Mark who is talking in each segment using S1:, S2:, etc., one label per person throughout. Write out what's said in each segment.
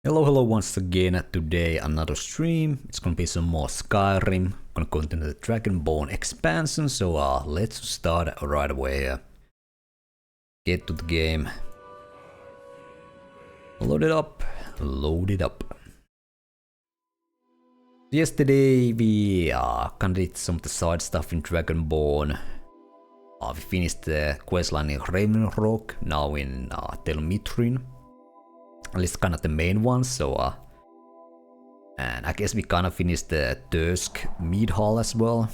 S1: Hello once again. Today another stream. It's gonna be some more Skyrim. Gonna continue the Dragonborn expansion, so let's start right away. Get to the game. Load it up. Load it up. Yesterday we kinda did some of the side stuff in Dragonborn. We finished the questline in Miraak, now in Mithrin. At least kind of the main ones, so and I guess we kind of finished the Dusk Mead Hall as well.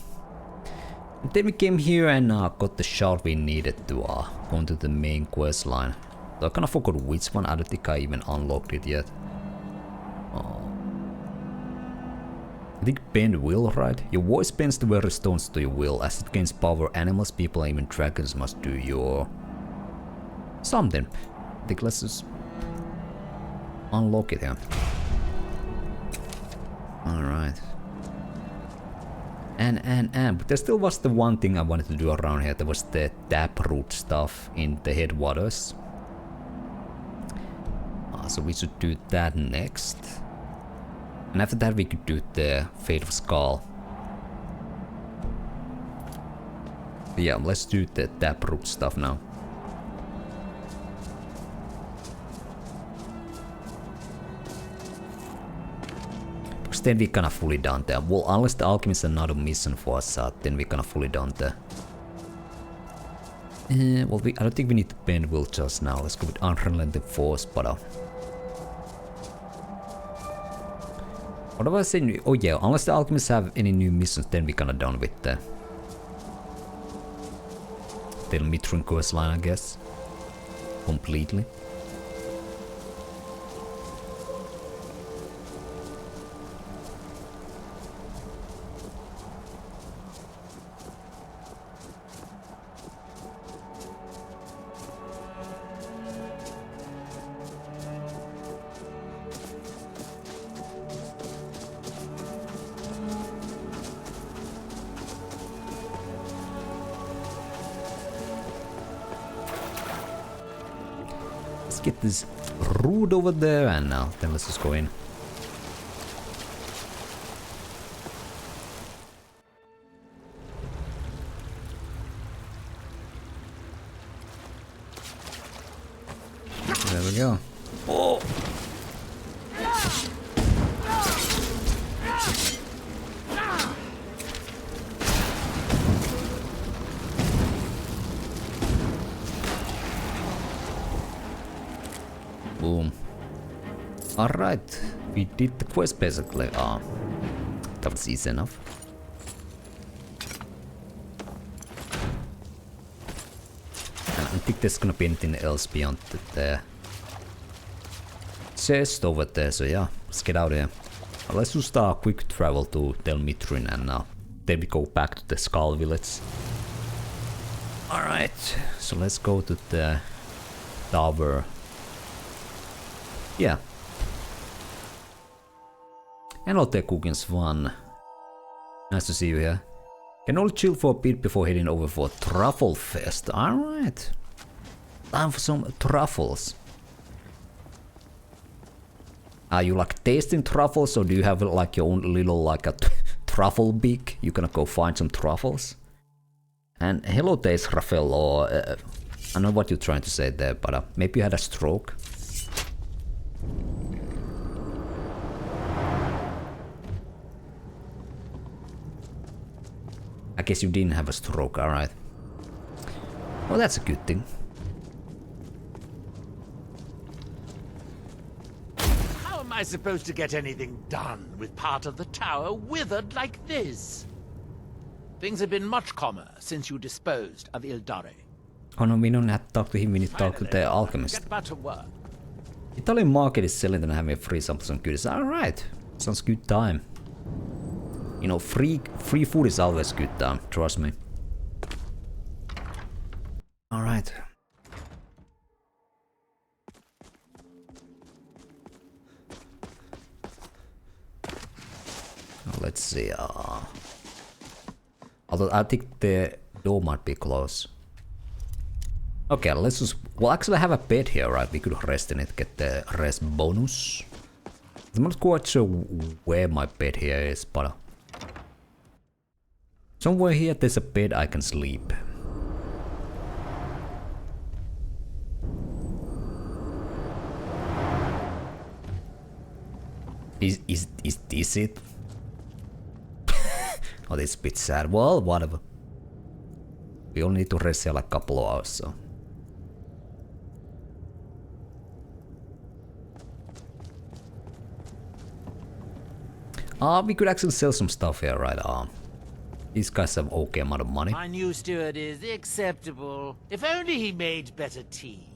S1: And then we came here and got the shard we needed to go into the main quest line. So I kind of forgot which one. I don't think I even unlocked it yet. I think bend will, right? Your voice bends to where responds to your will. As it gains power, animals, people, and even dragons must do your something. I think let's just unlock it here. Alright. But there still was the one thing I wanted to do around here. There was the taproot stuff in the headwaters. So we should do that next. And after that we could do the Fate of Skaal. But yeah, let's do the taproot stuff now. Then we kinda fully done there. Well, unless the alchemist is another mission for us, then we kinda fully done there. Well, I don't think we need to bend will just now. Let's go with unrelenting force, but what was I saying? Oh yeah, unless the alchemists have any new missions, then we kinda done with the Mithrin quest line, I guess. Completely. Get this root over there, and now then let's just go in. There we go. Oh! Boom. Alright, we did the quest basically. That was easy enough. And I don't think there's gonna be anything else beyond the chest over there, so yeah, let's get out of here. Let's just start quick travel to Mithrin and then we go back to the Skaal Village. Alright, so let's go to the tower. Yeah. Hello there, Cooking Swan. Nice to see you here. Can all chill for a bit before heading over for Truffle Fest. Alright. Time for some truffles. Are you like tasting truffles, or do you have like your own little like a truffle beak? You gonna go find some truffles? And hello there, Rafael, or I know what you're trying to say there, but maybe you had a stroke. I guess you didn't have a stroke, alright. Well, that's a good thing.
S2: How am I supposed to get anything done with part of the tower withered like this? Things have been much calmer since you disposed of Ildare.
S1: Oh no, we don't have to talk to him, we need to talk to the alchemist.
S2: Get back to work.
S1: Italian market is selling and having free samples and goodies. Alright, sounds good time. You know, free food is always good time, trust me. Alright. Let's see. Although I think the door might be closed. Okay, let's just... We'll actually have a bed here, right? We could rest in it, get the rest bonus. I'm not quite sure where my bed here is, but somewhere here there's a bed I can sleep. Is this it? Oh, this is a bit sad. Well, whatever. We only need to rest here like a couple of hours, so. We could actually sell some stuff here, right? These guys have okay amount of money.
S2: My new steward is acceptable. If only he made better tea.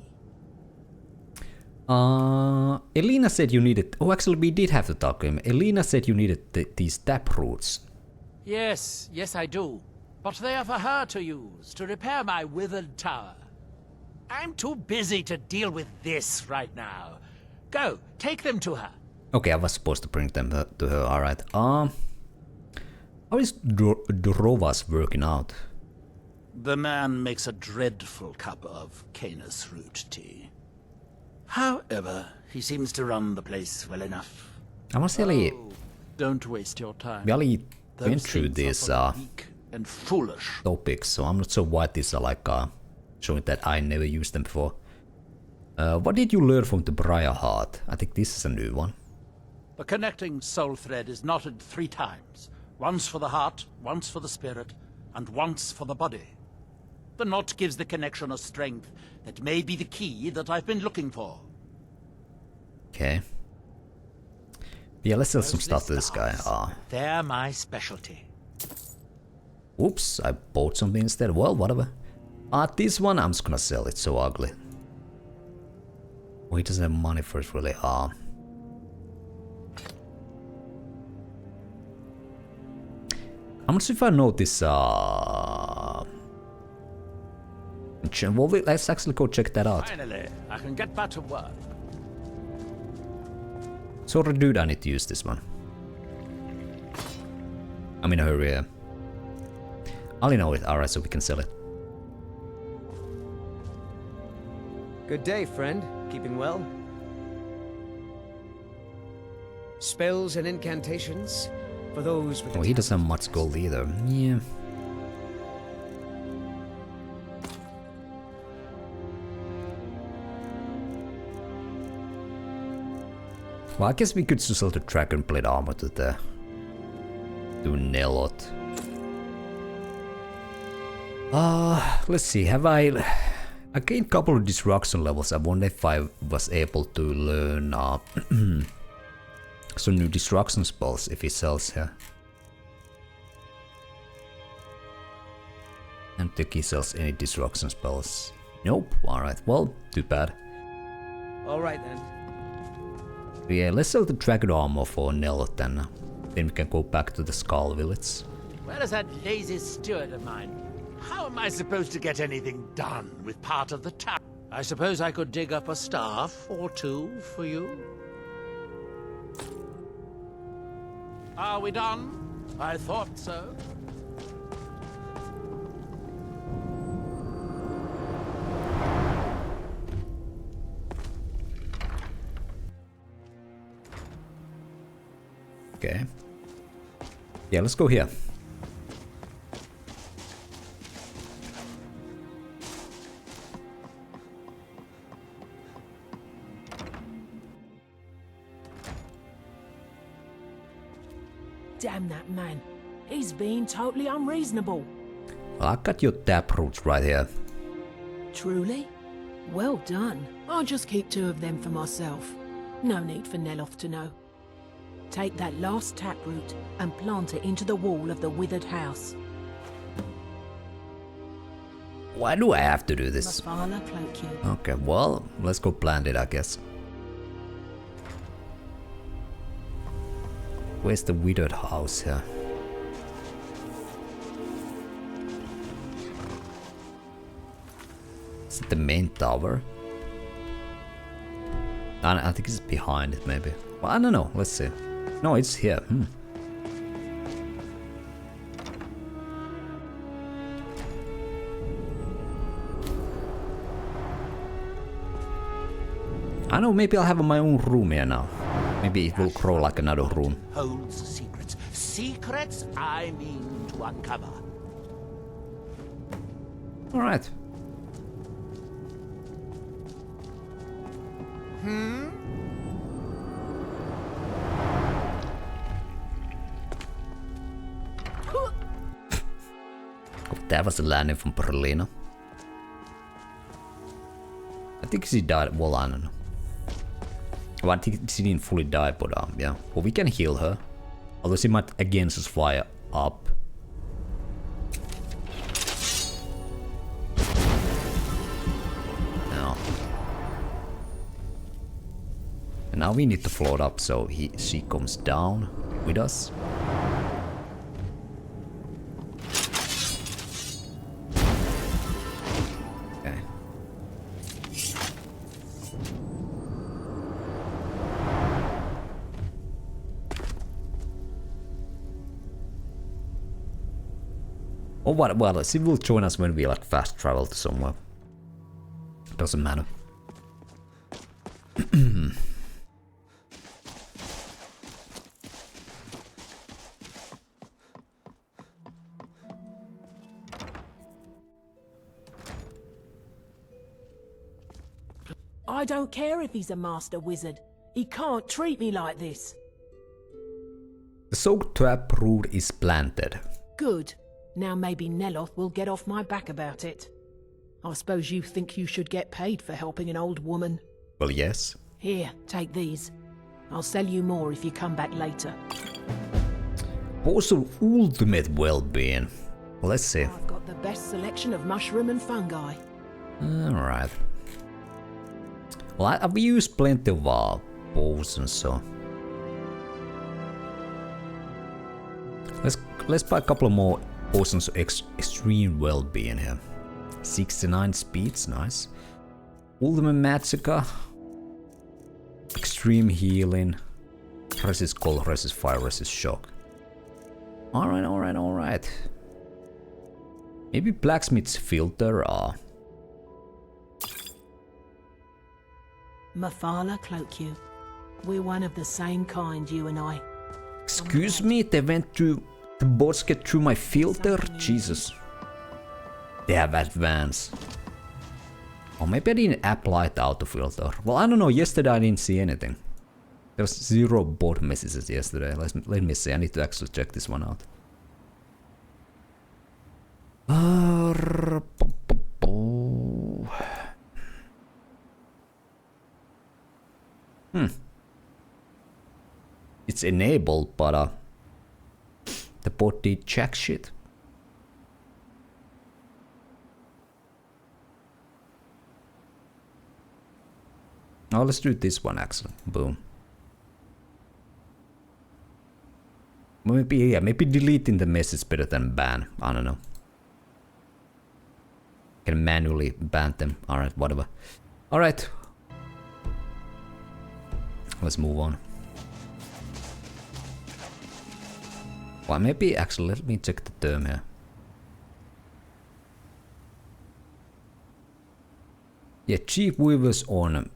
S1: Elynea said you needed... Oh, actually, we did have to talk to him. Elynea said you needed these taproots.
S2: Yes, I do. But they are for her to use, to repair my withered tower. I'm too busy to deal with this right now. Go, take them to her.
S1: Okay, I was supposed to bring them to her, alright. How is Durovas working out?
S2: The man makes a dreadful cup of Canis root tea. However, he seems to run the place well enough.
S1: I must say,
S2: don't waste your time.
S1: we only went through these
S2: weak and foolish
S1: topics, so I'm not sure why these are like showing that I never used them before. What did you learn from the Briar Heart? I think this is a new one.
S2: The connecting soul thread is knotted 3 times. Once for the heart, once for the spirit, and once for the body. The knot gives the connection a strength that may be the key that I've been looking for.
S1: Okay. Yeah, let's sell some stuff to this guy.
S2: They're my specialty.
S1: Oops, I bought something instead. Well, whatever. This one I'm just gonna sell. It's so ugly. Oh, he doesn't have money for it, really. I'm not sure if I know this. Well, let's actually go check that out.
S2: Finally, I can get back to work.
S1: Sorry, dude, I need to use this one. I'm in a hurry here. I only know it. Alright, so we can sell it.
S3: Good day, friend. Keeping well? Spells and incantations? For those with...
S1: Oh, he doesn't have much gold either. Yeah. Well, I guess we could sell the dragon blade armor to the... to Nelot. Let's see, have I gained a couple of destruction levels. I wonder if I was able to learn some new destruction spells if he sells here. And think he sells any destruction spells. Nope, alright, well, too bad.
S3: Alright then.
S1: Yeah, let's sell the dragon armor for Nelot then. Then we can go back to the Skaal Village.
S2: Where is that lazy steward of mine? How am I supposed to get anything done with part of the town? I suppose I could dig up a staff or 2 for you? Are we done? I thought so.
S1: Okay. Yeah, let's go here.
S4: Damn that man. He's being totally unreasonable.
S1: Well, I got your taproots right here.
S4: Truly? Well done. I'll just keep 2 of them for myself. No need for Neloth to know. Take that last taproot and plant it into the wall of the withered house.
S1: Why do I have to do this?
S4: Mafala cloak you.
S1: Okay, well, let's go plant it, I guess. Where's the withered house here? Is it the main tower? I think it's behind it, maybe. Well, I don't know. Let's see. No, it's here. I know, maybe I'll have my own room here now. Maybe it will grow like another rune.
S2: Holds secrets. Secrets I mean to uncover.
S1: Alright. That was the landing from Berlina. I think she died. Well, I don't know. Well, I think she didn't fully die, but yeah. Well, we can heal her. Although she might again just fire up. No. And now we need to float up so she comes down with us. Or what? Well, she will join us when we like fast travel to somewhere. Doesn't matter.
S4: I don't care if he's a master wizard. He can't treat me like this.
S1: The soaked taproot is planted.
S4: Good. Now maybe Neloth will get off my back about it. I suppose you think you should get paid for helping an old woman.
S1: Well, yes.
S4: Here, take these. I'll sell you more if you come back later.
S1: Also, ultimate well-being. Well, let's see.
S4: I've got the best selection of mushroom and fungi.
S1: Alright. Well, I've used plenty of potions, so... Let's buy a couple of more potions of extreme well-being here. 69 speeds, nice. Ultimate Magicka. Extreme healing. Resist cold, resist fire, resist shock. Alright. Maybe blacksmith's filter.
S4: Mafala cloak you. We're one of the same kind, you and I.
S1: Excuse me, they went to the bots get through my filter? Jesus. They have advanced. Or maybe I didn't apply the auto filter. Well, I don't know. Yesterday I didn't see anything. There was 0 bot messages yesterday. Let me see. I need to actually check this one out. It's enabled, but the bot did jack shit. Oh, let's do this one actually. Boom. Maybe deleting the message better than ban. I don't know. Can manually ban them. Alright, whatever. Alright. Let's move on. Well, maybe actually let me check the term here. Yeah, cheap weavers on, and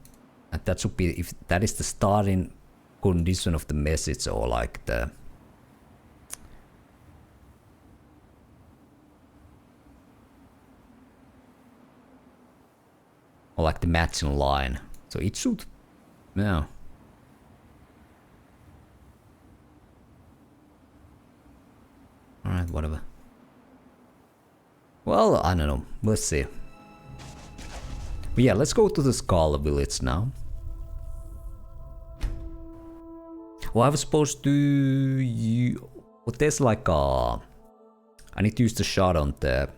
S1: that should be if that is the starting condition of the message, or like the matching line. So it should, yeah. Alright, whatever. Well, I don't know. Let's see. But yeah, let's go to the Skaal Village now. Well, I was supposed to... Well, there's like a... I need to use the shot on the...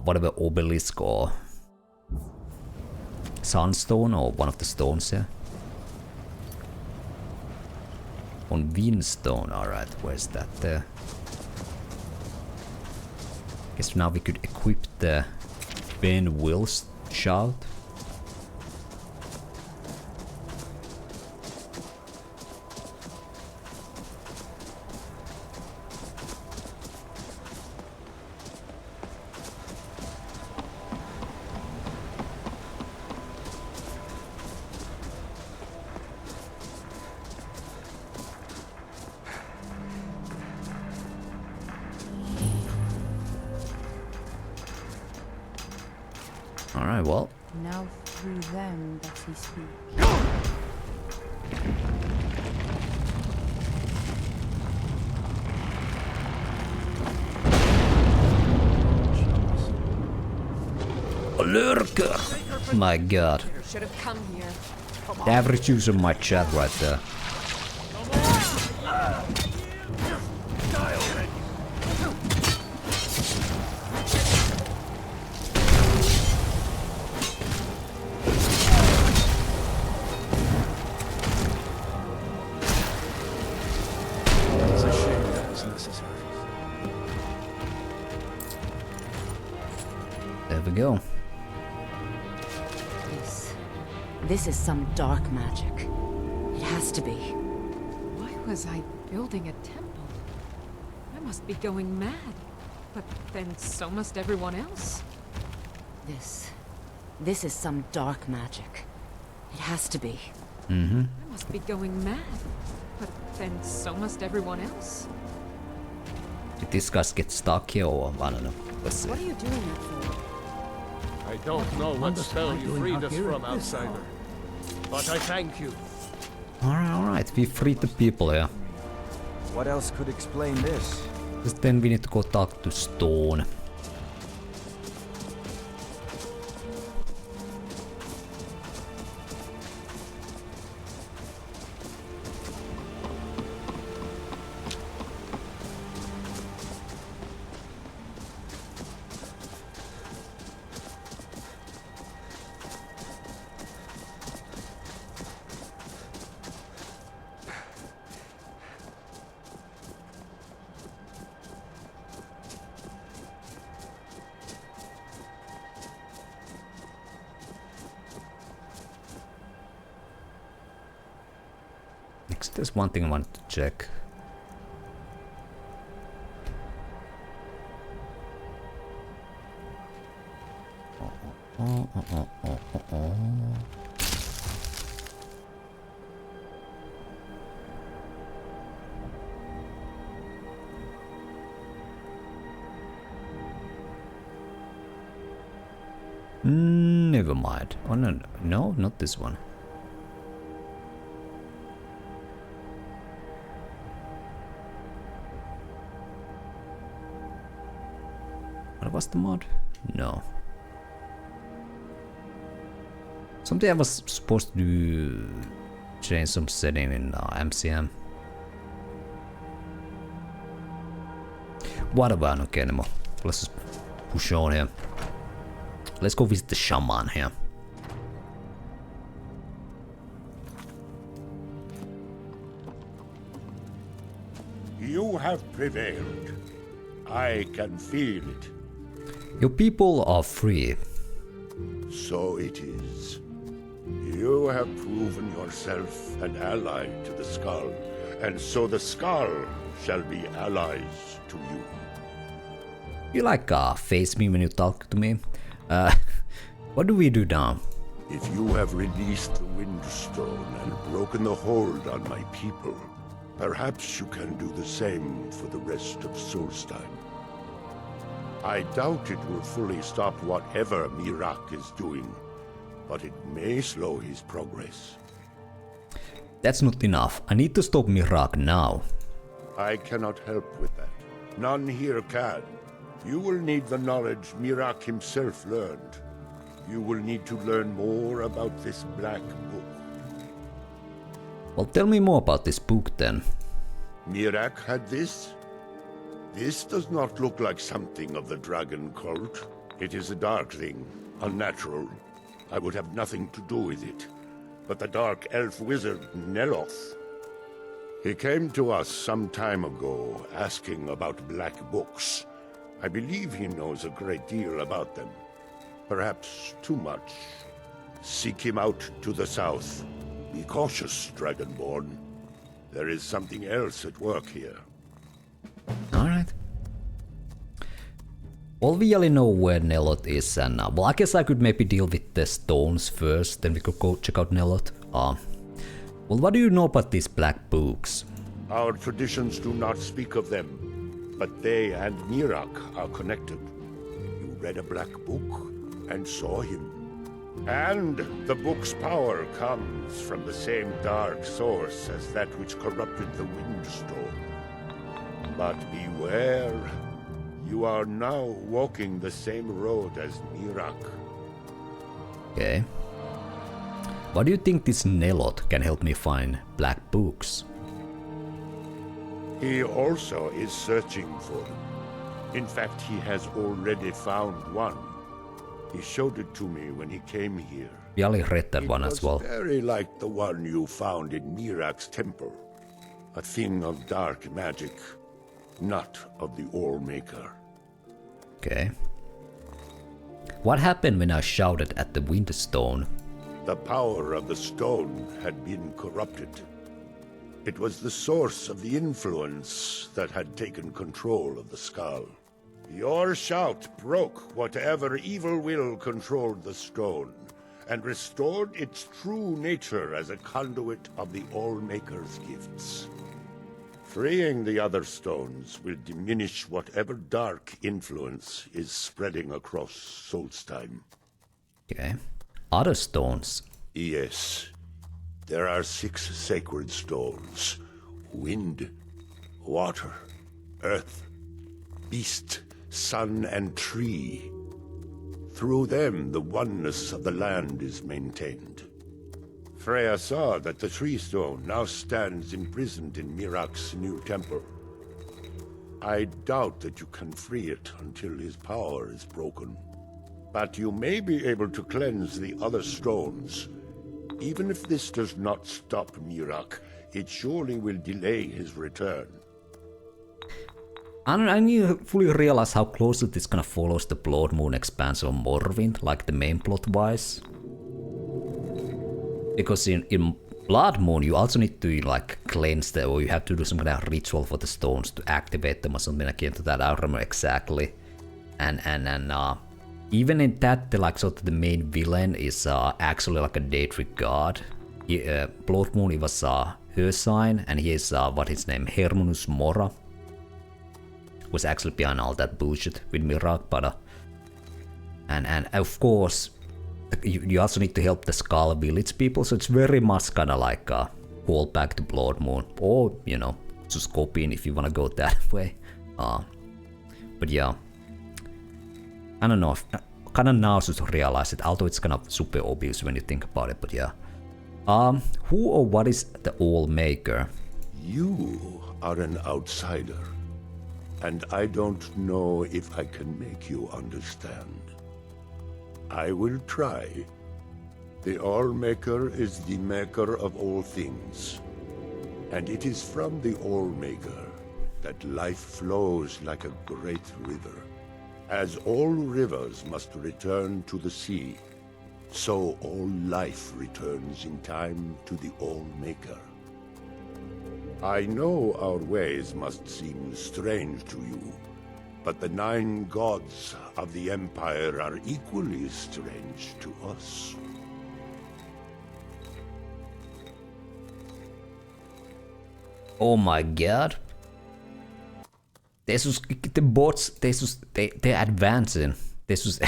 S1: whatever obelisk or... Sunstone or one of the stones here. On Windstone, alright, where's that there? Guess now we could equip the Ben Will's shout. Alright, well.
S5: Now through them does he speak.
S1: A lurker! My god.
S5: Should have come here.
S1: The average user in my chat right there.
S3: It's a shame that is necessary.
S1: There we go.
S5: This is some dark magic. It has to be.
S6: Why was I building a temple? I must be going mad. But then so must everyone else.
S5: This is some dark magic. It has to be.
S1: Mm-hmm.
S6: I must be going mad. But then so must everyone else.
S1: Did this guy get stuck here or I don't know. Let's see.
S5: What are you doing that for?
S7: I don't know what spell you freed us from, outsider. But I thank you.
S1: Alright, we freed the people here.
S8: What else could explain this?
S1: Just then we need to go talk to Stone. Next, there's one thing I want to check. Never mind. Oh no, not this one. What was the mod? No. Something I was supposed to do, change some setting in MCM. Whatever, I don't care anymore. Let's just push on here. Let's go visit the shaman here.
S9: You have prevailed. I can feel it.
S1: Your people are free.
S9: So it is. You have proven yourself an ally to the Skull, and so the Skull shall be allies to you.
S1: You like face me when you talk to me. What do we do now?
S9: If you have released the Windstone and broken the hold on my people, perhaps you can do the same for the rest of Solstheim. I doubt it will fully stop whatever Miraak is doing, but it may slow his progress.
S1: That's not enough. I need to stop Miraak now.
S9: I cannot help with that. None here can. You will need the knowledge Miraak himself learned. You will need to learn more about this black book.
S1: Well, tell me more about this book then.
S9: Miraak had this? This does not look like something of the dragon cult. It is a dark thing, unnatural. I would have nothing to do with it. But the dark elf wizard Neloth, he came to us some time ago asking about black books. I believe he knows a great deal about them. Perhaps too much. Seek him out to the south. Be cautious, Dragonborn. There is something else at work here.
S1: Alright. Well, we only know where Neloth is, and well, I guess I could maybe deal with the stones first, then we could go check out Neloth. Well, what do you know about these black books?
S9: Our traditions do not speak of them, but they and Miraak are connected. You read a black book and saw him. And the book's power comes from the same dark source as that which corrupted the Windstone. But beware, you are now walking the same road as Miraak.
S1: Okay. Why do you think this Nelot can help me find black books?
S9: He also is searching for them. In fact, he has already found one. He showed it to me when he came here.
S1: Yeah, I read that one as well.
S9: It was very like the one you found in Miraak's temple. A thing of dark magic, not of the All-Maker.
S1: Okay. What happened when I shouted at the Windstone?
S9: The power of the stone had been corrupted. It was the source of the influence that had taken control of the skull. Your shout broke whatever evil will controlled the stone, and restored its true nature as a conduit of the All-Maker's gifts. Freeing the other stones will diminish whatever dark influence is spreading across Solstheim.
S1: Okay. Other stones?
S9: Yes. There are 6 sacred stones. Wind, water, earth, beast, sun, and tree. Through them, the oneness of the land is maintained. Freya saw that the tree stone now stands imprisoned in Miraak's new temple. I doubt that you can free it until his power is broken. But you may be able to cleanse the other stones. Even if this does not stop Miraak, it surely will delay his return.
S1: I didn't fully realize how closely this kind of follows the Blood Moon expansion of Morrowind, like the main plot-wise. Because in Blood Moon you also need to like cleanse them, or you have to do some kind of ritual for the stones to activate them or something like that. I don't remember exactly. And even in that, like sort of the main villain is actually like a Daedric god. Blood Moon, it was her sign, and he is what his name, Hermaeus Mora, was actually behind all that bullshit with Miraak, but and of course you also need to help the Skaal Village people, so it's very much kind of like a call back to Blood Moon, or you know, just copy in if you want to go that way. But yeah, I don't know, kind of now just realize it, although it's kind of super obvious when you think about it, but yeah. Who or what is the All-Maker?
S9: You are an outsider, and I don't know if I can make you understand. I will try. The All-Maker is the maker of all things, and it is from the All-Maker that life flows like a great river. As all rivers must return to the sea, so all life returns in time to the All-Maker. I know our ways must seem strange to you, but the 9 gods of the Empire are equally strange to us.
S1: Oh my god. This was the bots, they're advancing. This was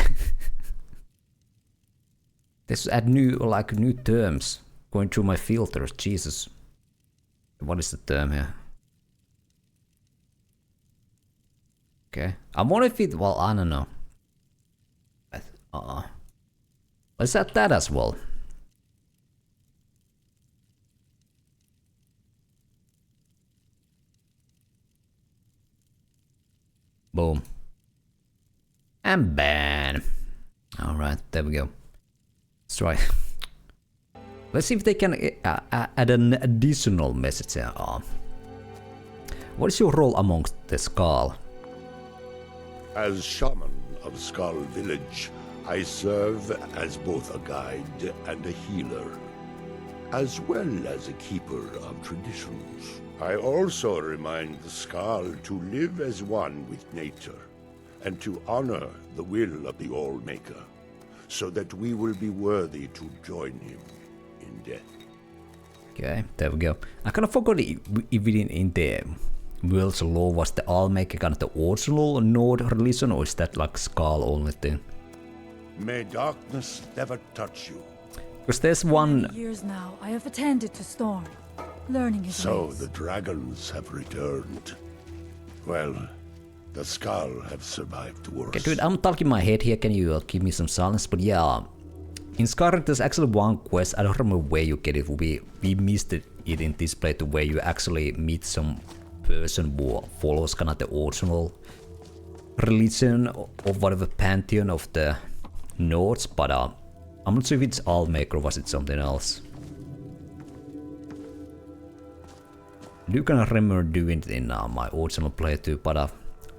S1: this add new terms going through my filters. Jesus. What is the term here? Okay. I wonder if it, well, I don't know. Let's add that as well. Boom. And ban. Alright, there we go. Let's try. Let's see if they can add an additional message here. What is your role amongst the Skaal?
S9: As shaman of Skaal Village, I serve as both a guide and a healer, as well as a keeper of traditions. I also remind the Skaal to live as one with nature, and to honor the will of the All-Maker, so that we will be worthy to join him in death.
S1: Okay, there we go. I kind of forgot if in the world's law was the All-Maker kind of the original Nord religion, or is that like Skaal only thing?
S9: May darkness never touch you.
S1: Because there's one...
S10: Years now, I have attended to Storm, learning his
S9: So
S10: ways.
S9: the dragons have returned. Well, the Skaal have survived worse.
S1: Okay, dude, I'm talking my head here. Can you give me some silence? But yeah, in Skyrim there's actually one quest. I don't remember where you get it. We missed it in this playthrough where you actually meet some person who follows kind of the original religion or whatever pantheon of the Nords. But I'm not sure if it's Almec or was it something else. I do kind of remember doing it in my original playthrough, but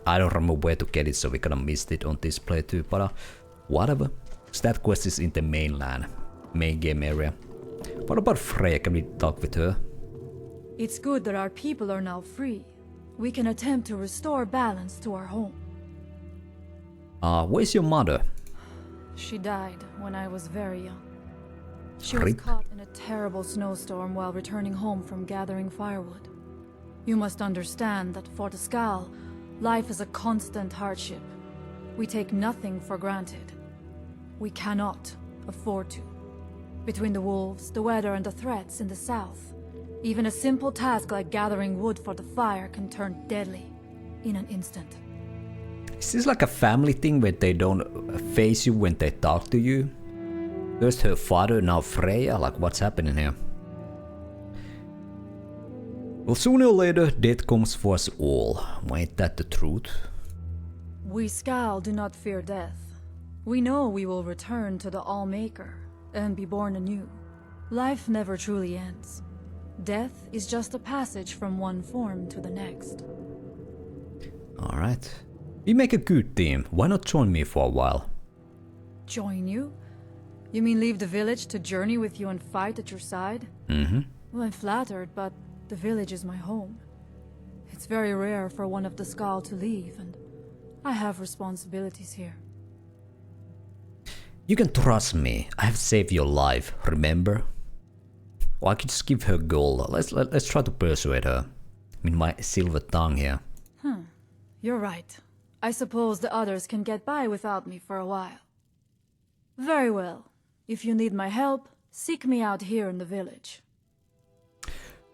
S1: I don't remember where to get it, so we kind of missed it on this playthrough, but whatever. So that quest is in the mainland, main game area. What about Freya? Can we talk with her?
S10: It's good that our people are now free. We can attempt to restore balance to our home.
S1: Where's your mother?
S10: She died when I was very young. She was
S1: Rip.
S10: caught in a terrible snowstorm while returning home from gathering firewood. You must understand that for the Skaal, life is a constant hardship. We take nothing for granted. We cannot afford to. Between the wolves, the weather, and the threats in the south, even a simple task like gathering wood for the fire can turn deadly in an instant.
S1: Is this like a family thing where they don't face you when they talk to you? First her father, now Freya? Like, what's happening here? Well, sooner or later, death comes for us all. Ain't that the truth?
S10: We Skaal do not fear death. We know we will return to the All-Maker and be born anew. Life never truly ends. Death is just a passage from one form to the next.
S1: Alright. We make a good team. Why not join me for a while?
S10: Join you? You mean leave the village to journey with you and fight at your side?
S1: Mm-hmm.
S10: Well, I'm flattered, but the village is my home. It's very rare for one of the Skaal to leave, and I have responsibilities here.
S1: You can trust me. I have saved your life, remember? Or I could just give her gold. Let's try to persuade her. I mean, my silver tongue here.
S10: You're right. I suppose the others can get by without me for a while. Very well. If you need my help, seek me out here in the village.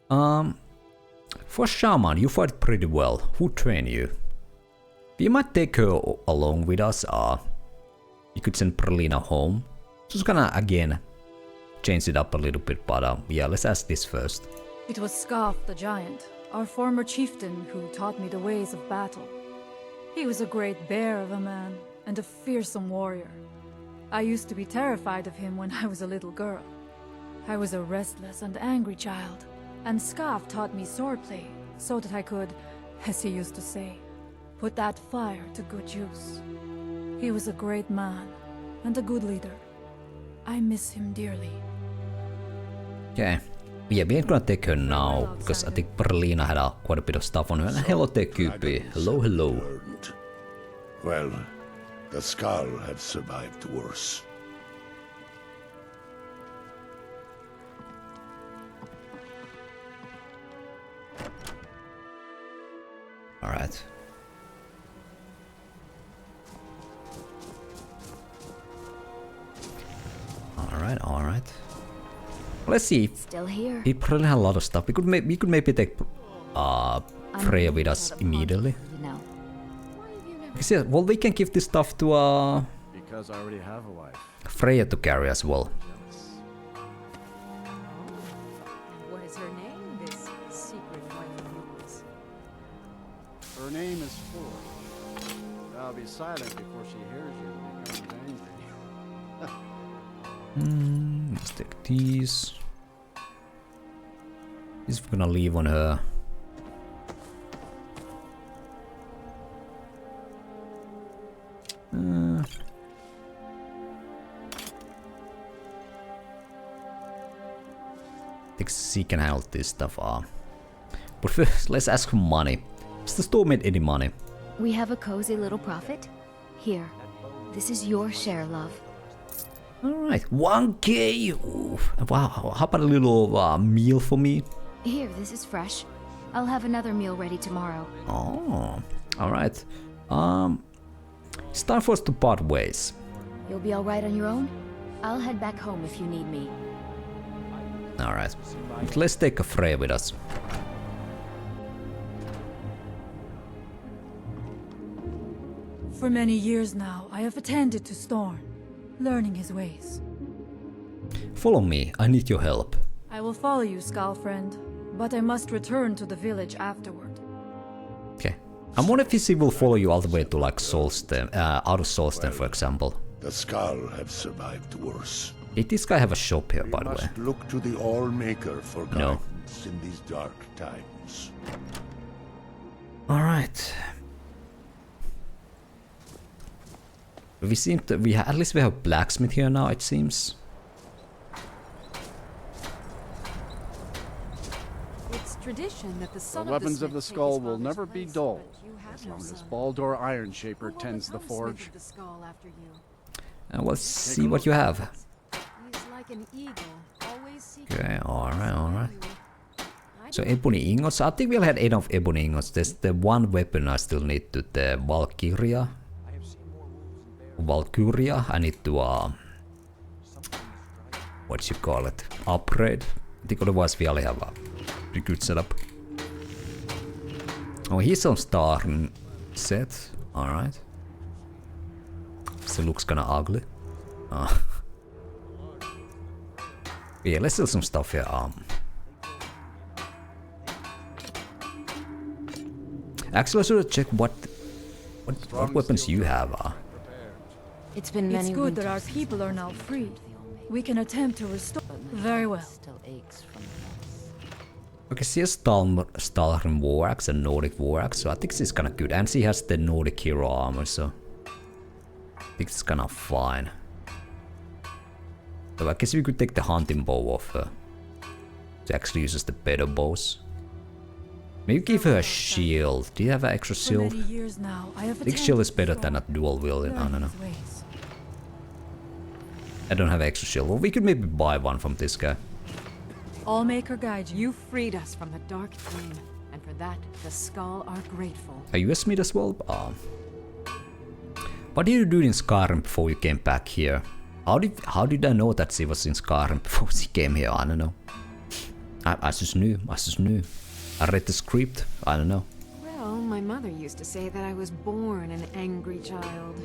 S1: For Shaman, you fight pretty well. Who trained you? We might take her along with us. You could send Elynea home. Just gonna again change it up a little bit, but yeah, let's ask this first.
S10: It was Skaal the giant, our former chieftain, who taught me the ways of battle. He was a great bear of a man and a fearsome warrior. I used to be terrified of him when I was a little girl. I was a restless and angry child, and Skaal taught me swordplay so that I could, as he used to say, put that fire to good use. He was a great man and a good leader. I miss him dearly.
S1: Okay. Yeah, we ain't gonna take her now, because I think Elynea had quite a bit of stuff on her. And hello there, Cupid. Hello, hello.
S9: Returned. Well, the Skaal have survived worse.
S1: Alright. Alright. Let's see.
S5: Still here.
S1: We probably have a lot of stuff. We could maybe take Freya with us immediately.
S5: You know.
S1: Yeah, well, we can give this stuff to
S8: Because I already have a wife.
S1: Freya to carry as well.
S6: And what is her name, this secret wife of yours?
S8: Her name is Forge. I'll be silent before she hears you and becomes angry.
S1: Let's take these. This we're gonna leave on her. I think she can handle this stuff. But first, let's ask for money. Has the store made any money?
S5: We have a cozy little profit. Here. This is your share, love.
S1: Alright, 1k! Oof. Wow, how about a little meal for me?
S5: Here, this is fresh. I'll have another meal ready tomorrow.
S1: Oh, alright. It's time for us to part ways.
S5: You'll be alright on your own? I'll head back home if you need me.
S1: Alright. Let's take a Frey with us.
S10: For many years now, I have attended to Storm, learning his ways.
S1: Follow me, I need your help.
S10: I will follow you, Skaal friend, but I must return to the village afterward.
S1: Okay. I'm wondering if he will follow you all the way to like Solstem, out of Solstem, for example.
S9: The Skaal have survived worse.
S1: Did this guy have a shop here, by the way?
S9: Must look to the All-Maker for
S1: No.
S9: guidance in these dark times.
S1: Alright. We seem to, at least we have blacksmith here now, it seems.
S6: It's tradition that the son
S8: The weapons of the skull will never be dull, as long as Baldur Ironshaper tends the forge.
S1: And let's see what you have. Okay, alright. So ebony ingots, I think we'll have enough ebony ingots. There's the one weapon I still need to, the Valkyria, I need to, what you call it, upgrade. I think otherwise we only have a pretty good setup. Oh, here's some star set, alright. Still looks kinda ugly. Yeah, let's sell some stuff here. Actually, I should check what weapons you have.
S5: It's been many
S10: It's good that our
S5: winters
S10: people are now freed. We can attempt to restore. Very well.
S5: still aches from the
S1: Okay, she has Stalgrim War Axe and Nordic War Axe, so I think this is kinda good. And she has the Nordic hero armor, so I think it's kinda fine. So I guess we could take the hunting bow off her. She actually uses the better bows. Maybe give her a shield. Do you have an extra shield? I think shield is better than a dual wielding. I don't know. I don't have extra shield. Well, we could maybe buy one from this guy.
S10: All-Maker guide you.
S6: You freed us from the dark dream, and for that, the Skaal are grateful.
S1: Are you a smith as well? What did you do in Skyrim before you came back here? How did I know that she was in Skyrim before she came here? I don't know. I just knew. I read the script. I don't know.
S6: Well, my mother used to say that I was born an angry child.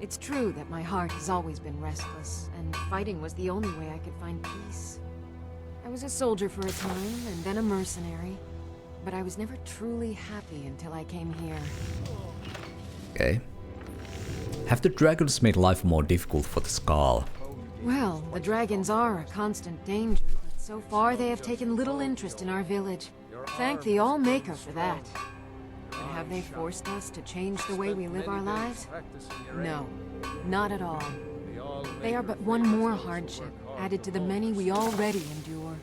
S6: It's true that my heart has always been restless, and fighting was the only way I could find peace. I was a soldier for a time, and then a mercenary, but I was never truly happy until I came here.
S1: Okay. Have the dragons made life more difficult for the Skaal?
S6: Well, the dragons are a constant danger, but so far they have taken little interest in our village. Thank the All-Maker for that. But have they forced us to change the way we live our lives? No, not at all. They are but one more hardship, added to the many we already endure.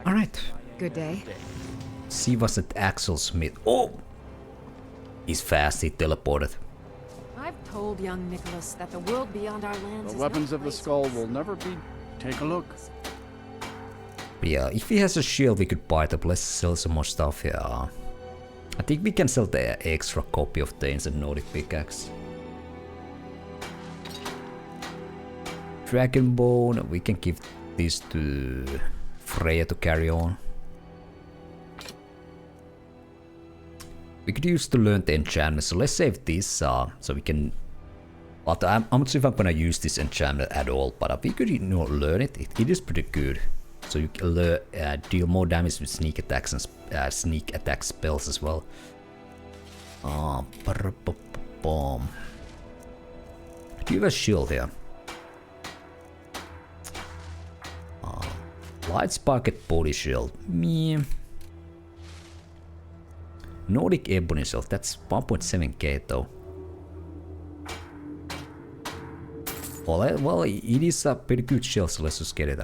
S1: Alright.
S6: Good day.
S1: She was at Axel Smith. Oh! He's fast, he teleported.
S6: I've told young Nicholas that the world beyond our lands
S8: The
S6: is
S8: weapons
S6: no
S8: of the
S6: place
S8: skull
S6: for
S8: will never be. Take a look.
S1: But yeah, if he has a shield, we could buy it up. Let's sell some more stuff here. I think we can sell the extra copy of the ancient Nordic pickaxe. Dragonbone, we can give this to Freya to carry on. We could use to learn the enchantment, so let's save this so we can. But I'm not sure if I'm gonna use this enchantment at all, but we could learn it. It is pretty good. So you can deal more damage with sneak attacks and sneak attack spells as well. Do you have a shield here? Light sparket body shield. Me. Nordic ebony shield. That's 1.7k though. Well, it is a pretty good shield, so let's just get it.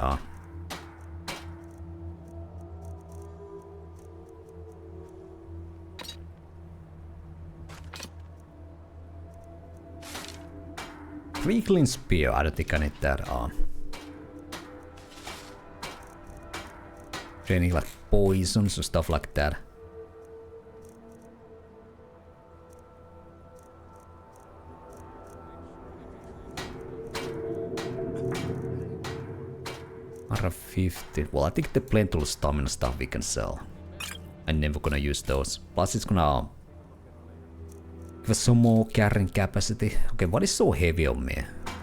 S1: Weakling spear, I don't think I need that. Training like poisons and stuff like that. 150. Well, I think the plenty of stamina stuff we can sell. I'm never gonna use those. Plus it's gonna give us some more carrying capacity. Okay, what is so heavy on me?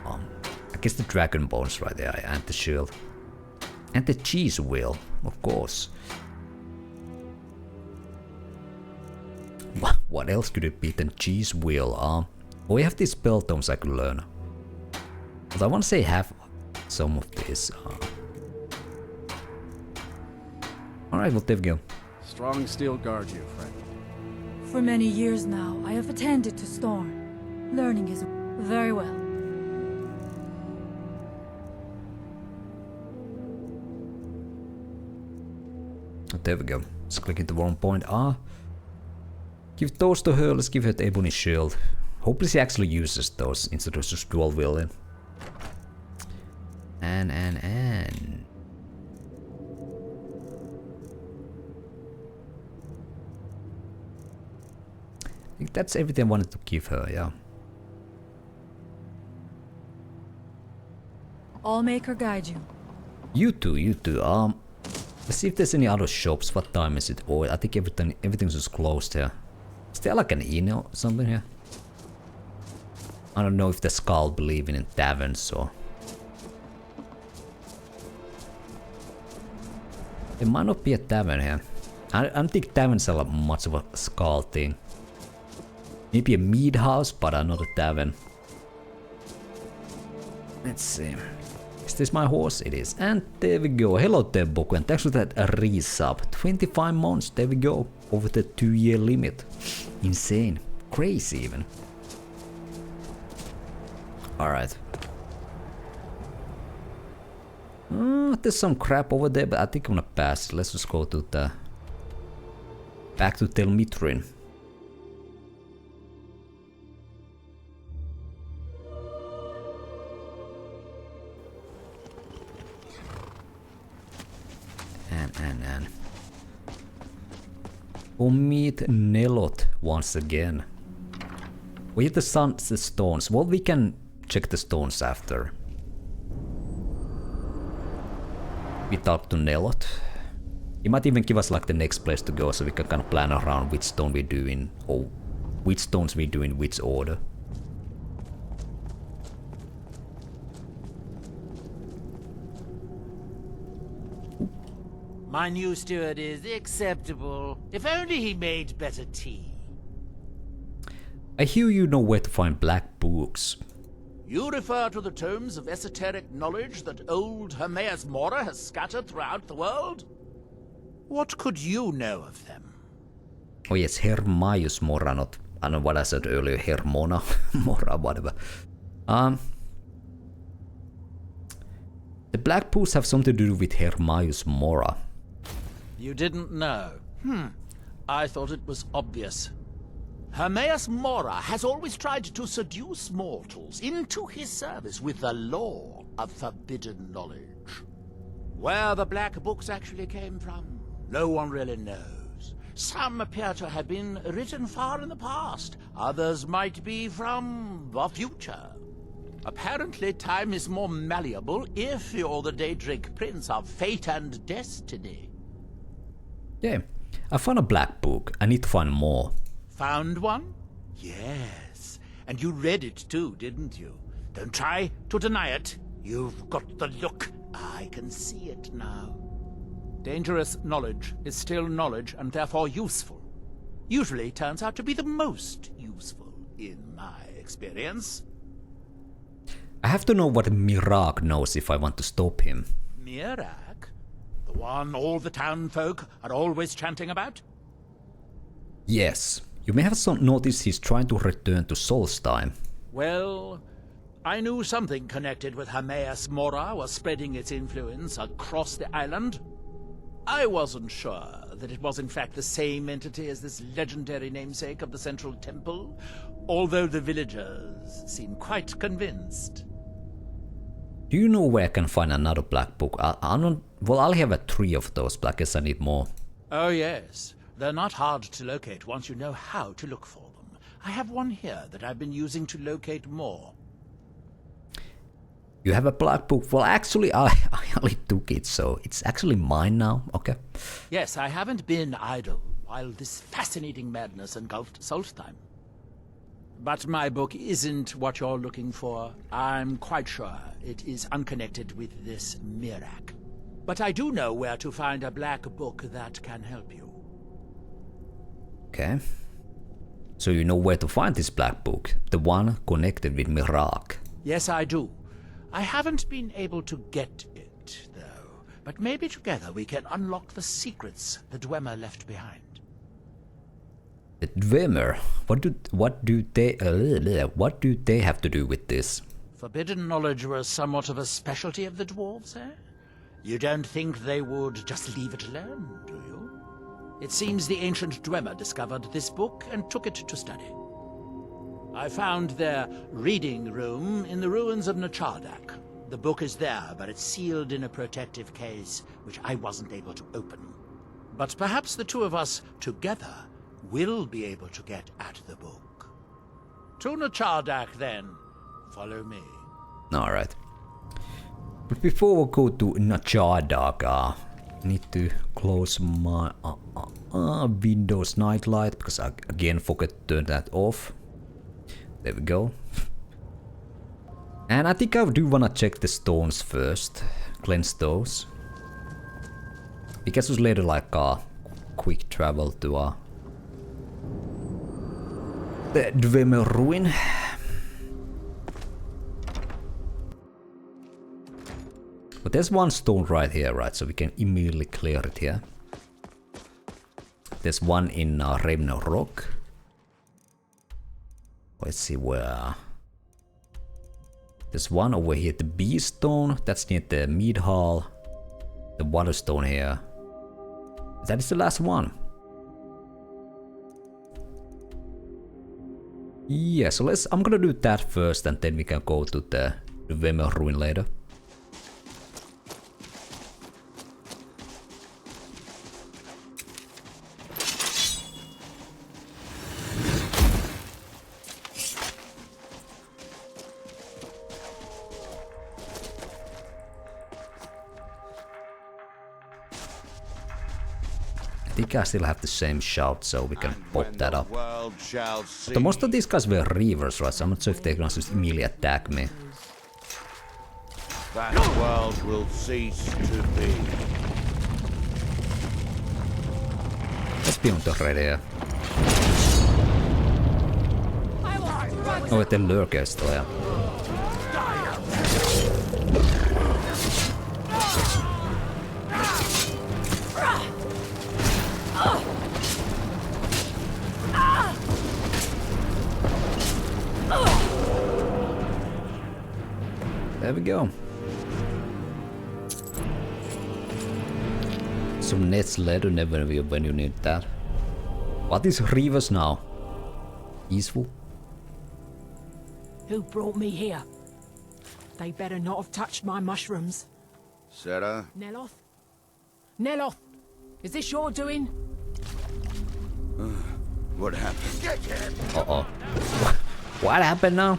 S1: I guess the dragon bones right there, and the shield. And the cheese wheel, of course. What else could it be than cheese wheel? We have these spell tomes I could learn. But I want to say have some of this. Alright, well there we go.
S8: Strong steel guard you, friend.
S10: For many years now, I have attended to Storm, learning his very well.
S1: There we go. Let's click into one point. Give those to her. Let's give her the ebony shield. Hopefully she actually uses those instead of just dual wielding. And. I think that's everything I wanted to give her, yeah.
S10: I'll make her guide you.
S1: You too. Let's see if there's any other shops. What time is it? Oh, I think everything's just closed here. Is there like an inn or something here? I don't know if the Skaal believe in taverns or... There might not be a tavern here. I don't think taverns are like much of a Skaal thing. Maybe a mead house, but not a tavern. Let's see. Is this my horse? It is. And there we go. Hello there, Boku, and thanks for that resub. 25 months, there we go. Over the 2-year limit. Insane. Crazy even. Alright. There's some crap over there, but I think I'm gonna pass. Let's just go to the... Back to Telmitrin. And we'll meet Nelot once again. We have the stones. Well, we can check the stones after. We talk to Nelot. He might even give us like the next place to go, so we can kind of plan around which stone we do in, or which stones we do in which order.
S2: My new steward is acceptable. If only he made better tea.
S1: I hear you know where to find black books.
S2: You refer to the tomes of esoteric knowledge that old Hermaeus Mora has scattered throughout the world? What could you know of them?
S1: Oh yes, Hermaeus Mora, not... I don't know what I said earlier, Hermona, Mora, whatever. The black books have something to do with Hermaeus Mora.
S2: You didn't know? I thought it was obvious. Hermaeus Mora has always tried to seduce mortals into his service with the lore of forbidden knowledge. Where the black books actually came from, no one really knows. Some appear to have been written far in the past. Others might be from the future. Apparently, time is more malleable if you're the Daedric Prince of Fate and Destiny.
S1: Yeah, I found a black book. I need to find more.
S2: Found one? Yes. And you read it too, didn't you? Don't try to deny it. You've got the look. I can see it now. Dangerous knowledge is still knowledge and therefore useful. Usually turns out to be the most useful, in my experience.
S1: I have to know what Miraak knows if I want to stop him.
S2: Miraak? The one all the town folk are always chanting about?
S1: Yes. You may have noticed he's trying to return to Solstheim.
S2: Well, I knew something connected with Hermaeus Mora was spreading its influence across the island. I wasn't sure that it was in fact the same entity as this legendary namesake of the Central Temple, although the villagers seem quite convinced.
S1: Do you know where I can find another black book? I'll have 3 of those, but I guess I need more.
S2: Oh yes, they're not hard to locate once you know how to look for them. I have one here that I've been using to locate more.
S1: You have a black book. Well, actually, I only took it, so it's actually mine now. Okay.
S2: Yes, I haven't been idle while this fascinating madness engulfed Solstheim. But my book isn't what you're looking for. I'm quite sure it is unconnected with this Miraak. But I do know where to find a black book that can help you.
S1: Okay. So you know where to find this black book, the one connected with Miraak.
S2: Yes, I do. I haven't been able to get it, though. But maybe together we can unlock the secrets the Dwemer left behind.
S1: The Dwemer? What do they have to do with this?
S2: Forbidden knowledge was somewhat of a specialty of the dwarves, eh? You don't think they would just leave it alone, do you? It seems the ancient Dwemer discovered this book and took it to study. I found their reading room in the ruins of Nchardak. The book is there, but it's sealed in a protective case, which I wasn't able to open. But perhaps the two of us, together, will be able to get at the book. To Nchardak, then. Follow me.
S1: Alright. But before we go to Nchardak, I need to close my Windows nightlight, because I again forgot to turn that off. There we go. And I think I do wanna check the stones first. Cleanse those. Because it was later like a quick travel to the Dwemer ruin. But there's one stone right here, right? So we can immediately clear it here. There's one in Raven Rock. Let's see where. There's one over here, the Bee Stone. That's near the Mead Hall. The Water Stone here. That is the last one. Yeah, so I'm gonna do that first, and then we can go to the Dwemer ruin later. I think I still have the same shout, so we can pop that up. But most of these guys were reavers, right? So I'm not sure if they're gonna just immediately attack me.
S9: That world will cease to be.
S1: Let's be on the radio. Oh, the lurker is still there. There we go. Some nets later, never when you need that. What is Reavers now? Easeful?
S4: Who brought me here? They better not have touched my mushrooms.
S8: Sarah?
S4: Neloth? Neloth! Is this your doing?
S8: What happened?
S1: Uh-oh. What happened now?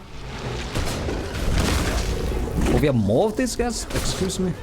S1: Oh, we have more of these guys? Excuse me.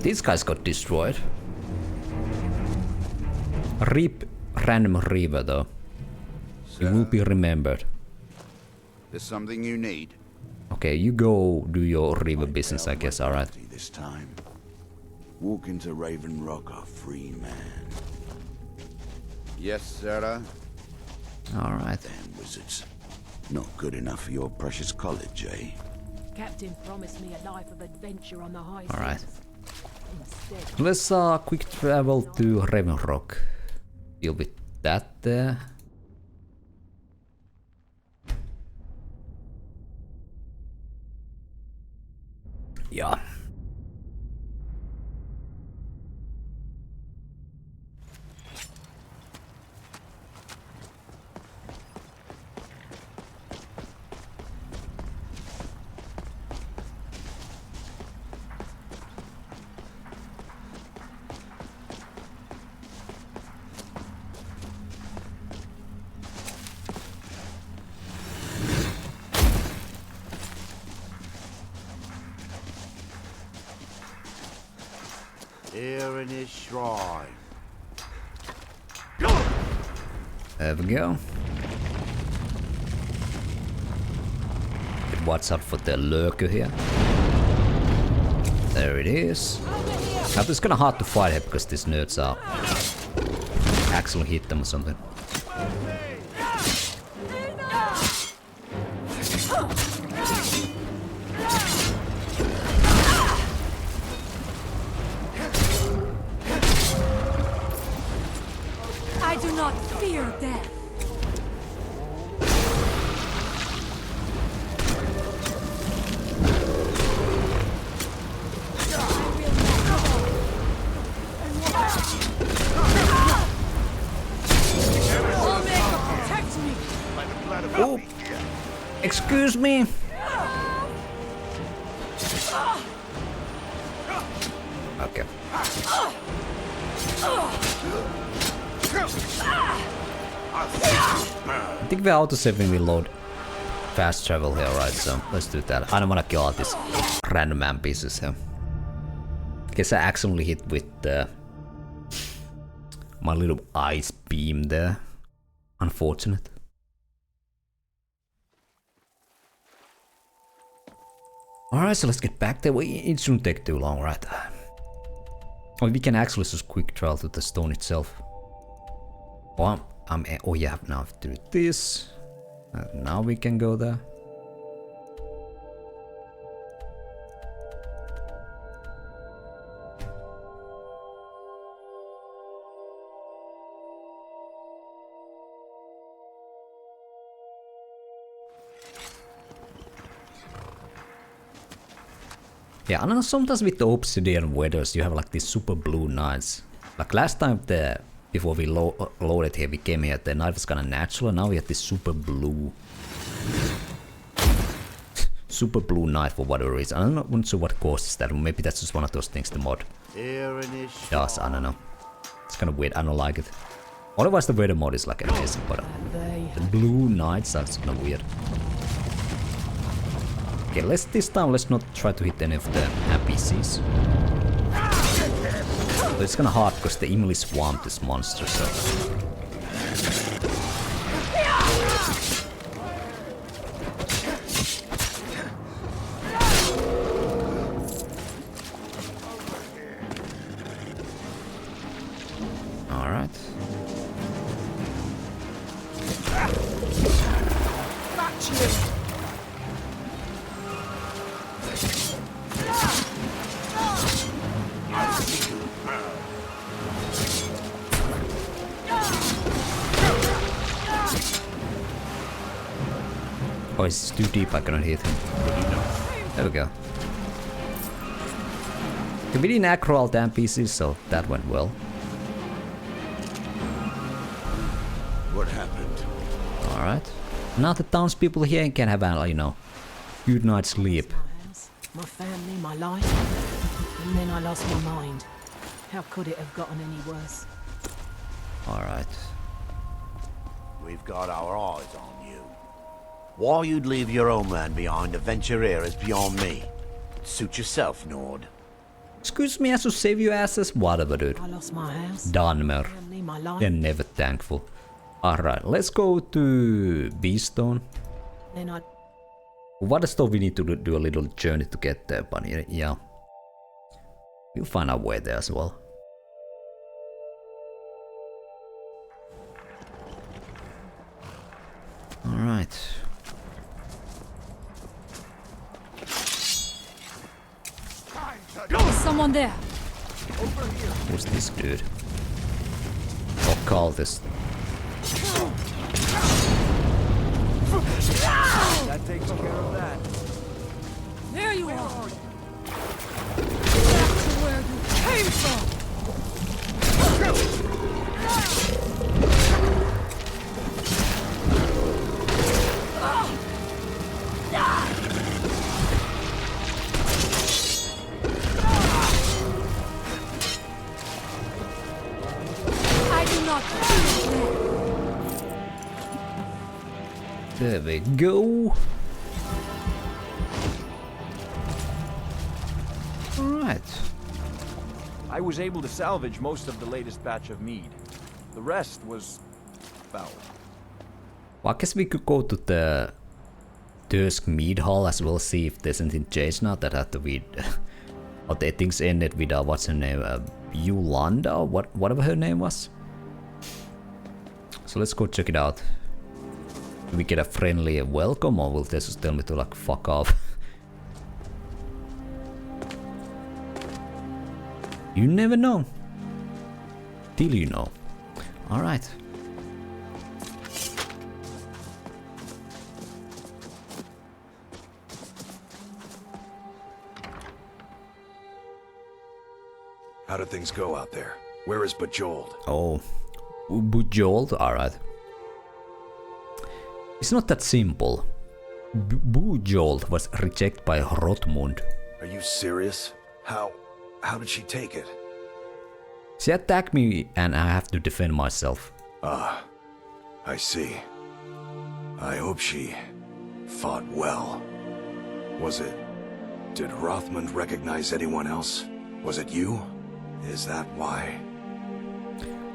S1: These guys got destroyed. Rip random river though. You will be remembered.
S8: There's something you need.
S1: Okay, you go do your river business, I guess, alright.
S11: This time. Walk into Raven Rock a free man.
S8: Yes, Sarah.
S1: Alright.
S11: Damn wizards. Not good enough for your precious college, eh?
S4: Captain promised me a life of adventure on the high seas.
S1: Alright.
S4: Instead,
S1: Let's quick travel to Raven Rock. Deal with that there. Yeah.
S11: Here in his shrine.
S1: There we go. Watch out for the lurker here. There it is. Now it's kinda hard to fight here because these nerds are actually hit them or something.
S10: I do not fear death.
S1: Oh, excuse me. Okay. I think we're auto-saving reload fast travel here, right? So let's do that. I don't wanna kill all these random NPCs here. Guess I accidentally hit with my little ice beam there. Unfortunate. Alright, so let's get back there. It shouldn't take too long, right? Oh, we can actually just quick travel to the stone itself. Oh, oh yeah, now I have to do this. Now we can go there. Yeah, I know sometimes with the obsidian weathers you have like these super blue nights. Like last time before we loaded here, we came here, the night was kinda natural, and now we have this super blue night for whatever reason. I'm not sure what causes that, maybe that's just one of those things the mod does, I don't know. It's kinda weird, I don't like it. Otherwise the weather mod is like amazing, but the blue nights are kinda weird. Okay, this time let's not try to hit any of the NPCs. But it's kinda hard because they immediately swamped this monster, so... Alright. Oh, it's too deep, I cannot hit him. There we go. We didn't aggro all the NPCs, so that went well.
S11: What happened?
S1: Alright. Now the townspeople here can have a, you know, good night's sleep.
S4: My family, my life, and then I lost my mind. How could it have gotten any worse?
S1: Alright.
S11: We've got our eyes on you. Why you'd leave your homeland behind to venture here is beyond me. Suit yourself, Nord.
S1: Excuse me, I should save you asses? Whatever, dude.
S4: I lost my house.
S1: Danmer.
S4: Family, my life.
S1: They're never thankful. Alright, let's go to B-Stone.
S4: Then I...
S1: What is we need to do a little journey to get there, but yeah. We'll find our way there as well. Alright.
S10: Someone there.
S1: Who's this dude? Oh, call this.
S8: That takes care of that.
S10: There you are.
S4: came from!
S6: I do not feel
S1: There we go. Alright.
S12: I was able to salvage most of the latest batch of mead. The rest was foul.
S1: Well, I guess we could go to the Dusk Mead Hall as well, see if there's anything changed now that had to be. Or the things ended with what's her name? Yolanda, or whatever her name was. So let's go check it out. Do we get a friendly welcome, or will they just tell me to like fuck off? You never know. Till you know. Alright.
S13: How do things go out there? Where is Bejeweled?
S1: Oh, Bejeweled? Alright. It's not that simple. Bejeweled was rejected by Hrothmund.
S13: Are you serious? How did she take it?
S1: She attacked me and I have to defend myself.
S13: Ah, I see. I hope she fought well. Did Hrothmund recognize anyone else? Was it you? Is that why?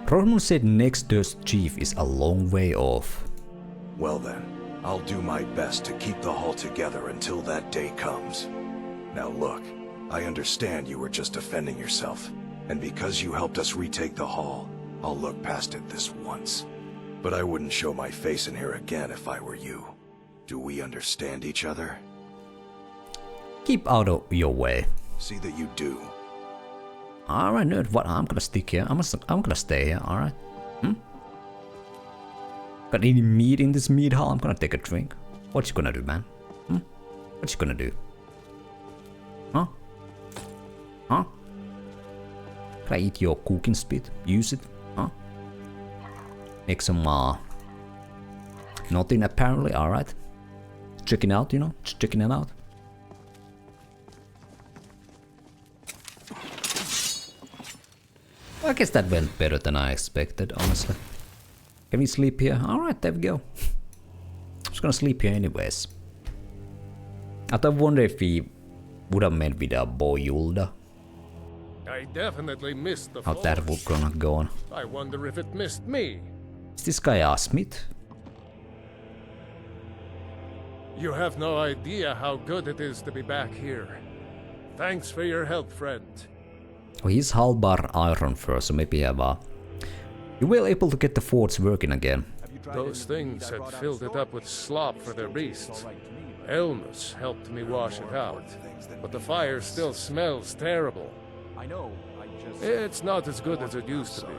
S1: Hrothmund said next Durst Chief is a long way off.
S13: Well then, I'll do my best to keep the Hall together until that day comes. Now look, I understand you were just defending yourself, and because you helped us retake the Hall, I'll look past it this once. But I wouldn't show my face in here again if I were you. Do we understand each other?
S1: Keep out of your way.
S13: See that you do.
S1: Alright, nerd, what? I'm gonna stick here. I'm gonna stay here, alright? Got any meat in this meat hall? I'm gonna take a drink. What you gonna do, man? What you gonna do? Huh? Huh? Can I eat your cooking spit? Use it? Huh? Make some, nothing apparently, alright. Checking out, you know? Just checking it out. I guess that went better than I expected, honestly. Can we sleep here? Alright, there we go. I'm just gonna sleep here anyways. I wonder if we would have met with a Bojulda.
S7: I definitely missed the
S1: How that would gonna go on.
S7: I wonder if it missed me.
S1: Is this guy a smith?
S7: You have no idea how good it is to be back here. Thanks for your help, friend.
S1: Oh, he's Halbar Iron first, so maybe have a... You were able to get the forts working again.
S7: Those things had filled it up with slop for their beasts. Elmas helped me wash it out, but the fire still smells terrible. It's not as good as it used to be,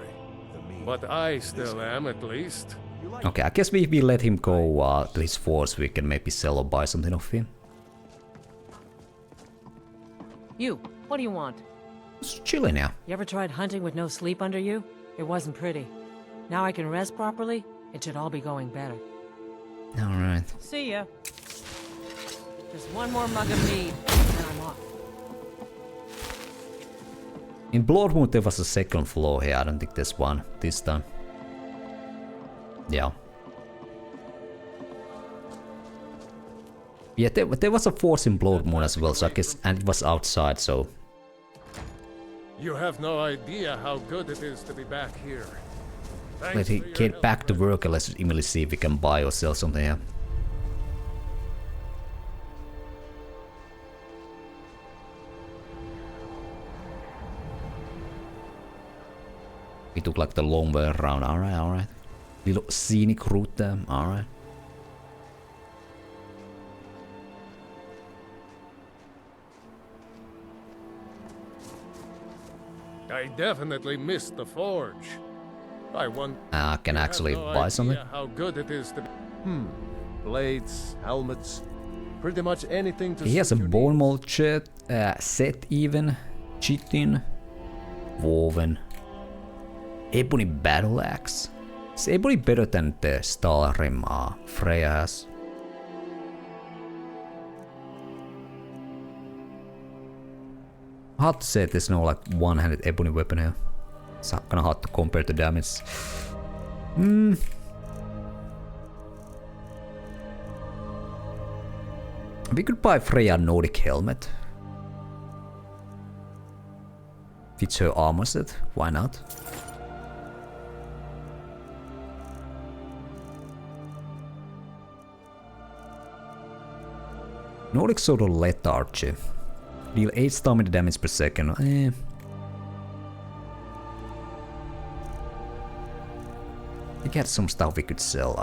S7: but I still am at least.
S1: Okay, I guess if we let him go to his forts, we can maybe sell or buy something off him.
S14: You, what do you want?
S1: Just chilling now.
S14: You ever tried hunting with no sleep under you? It wasn't pretty. Now I can rest properly, it should all be going better.
S1: Alright.
S14: See ya. Just one more mug of mead, and I'm off.
S1: In Bloodmoon there was a second floor here, I don't think there's one this time. Yeah. Yeah, there was a force in Bloodmoon as well, so I guess, and it was outside, so...
S7: You have no idea how good it is to be back here.
S1: Let him get back to work and let's immediately see if we can buy or sell something here. We took like the long way around, alright. Little scenic route there, alright.
S7: I definitely missed the forge. I want.
S1: I can actually buy something.
S7: How good it is to be. Blades, helmets, pretty much anything to.
S1: He has a bone mold set even, chitin. Woven. Ebony battle axe. Is ebony better than the Skyrim Freya has? Hard to say there's no like one-handed ebony weapon here. It's kinda hard to compare the damage. We could buy Freya Nordic helmet. Fits her armor set, why not? Nordic Sword or Let Archer. Deal 8 stamina damage per second. We got some stuff we could sell.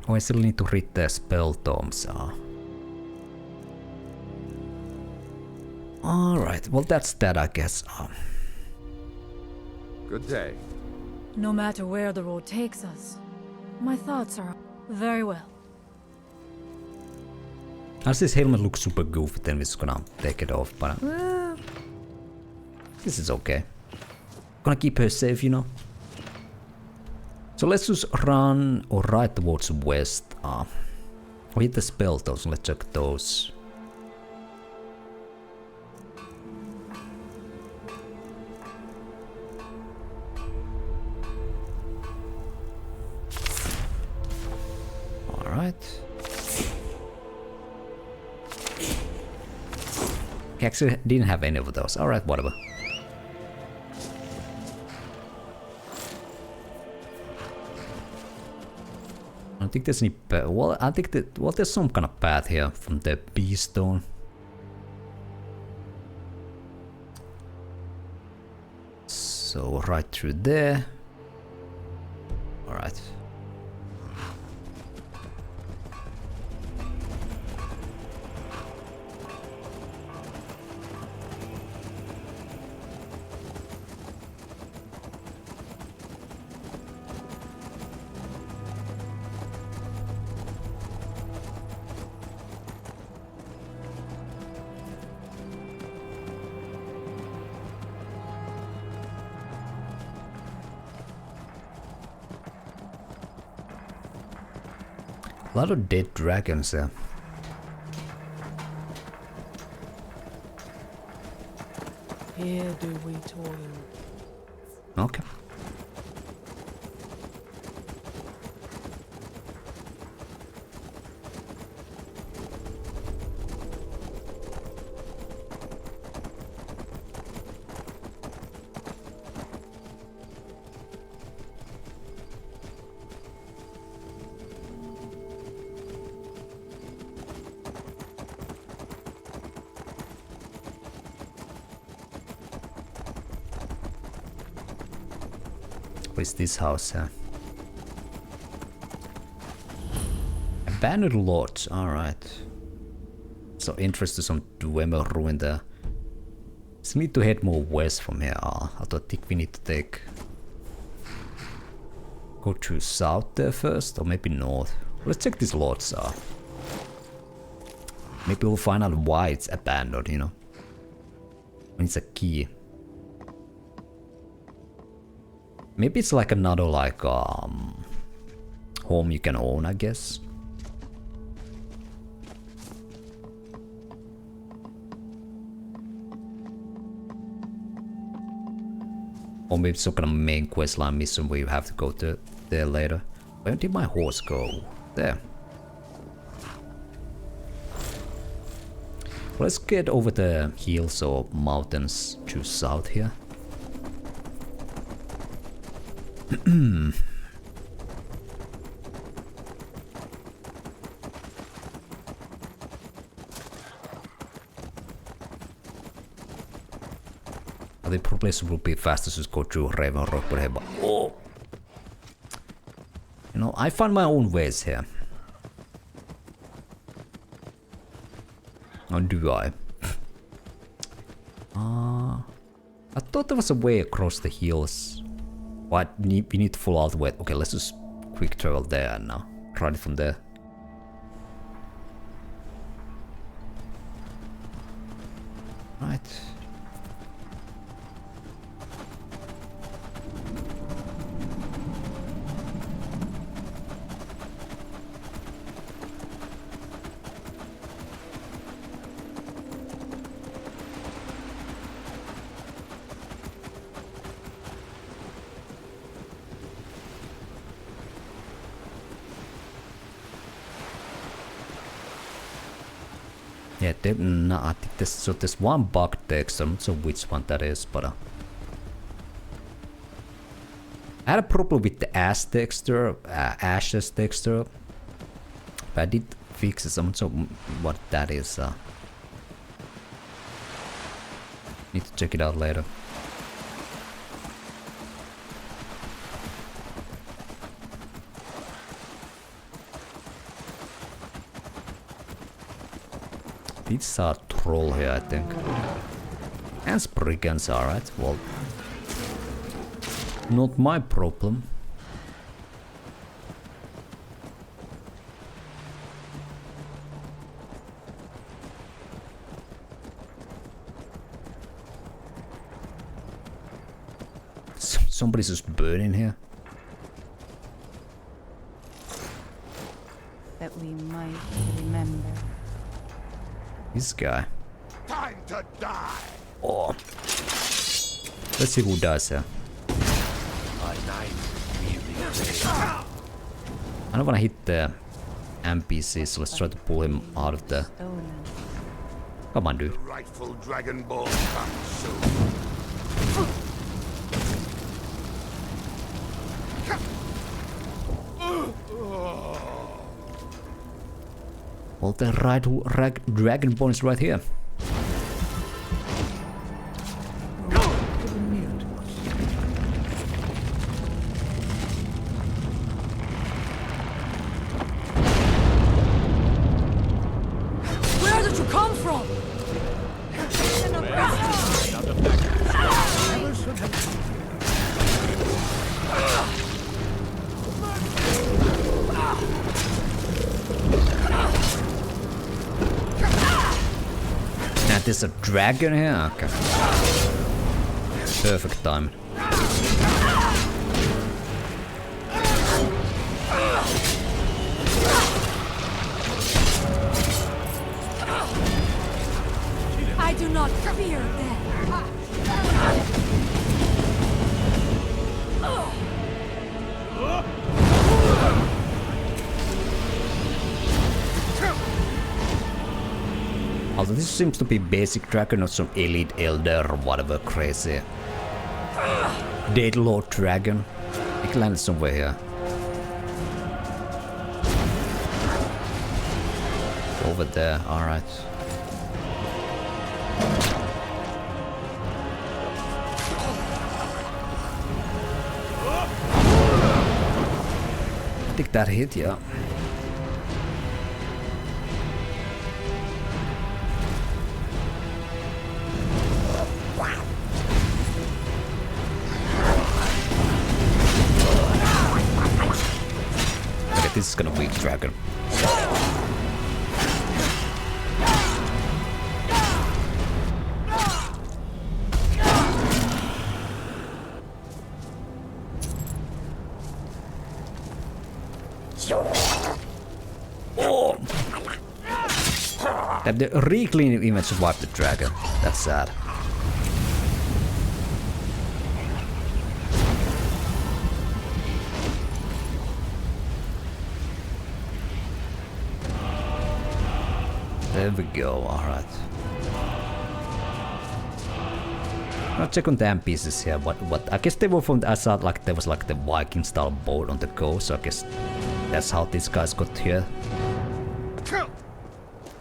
S1: Oh, I still need to read the spell tomes. Alright, well that's that I guess.
S12: Good day.
S10: No matter where the road takes us, my thoughts are very well.
S1: As this helmet looks super goofy, then we're just gonna take it off, but this is okay. Gonna keep her safe, you know. So let's just run or ride towards west. We hit the spell tomes, let's check those. Alright. Actually didn't have any of those. Alright, whatever. I don't think there's any path. Well, I think that there's some kind of path here from the bee stone. So right through there. All right. A lot of dead dragons there.
S4: Here do we toil.
S1: Okay. What is this house? Abandoned lodge, alright. So interested some Dwemer ruin there. So we need to head more west from here. I don't think we need to go to south there first, or maybe north. Let's check this lodge out. Maybe we'll find out why it's abandoned, you know. When it's a key. Maybe it's like another like home you can own, I guess. Or maybe it's some kind of main questline mission where you have to go to there later. Where did my horse go? There. Let's get over the hills or mountains to south here. The progress will be faster to go through Raven Rock, but oh, you know, I find my own ways here. Or do I? I thought there was a way across the hills. What? We need to follow all the way. Okay, let's just quick travel there now. Run it from there. Right. Yeah, no, I think there's one bug text. I'm not sure which one that is, but I had a problem with the ashes texture, but I did fix it. I'm not sure what that is. Need to check it out later. These are troll here, I think. And brigands, alright. Well, not my problem. Somebody's just burning here.
S15: That we might remember.
S1: This guy.
S9: Time to die.
S1: Oh. Let's see who dies here. I don't want to hit the NPC, so let's try to pull him out of the... Come on, dude.
S9: Rightful Dragon Ball comes soon.
S1: Well, the right Dragon Ball is right here.
S10: Where did you come from?
S1: There's a dragon here? Okay. Perfect time.
S10: I do not fear them.
S1: Although this seems to be basic dragon, not some elite elder or whatever crazy. Dead Lord dragon. It landed somewhere here. Over there, alright. I think that hit, yeah. This is gonna weak dragon. Oh. That the recleaning even survived the dragon. That's sad. There we go, alright. I'll check on the NPCs here, what I guess they were from the, I thought like there was like the Viking style boat on the go, so I guess that's how these guys got here.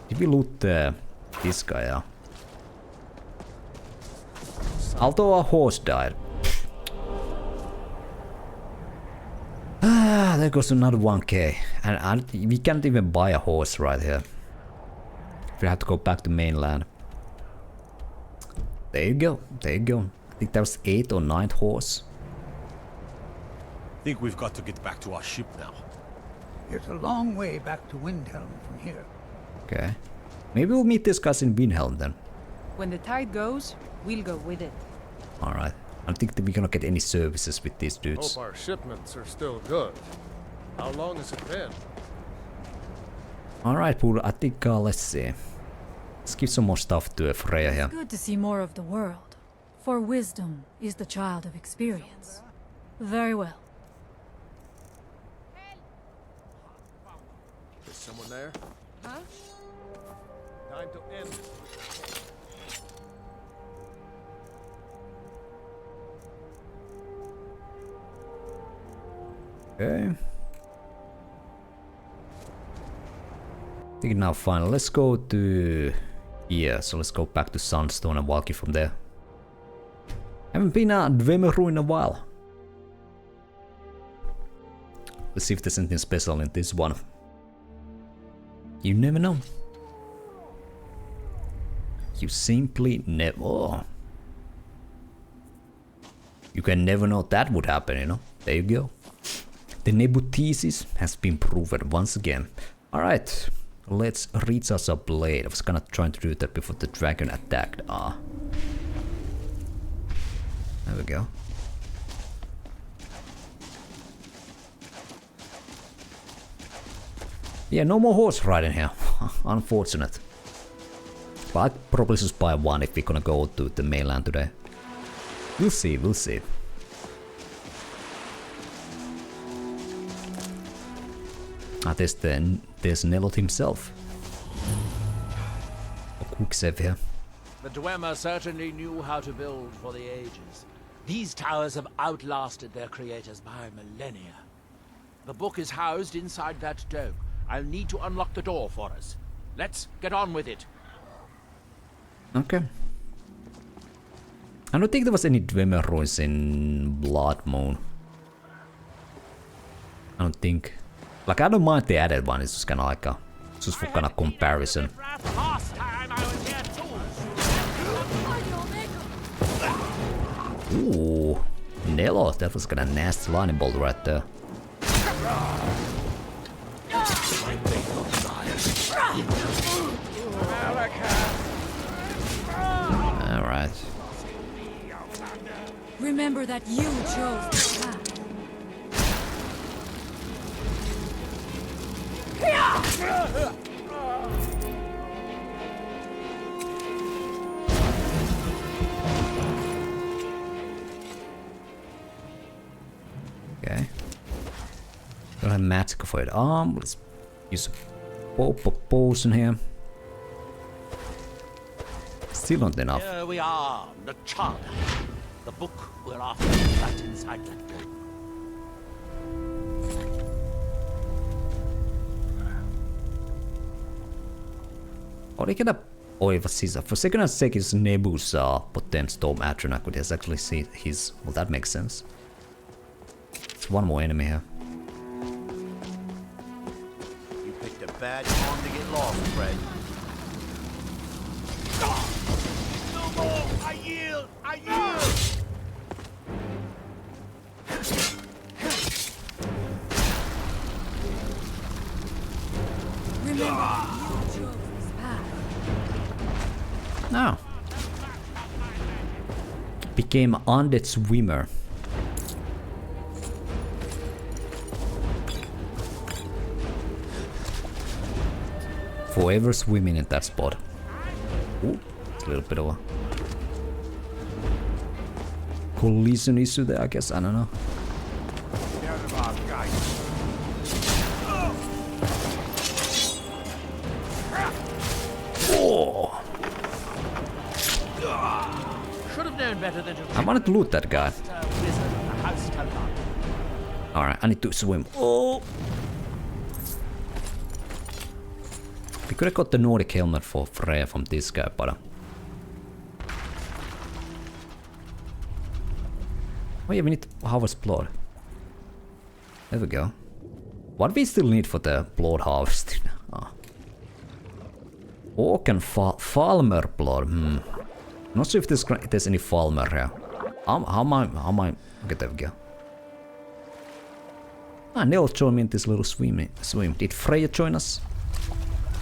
S1: Did we loot this guy out? Although our horse died. Ah, there goes another 1k. And we can't even buy a horse right here. We have to go back to mainland. There you go. There you go. I think that was 8th or 9th horse.
S16: Think we've got to get back to our ship now.
S17: It's a long way back to Windhelm from here.
S1: Okay. Maybe we'll meet these guys in Windhelm then.
S15: When the tide goes, we'll go with it.
S1: Alright. I don't think that we're gonna get any services with these dudes.
S7: Hope our shipments are still good. How long has it been?
S1: Alright, Pool, I think, let's see. Let's give some more stuff to Freya here.
S10: It's good to see more of the world, for wisdom is the child of experience. Very well.
S7: Is someone there?
S15: Huh?
S7: Time to end.
S1: Okay. I think now finally, let's go to here. So let's go back to Sunstone and walk you from there. Haven't been at Dwemeru in a while. Let's see if there's anything special in this one. You never know. You simply never. Oh. You can never know that would happen, you know. There you go. The Nebu thesis has been proven once again. Alright, let's recharge our blade. I was kinda trying to do that before the dragon attacked. Ah. There we go. Yeah, no more horse riding here. Unfortunate. But I'd probably just buy one if we're gonna go to the mainland today. We'll see, we'll see. Ah, there's Nelot himself. A quick save here.
S2: The Dwemer certainly knew how to build for the ages. These towers have outlasted their creators by millennia. The book is housed inside that dome. I'll need to unlock the door for us. Let's get on with it.
S1: Okay. I don't think there was any Dwemer ruins in Blood Moon. I don't think. Like, I don't mind the added one, it's just kinda like a... just for kinda comparison. Ooh, Nello, that was kinda nasty lightning bolt right there. Alright.
S10: Remember that you chose the path.
S1: Okay. Don't have magic for it. Let's use a potion here. Still not enough.
S2: Here we are, Nchardak. The book we're after is right inside that door.
S1: Or can oh, it was his. For a second I think it's Nebu's potent storm Atronach, but it's actually his. Well, that makes sense. It's one more enemy here.
S11: You picked a bad time to get lost, Fred.
S2: No more! I yield! I yield!
S10: Remember, you chose this path.
S1: No. Became undead swimmer. Forever swimming in that spot. Ooh, a little bit of a collision issue there, I guess. I don't know. Oh.
S2: Should have known better than to.
S1: I wanted to loot that guy. Alright, I need to swim. Oh! We could have got the Nordic helmet for Freya from this guy, but... Oh yeah, we need harvest blood. There we go. What do we still need for the blood harvest? Oh. Oak and Falmer blood. Not sure if there's any Falmer here. How am I? Okay, there we go. Nell joined me in this little swim. Did Freya join us?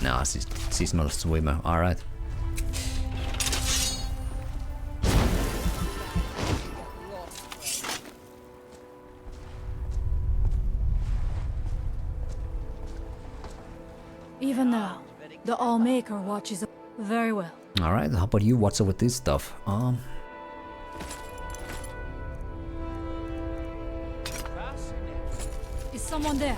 S1: No, she's not a swimmer. Alright.
S10: Even now, the All-Maker watches very well.
S1: Alright, how about you? What's up with this stuff?
S10: Is someone there?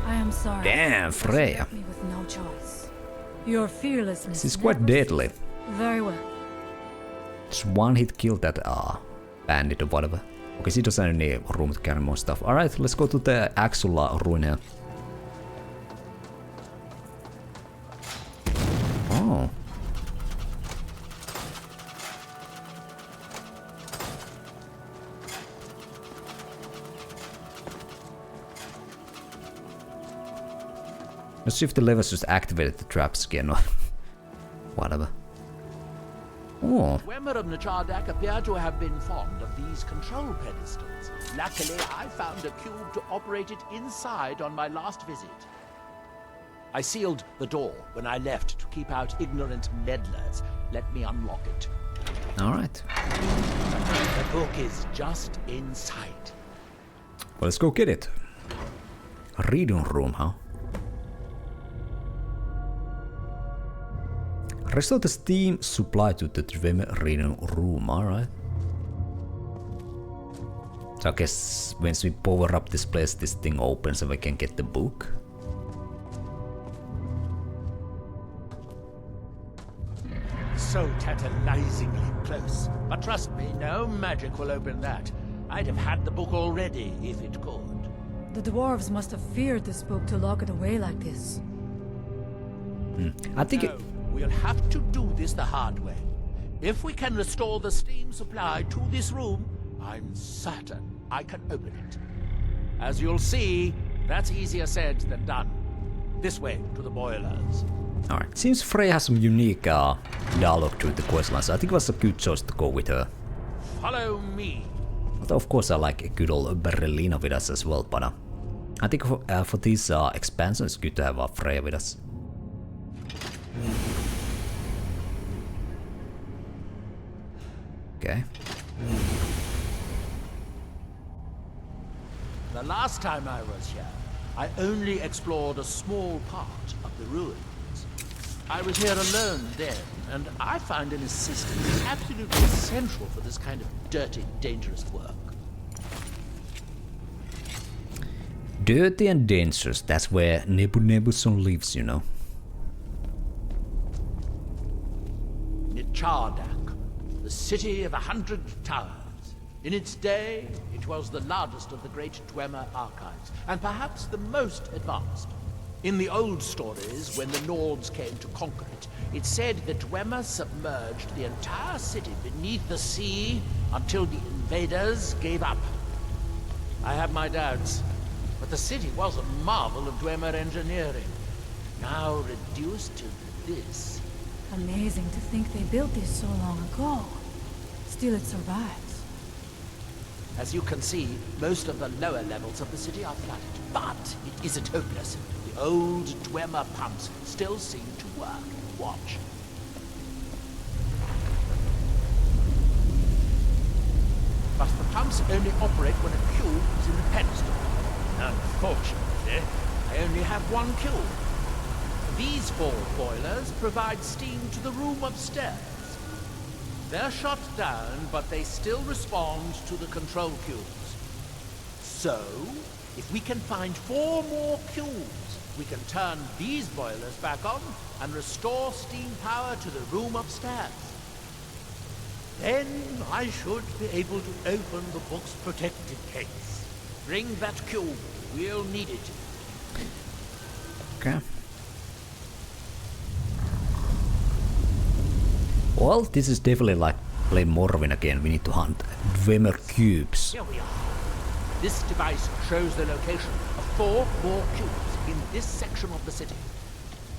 S10: I am sorry.
S1: Damn, Freya.
S10: Me with no choice. Your fearlessness.
S1: She's quite deadly.
S10: Very well.
S1: Just one hit killed that bandit or whatever. Okay, she doesn't have any room to carry more stuff. Alright, let's go to the actual ruin here. Oh. Let's see if the levers just activated the traps again or whatever. Oh.
S2: Dwemer of Nchardak appear to have been fond of these control pedestals. Luckily, I found a cube to operate it inside on my last visit. I sealed the door when I left to keep out ignorant meddlers. Let me unlock it.
S1: Alright.
S2: The book is just inside.
S1: Well, let's go get it. Reading room, huh? Restore the steam supply to the Dwemer reading room, alright. So I guess once we power up this place, this thing opens and we can get the book.
S2: So tantalizingly close. But trust me, no magic will open that. I'd have had the book already if it could.
S10: The dwarves must have feared this book to lock it away like this.
S1: I think
S2: no, we'll have to do this the hard way. If we can restore the steam supply to this room, I'm certain I can open it. As you'll see, that's easier said than done. This way to the boilers.
S1: Alright, seems Freya has some unique dialogue through the questline, so I think it was a good choice to go with her.
S2: Follow me.
S1: But of course I like a good old Berlina with us as well, but I think for these expansions it's good to have Freya with us. Okay.
S2: The last time I was here, I only explored a small part of the ruins. I was here alone then, and I found an assistant absolutely essential for this kind of dirty, dangerous work.
S1: Dirty and dangerous, that's where Nebuchadnezzar lives, you know.
S2: Nchardak, the city of 100 towers. In its day, it was the largest of the great Dwemer archives, and perhaps the most advanced. In the old stories, when the Nords came to conquer it, it's said that Dwemer submerged the entire city beneath the sea until the invaders gave up. I have my doubts, but the city was a marvel of Dwemer engineering. Now reduced to this.
S10: Amazing to think they built this so long ago. Still it survives.
S2: As you can see, most of the lower levels of the city are flooded, but it isn't hopeless. The old Dwemer pumps still seem to work. Watch. But the pumps only operate when a cube is in the pedestal. Unfortunately, I only have one cube. These 4 boilers provide steam to the room upstairs. They're shut down, but they still respond to the control cubes. So, if we can find 4 more cubes, we can turn these boilers back on and restore steam power to the room upstairs. Then I should be able to open the book's protected case. Bring that cube. We'll need it.
S1: Okay. Well, this is definitely like play Morrowind again. We need to hunt Dwemer cubes.
S2: Here we are. This device shows the location of 4 more cubes in this section of the city.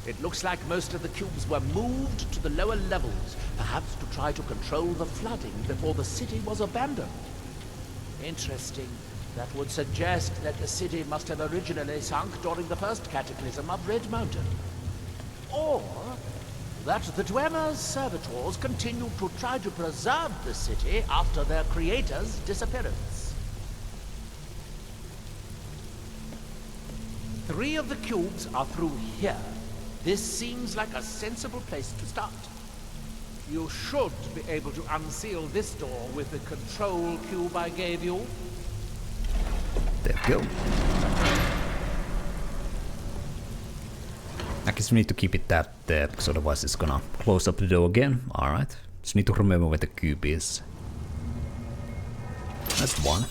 S2: It looks like most of the cubes were moved to the lower levels, perhaps to try to control the flooding before the city was abandoned. Interesting. That would suggest that the city must have originally sunk during the first cataclysm of Red Mountain. Or that the Dwemer's servitors continued to try to preserve the city after their creator's disappearance. 3 of the cubes are through here. This seems like a sensible place to start. You should be able to unseal this door with the control cube I gave you.
S1: There we go. I guess we need to keep it that there, because otherwise it's gonna close up the door again. Alright. Just need to remember where the cube is. That's one.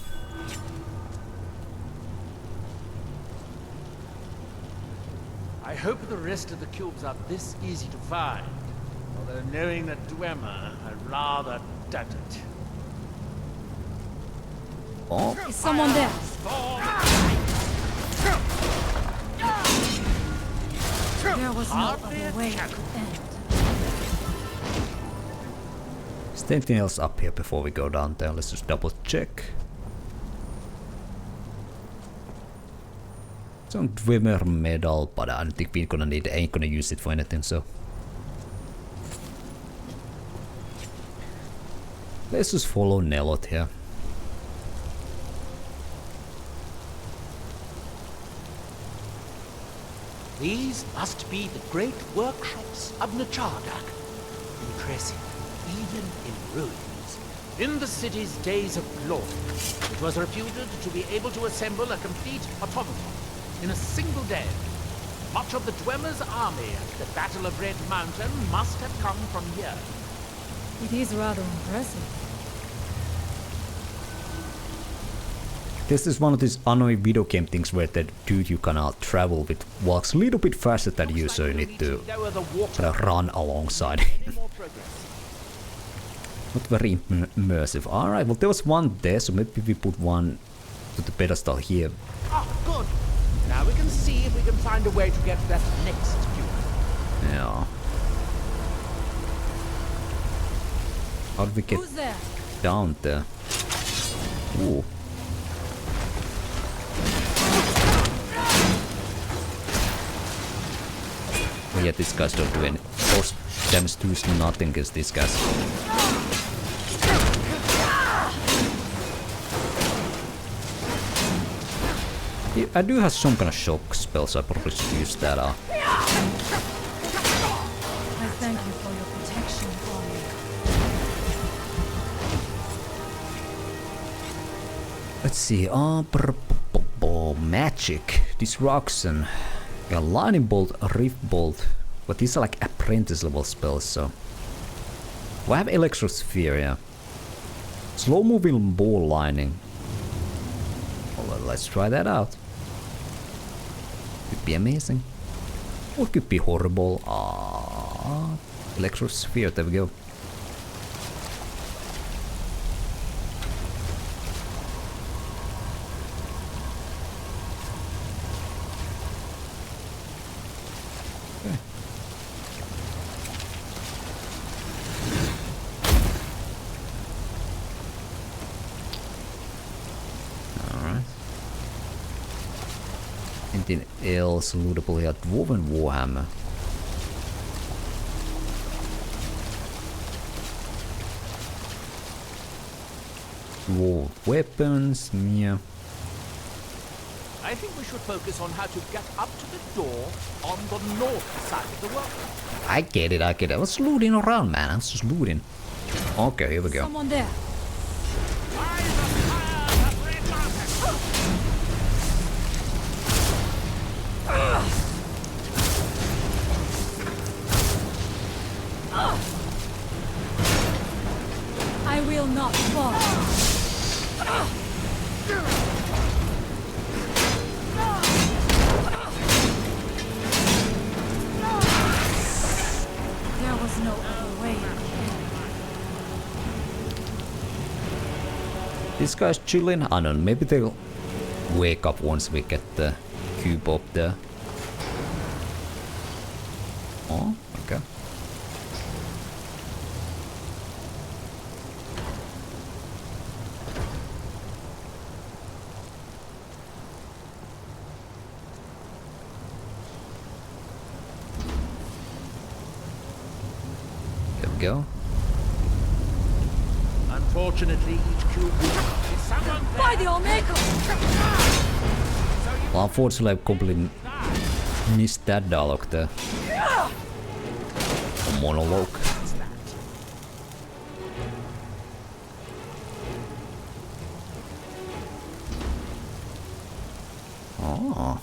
S2: I hope the rest of the cubes are this easy to find. Although knowing the Dwemer, I rather doubt it.
S1: Oh.
S10: Is someone there? There was no other way to end.
S1: Is there anything else up here before we go down there? Let's just double check. Some Dwemer medal, but I don't think we're gonna need it. Ain't gonna use it for anything, so. Let's just follow Nelot here.
S2: These must be the great workshops of Nchardak. Impressive, even in ruins. In the city's days of glory, it was reputed to be able to assemble a complete automaton in a single day. Much of the Dwemer's army at the Battle of Red Mountain must have come from here.
S10: It is rather impressive.
S1: This is one of these annoying video game things where the dude you cannot travel with walks a little bit faster than you, so you need to kind of run alongside. Not very immersive. Alright, well there was one there, so maybe we put one to the pedestal here.
S2: Ah, good. Now we can see if we can find a way to get that next cube.
S1: Yeah. How do we get down there? Ooh. Oh yeah, these guys don't do any force damage to nothing against these guys. Yeah, I do have some kind of shock spell, so I probably should use that.
S10: I thank you for your protection, Ollie.
S1: Let's see. Magic, Disruption. Yeah, Lightning Bolt, Rift Bolt, but these are like apprentice level spells, so. We have Electrosphere, yeah. Slow moving ball lightning. Well, let's try that out. Could be amazing. Or it could be horrible. Electrosphere, there we go. Anything else lootable here? Dwarven Warhammer. Dwarf weapons, yeah.
S2: I think we should focus on how to get up to the door on the north side of the world.
S1: I get it. I was looting around, man. I was just looting. Okay, here we go.
S10: Someone there. I will not fall. There was no other way.
S1: This guy's chilling. I don't know. Maybe they'll wake up once we get the cube up there. Oh, okay. There we go.
S2: Unfortunately, each cube is someone
S10: By the All-Maker!
S1: Well, unfortunately, I completely missed that dialogue there. A monologue. Oh.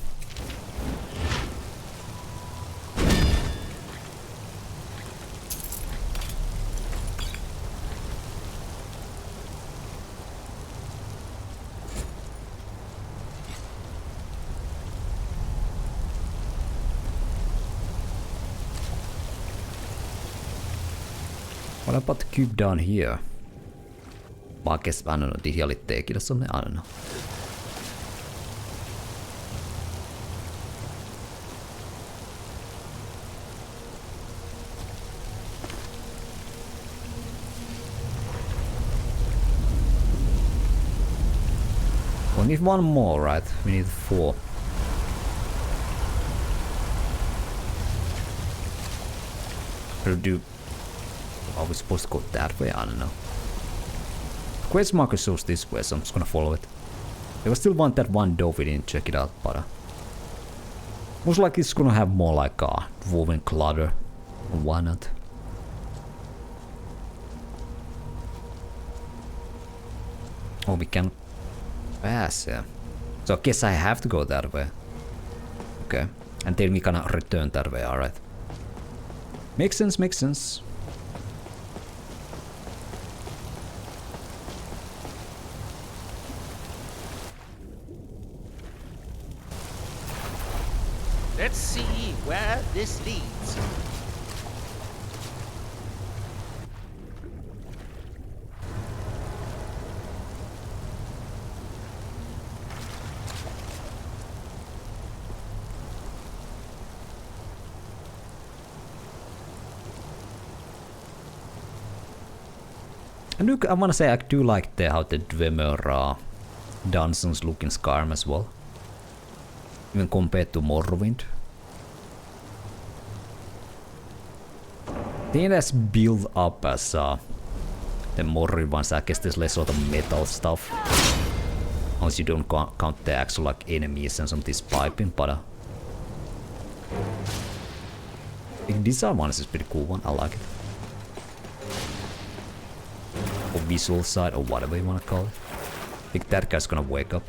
S1: What about the cube down here? Well, I guess, I don't know, did he only take it or something? I don't know. We need one more, right? We need 4. Are we supposed to go that way? I don't know. Quest marker shows this way, so I'm just gonna follow it. There was still that one door we didn't check it out, but most likely it's gonna have more like dwarven clutter. Why not? Oh, we can pass, yeah. So I guess I have to go that way. Okay. And then we gonna return that way, alright. Makes sense, makes sense.
S2: Let's see where this leads.
S1: And look, I wanna say I do like how the Dwemer dungeons look in Skyrim as well. Even compared to Morrowind. I think that's built up as the Morrowind ones. I guess there's less sort of metal stuff. Unless you don't count the actual like enemies and some of this piping, but the design one is a pretty cool one. I like it. Or visual side, or whatever you wanna call it. I think that guy's gonna wake up.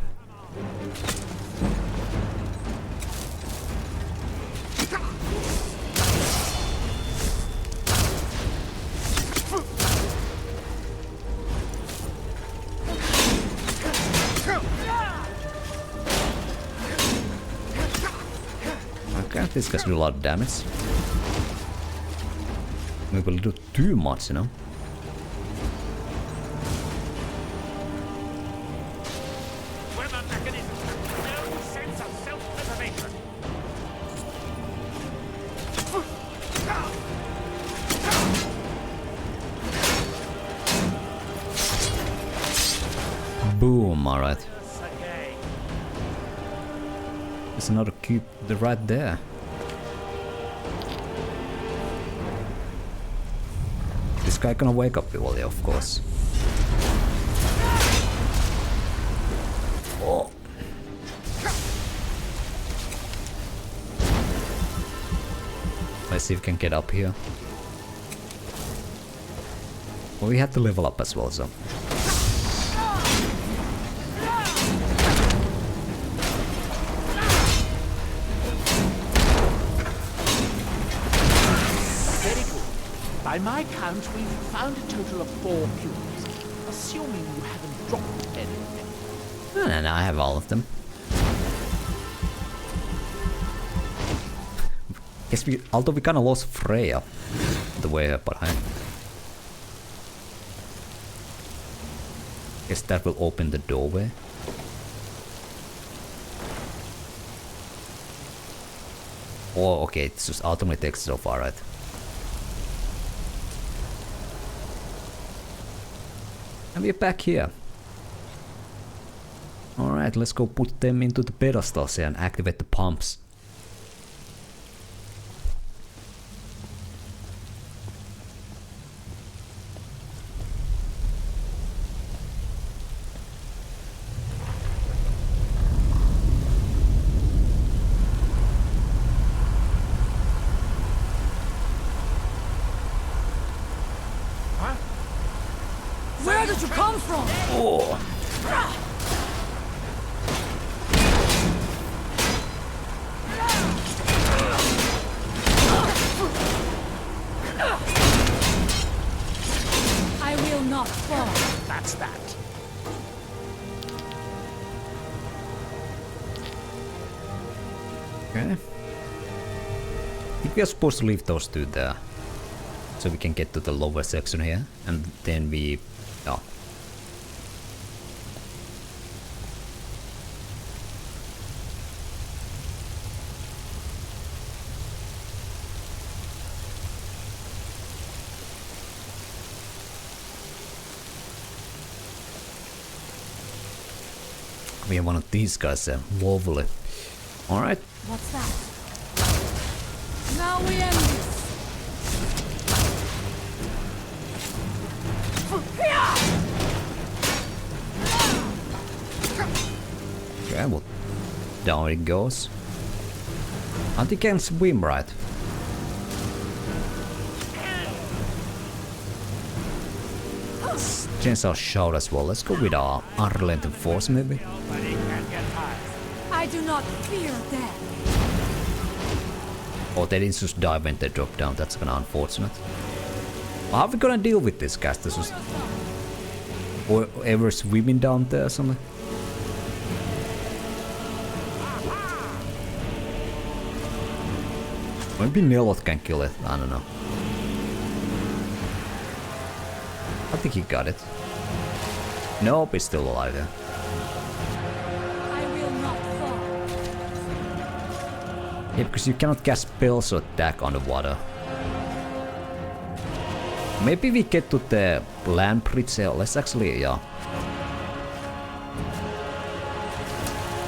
S1: Okay, this guy's do a lot of damage. Maybe a little too much, you know? Boom, alright. There's another cube right there. This guy gonna wake up eventually, of course. Oh. Let's see if we can get up here. Well, we have to level up as well, so.
S2: By my count, we've found a total of 4 cubes. Assuming you haven't dropped anything.
S1: No, I have all of them. Guess although we kinda lost Freya the way up, but guess that will open the doorway. Oh, okay, it's just automatically takes so far, right? And we're back here. Alright, let's go put them into the pedestals here and activate the pumps.
S10: Where did you come from?
S1: Oh.
S10: I will not fall.
S2: That's that.
S1: Okay. I think we are supposed to leave those two there. So we can get to the lower section here. And then we... Oh. We have one of these guys, lovely. Alright.
S10: What's that? Now we end this.
S1: Okay, well, down it goes. I think I can swim, right? Let's change our shout as well. Let's go with our unrelenting force, maybe.
S10: I do not fear death.
S1: Oh, they didn't just die when they drop down. That's kinda unfortunate. How are we gonna deal with this, guys? This is... Or ever swimming down there or something? Maybe Neloth can kill it. I don't know. I think he got it. Nope, he's still alive there. Yeah, because you cannot cast spells or attack on the water. Maybe we get to the land bridge here. Let's actually, yeah.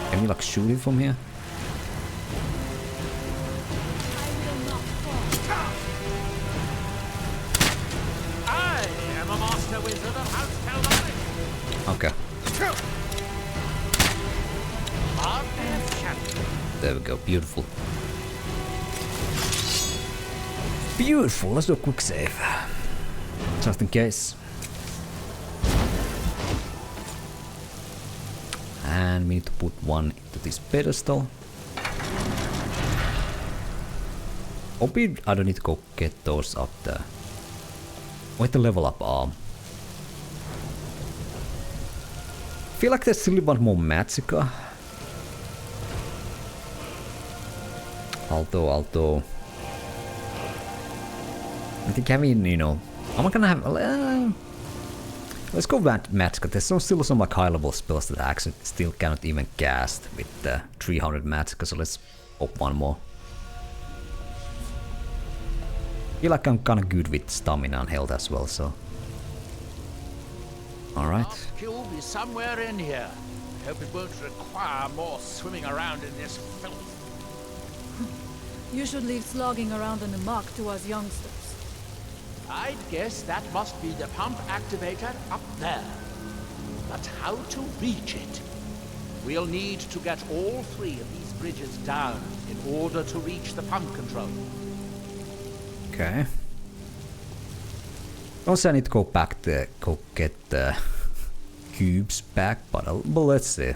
S1: Can we like shoot it from here?
S2: I am a master wizard of House Calvary.
S1: Okay. There we go, beautiful. Beautiful, let's do a quick save. Just in case. And we need to put one into this pedestal. Hope I don't need to go get those up there. Wait to level up arm. Feel like there's still a bit more Magicka. Although I think having, you know, I'm not gonna have. Let's go with Magicka. There's still some like high level spells that I actually still cannot even cast with 300 Magicka, so let's hope one more. Feel like I'm kinda good with stamina and health as well, so. Alright.
S2: You'll be somewhere in here. Hope it won't require more swimming around in this filth.
S10: You should leave slogging around in the muck to us youngsters.
S2: I'd guess that must be the pump activator up there. But how to reach it? We'll need to get all 3 of these bridges down in order to reach the pump control.
S1: Okay. Also I need to go back to go get the cubes back, but let's see.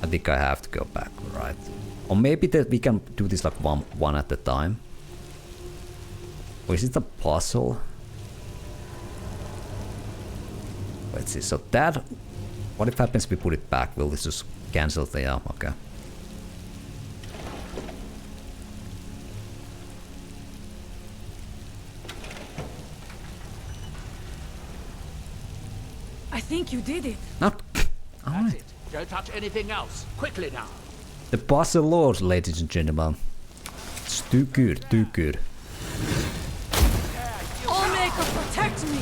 S1: I think I have to go back, right? Or maybe that we can do this like one at a time. Or is it a puzzle? Let's see, so that... What if happens if we put it back? Will this just cancel the... Yeah, okay.
S10: I think you did it.
S1: Not...
S2: That's it. Don't touch anything else. Quickly now.
S1: The puzzle lord, ladies and gentlemen. It's too good, too good.
S10: Allmaker, protect me!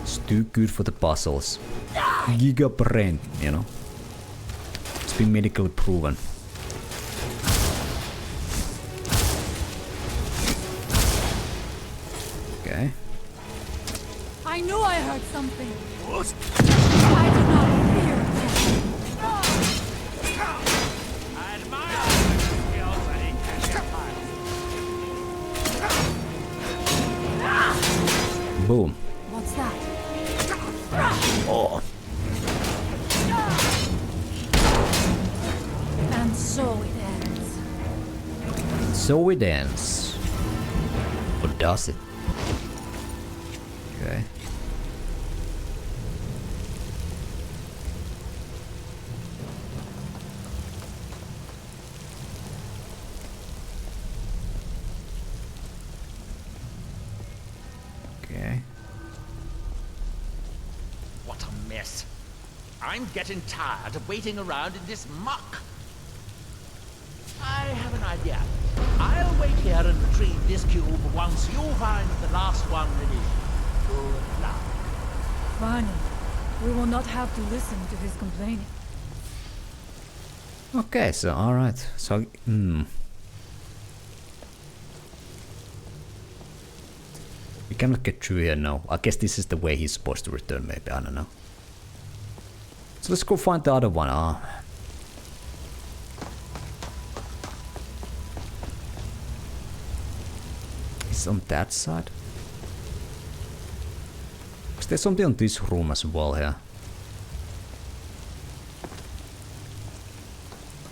S1: It's too good for the puzzles. Giga brain, you know. It's been medically proven. Okay.
S10: I knew I heard something. I do not fear death.
S2: I admire the skills that he can
S1: Boom.
S10: What's that?
S1: Oh.
S10: And so it ends.
S1: So it ends. Or does it? Okay. Okay.
S2: What a mess. I'm getting tired of waiting around in this muck. I have an idea. I'll wait here and retrieve this cube once you find the last one ready. Good luck.
S10: Finally, we will not have to listen to his complaining.
S1: Okay, so alright. So we cannot get through here now. I guess this is the way he's supposed to return, maybe, I don't know. So let's go find the other one. It's on that side. Is there something on this room as well here?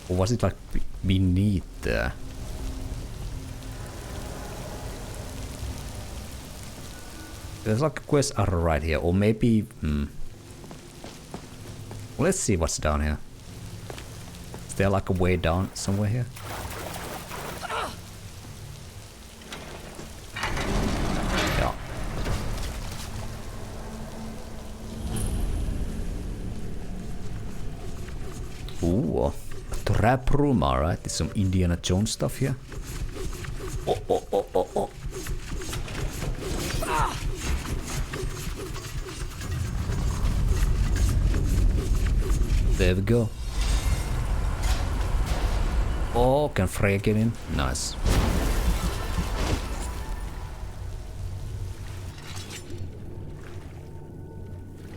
S1: Or was it like beneath there? There's like a quest arrow right here, or maybe... Let's see what's down here. Is there like a way down somewhere here? Yeah. Ooh, a trap room, alright. There's some Indiana Jones stuff here. Oh, oh, oh, oh, oh. There we go. Oh, can Freya get in? Nice.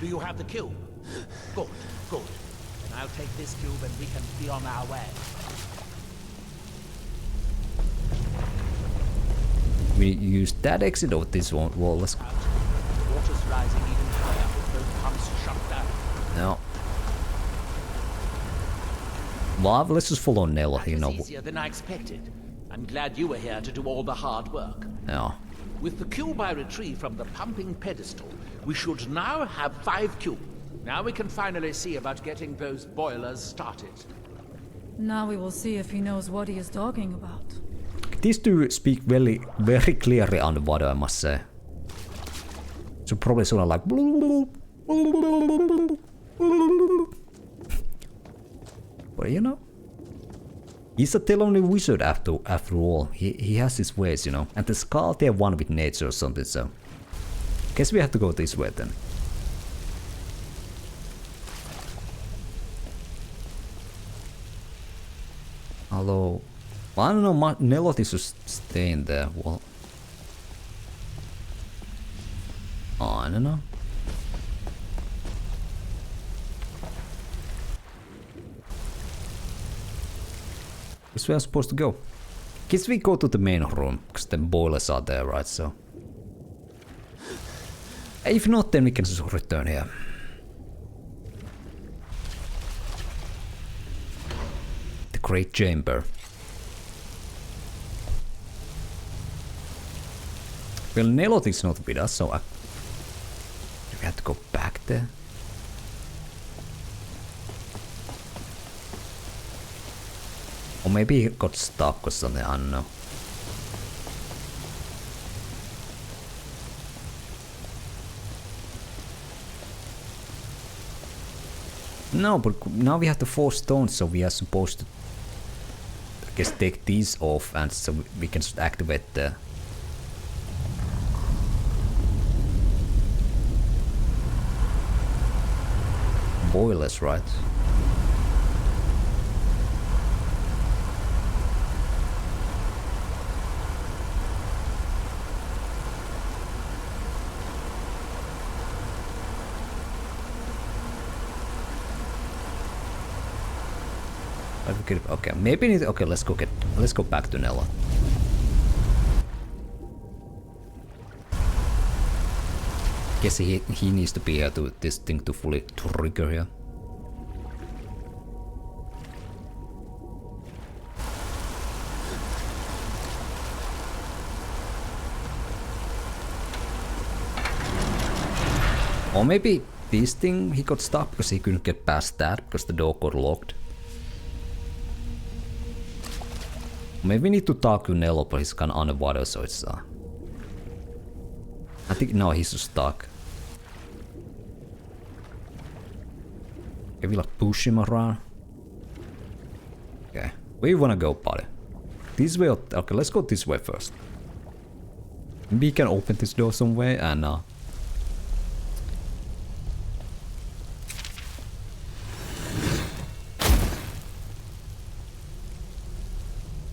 S2: Do you have the cube? Good, good. Then I'll take this cube and we can be on our way.
S1: We use that exit or this one? Well, let's go.
S2: Water's rising even higher with those pumps shut down.
S1: No. Well, let's just follow Nell, you know.
S2: Easier than I expected. I'm glad you were here to do all the hard work.
S1: Yeah.
S2: With the cube I retrieved from the pumping pedestal, we should now have 5 cubes. Now we can finally see about getting those boilers started.
S10: Now we will see if he knows what he is talking about.
S1: These two speak very, very clearly underwater, I must say. So probably sort of like... But you know, he's a talented wizard after all. He has his ways, you know. And the Skaal, they have one with nature or something, so... Guess we have to go this way then. Hello. Well, I don't know, Nelot is just staying there. Well... Oh, I don't know. This way I'm supposed to go. Guess we go to the main room, because the boilers are there, right, so... If not, then we can just return here. The Great Chamber. Well, Nelot is not with us, so do we have to go back there? Or maybe he got stuck or something, I don't know. No, but now we have the 4 stones, so we are supposed to, I guess, take these off, and so we can activate the boilers, right? Okay, maybe okay, let's go back to Nella. Guess he needs to be here to this thing to fully trigger here. Or maybe this thing he got stuck because he couldn't get past that because the door got locked. Maybe we need to talk to Nello, but he's kind of underwater, so it's I think no, he's just stuck. Can we like push him around? Okay, where you wanna go, buddy? This way? Okay, let's go this way first. Maybe we can open this door some way and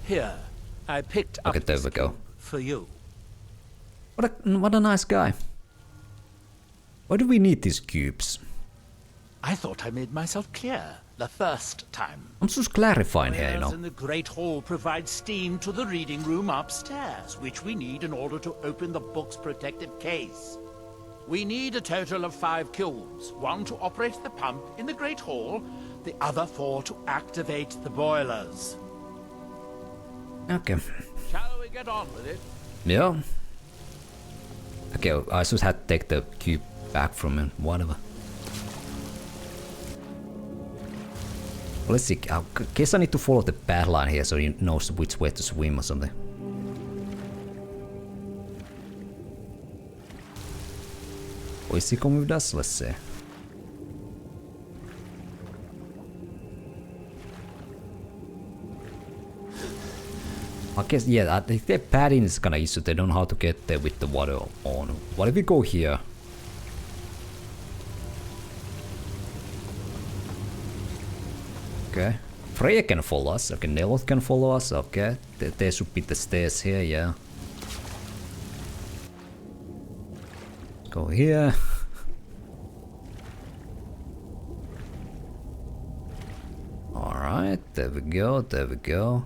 S2: Here, I picked up
S1: there we go.
S2: For you.
S1: What a nice guy. Why do we need these cubes?
S2: I thought I made myself clear the first time.
S1: I'm just clarifying here, you know.
S2: In the Great Hall provide steam to the reading room upstairs, which we need in order to open the book's protective case. We need a total of 5 kilns, 1 to operate the pump in the Great Hall, the other 4 to activate the boilers.
S1: Okay.
S2: Shall we get on with it?
S1: Yeah. Okay, I just had to take the cube back from him, whatever. Let's see, I guess I need to follow the path line here so he knows which way to swim or something. Or is he coming with us? Let's see. I guess, yeah, I think their padding is kinda easy, they don't know how to get there with the water on. What if we go here? Okay. Freya can follow us, okay, Neloth can follow us, okay. There should be the stairs here, yeah. Go here. Alright, there we go, there we go.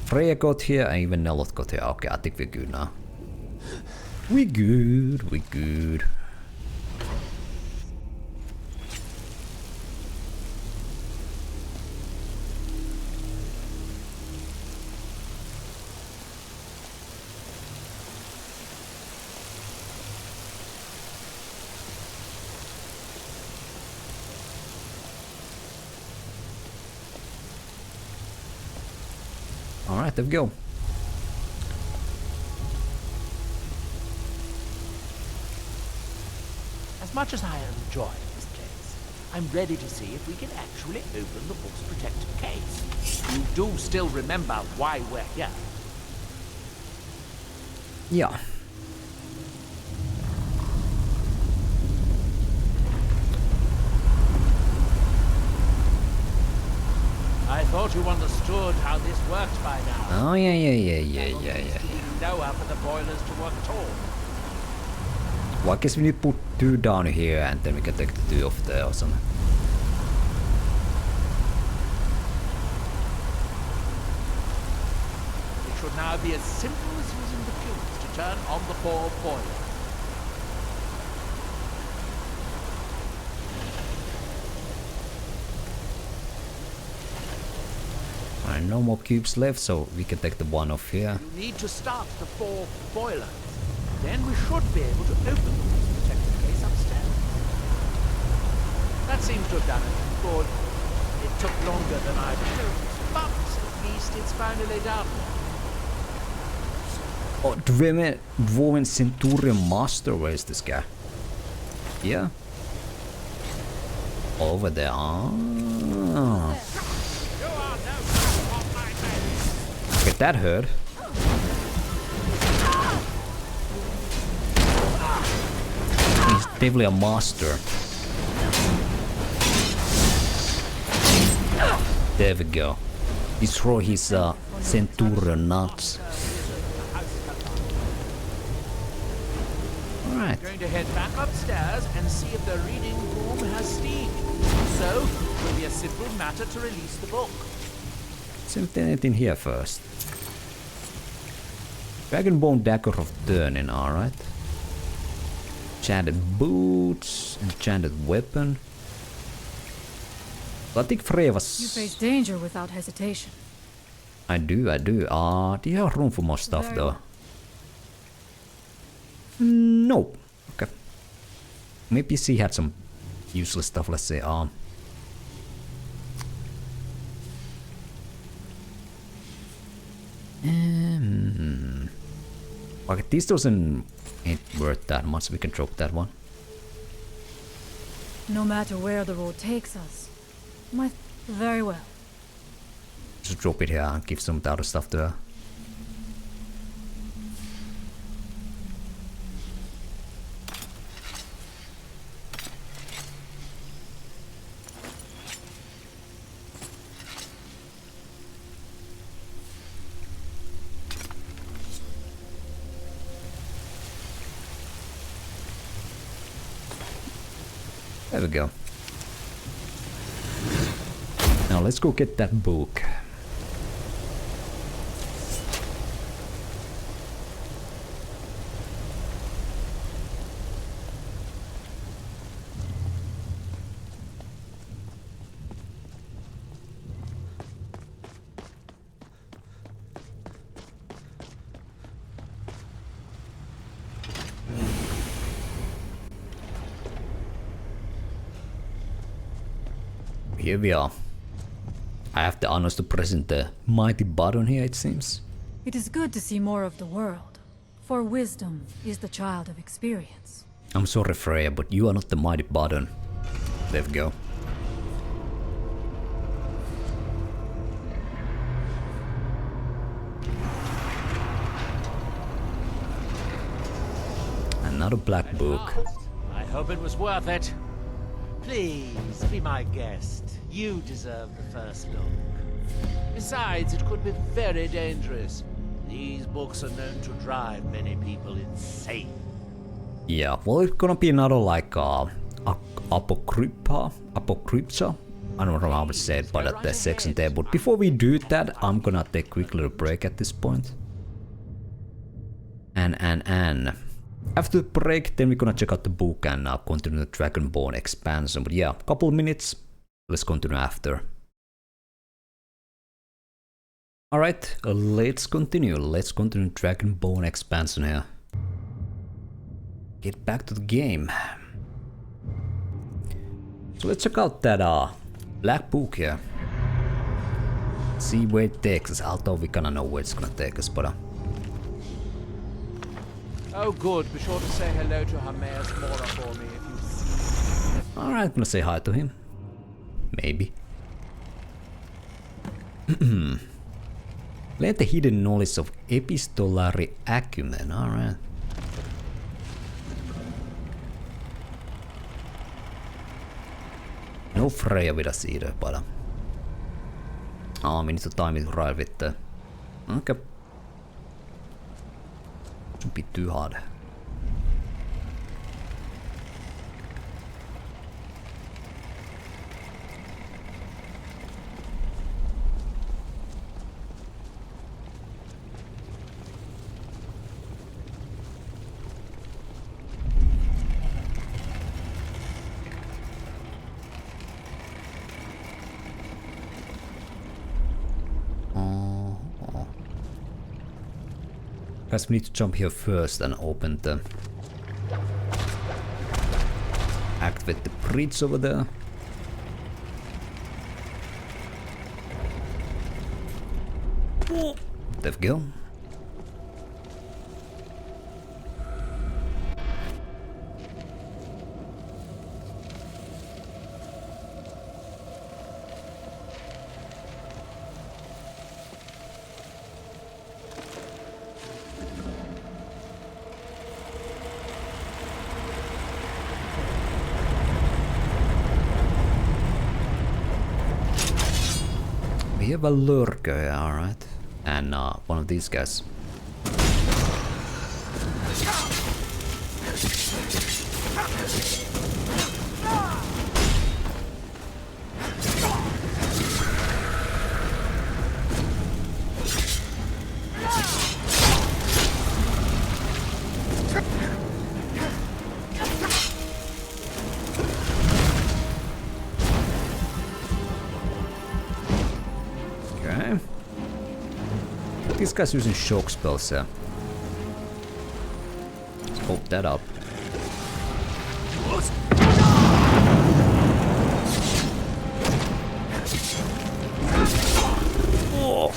S1: Freya got here and even Neloth got here. Okay, I think we're good now. We good, we good. Alright, there we go.
S2: As much as I enjoy this place, I'm ready to see if we can actually open the book's protective case. You do still remember why we're here?
S1: Yeah.
S2: I thought you understood how this worked by now.
S1: Oh yeah.
S2: You know how for the boilers to work at all.
S1: Well, I guess we need to put 2 down here and then we can take the 2 off there or something.
S2: It should now be as simple as using the fuse to turn on the 4 boilers.
S1: Alright, no more cubes left, so we can take the 1 off here.
S2: You need to start the 4 boilers. Then we should be able to open the protective case upstairs. That seems to have done it. Good. It took longer than I'd hoped, but at least it's finally done.
S1: Oh, Dwarven Centurion Master, where is this guy? Yeah. Over there. Ah. Okay, that hurt. He's definitely a master. There we go. Destroy his Centurion nuts. Alright.
S2: Going to head back upstairs and see if the reading room has steam. So, it will be a simple matter to release the book.
S1: Something in here first. Dragonbone Dagger of Turning, alright. Enchanted boots, enchanted weapon. I think Freya was...
S10: You face danger without hesitation.
S1: I do. Do you have room for more stuff though? No. Okay. Maybe she had some useless stuff, let's say okay, this ain't worth that much. We can drop that one.
S10: No matter where the road takes us. Very well.
S1: Just drop it here and give some of the other stuff to her. There we go. Now let's go get that book. Here we are. I have the honors to present the mighty button here, it seems.
S10: It is good to see more of the world, for wisdom is the child of experience.
S1: I'm sorry, Freya, but you are not the mighty button. There we go. Another black book.
S2: I hope it was worth it. Please, be my guest. You deserve the first look. Besides, it could be very dangerous. These books are known to drive many people insane.
S1: Yeah, well, it's gonna be another like Apocrypha. I don't know how to say it, but at the section there. But before we do that, I'm gonna take a quick little break at this point. And after the break, then we're gonna check out the book and continue the Dragonborn expansion. But yeah, a couple of minutes. Let's continue after. Alright, let's continue. Let's continue Dragonborn expansion here. Get back to the game. So let's check out that black book here. See where it takes us, although we kinda know where it's gonna take us, but
S2: Oh good, be sure to say hello to Hermaeus Mora for me if you see.
S1: Alright, I'm gonna say hi to him. Maybe. Let the hidden knowledge of epistolary acumen, alright. No Freya with us either, but we need to time it right with the... Okay. Shouldn't be too hard. Guys, we need to jump here first and open the... Activate the bridge over there. There we go. we have a lurker here, alright. And one of these guys. This guy's using shock spells here. Let's hope that up. Oh.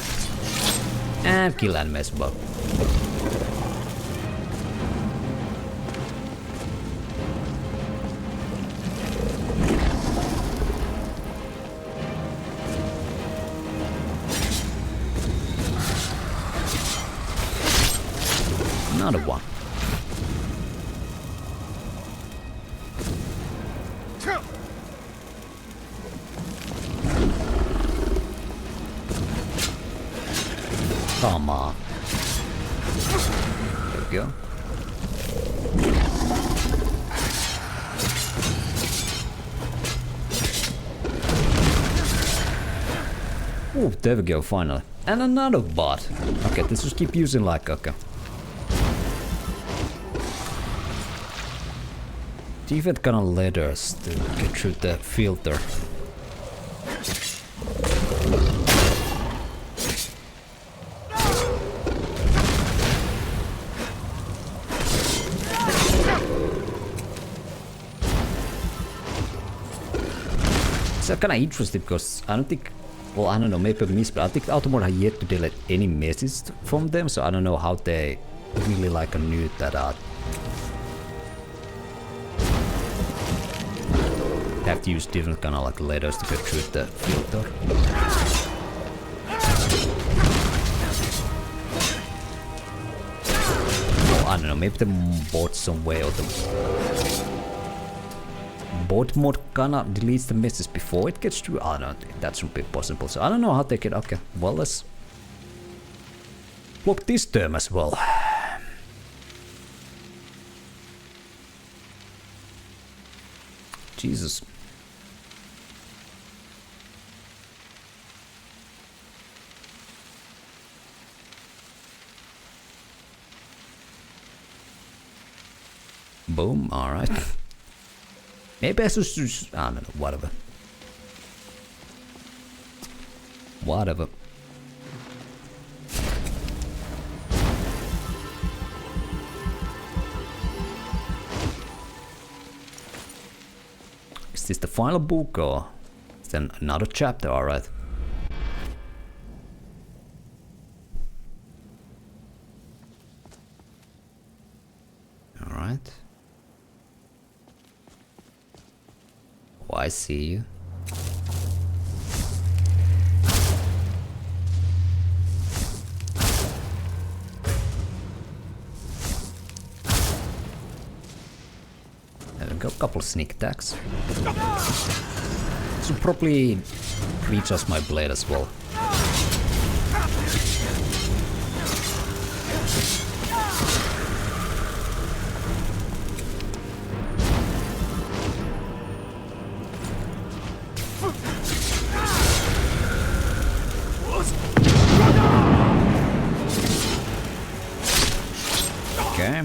S1: And kill Hermaeus Mora. Another one. Come on. There we go. Oh, there we go, finally. And another bot. Okay, let's just keep using like, okay. Different kind of letters to get through the filter. It's kind of interesting because I don't think, well, I don't know, maybe I missed, but I think Automod has yet to delete any messages from them, so I don't know how they really like knew that out. Have to use different kind of like letters to get through the filter. Well, I don't know, maybe the bot some way or the bot mod kinda deletes the message before it gets through. I don't think that should be possible. So I don't know how they can. Okay, well, let's block this term as well. Jesus. Boom, alright. Maybe I should just, I don't know, whatever. Whatever. Is this the final book or is there another chapter? Alright. Alright. Oh, I see you. There we go, couple sneak attacks. Should probably recharge my blade as well. Okay.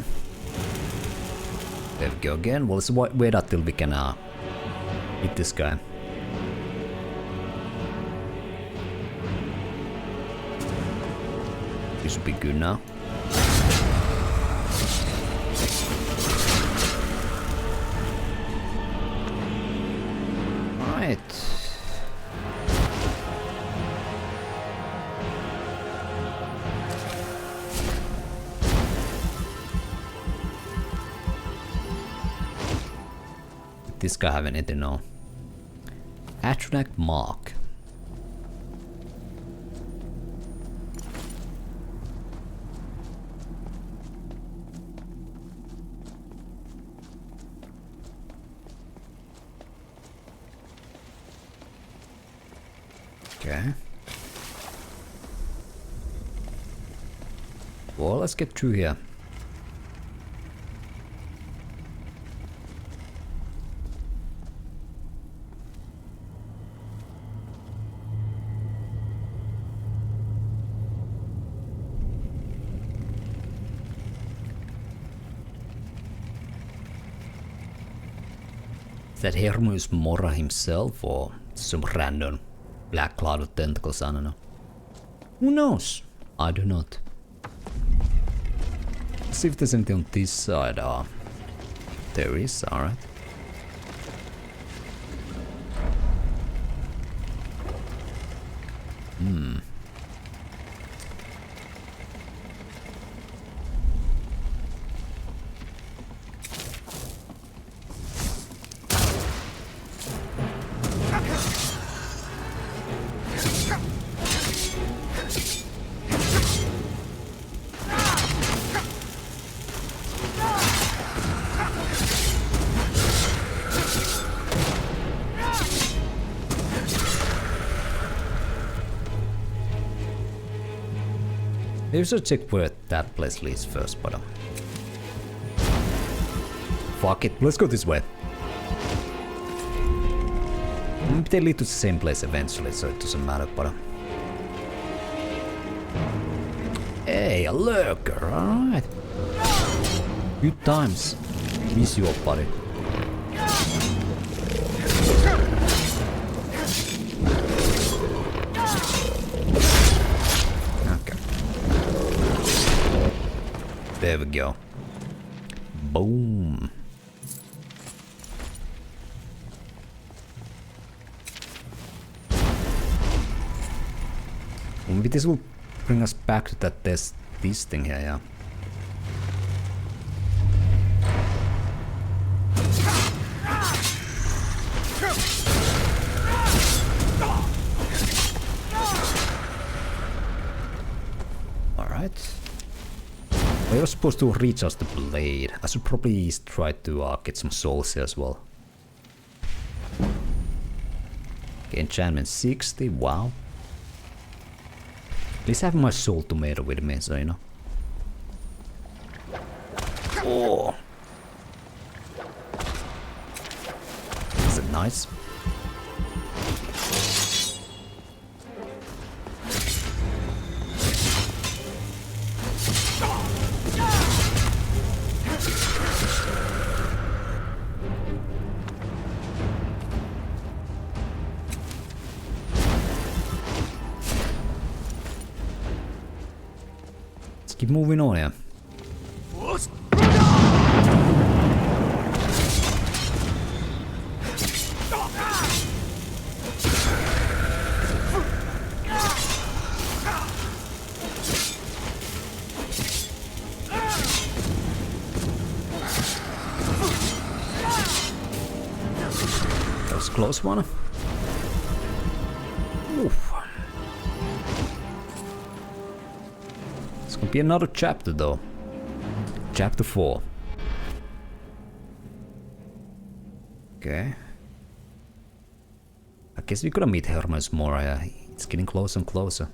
S1: There we go again. Well, let's wait until we can hit this guy. This should be good now. Alright. This guy have anything? No. Nchardak mark. Okay. Well, let's get through here. Is that Hermaeus Mora himself or some random black cloud of tentacles? I don't know. Who knows? I do not. Let's see if there's anything on this side. There is, alright. Maybe we should check where that place leads first, but fuck it, let's go this way. Maybe they lead to the same place eventually, so it doesn't matter, but hey, a lurker, alright. Good times. Miss you, buddy. There we go. Boom. Maybe this will bring us back to that this thing here, yeah. Alright. We were supposed to recharge the blade. I should probably try to get some souls here as well. Okay, enchantment 60, wow. At least I have my soul tomato with me, so you know. Oh! Is it nice? Keep moving on here. That was a close one. Oof. Could be another chapter though. Chapter 4. Okay. I guess we gotta meet Hermaeus Mora. Yeah. It's getting closer and closer.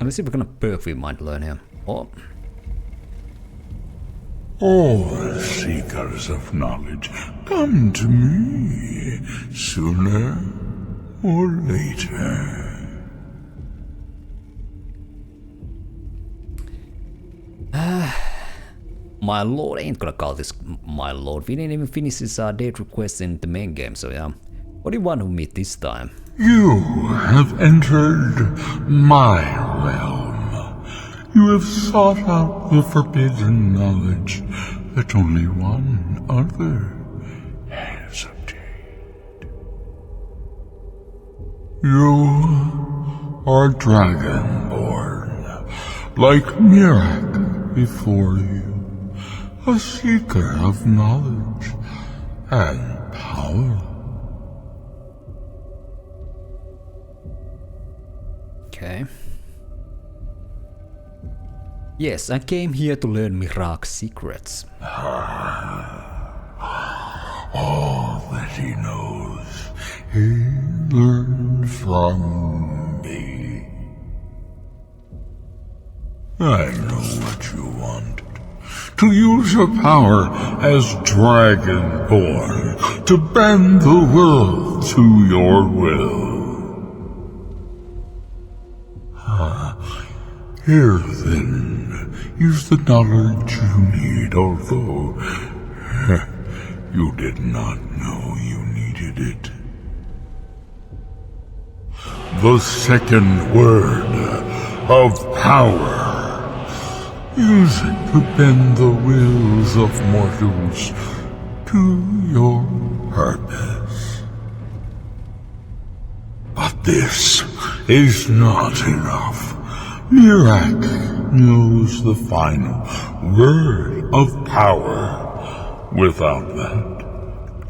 S1: Let's see what kind of perk we might learn here. Oh.
S18: All seekers of knowledge, come to me, sooner or later.
S1: My lord ain't gonna call this my lord. We didn't even finish his date request in the main game, so yeah. What do you want to meet this time?
S18: You have entered my realm. You have sought out the forbidden knowledge that only one other has obtained. You are dragonborn, like Miraak before you, a seeker of knowledge and power.
S1: Okay. Yes, I came here to learn Miraak's secrets.
S18: All that he knows, he learned from me. I know what you want. To use your power as Dragonborn, to bend the world to your will. Here then is the knowledge you need, although you did not know you needed it. The second word of power. Use it to bend the wills of mortals to your purpose. But this is not enough. Miraak knows the final word of power. Without that,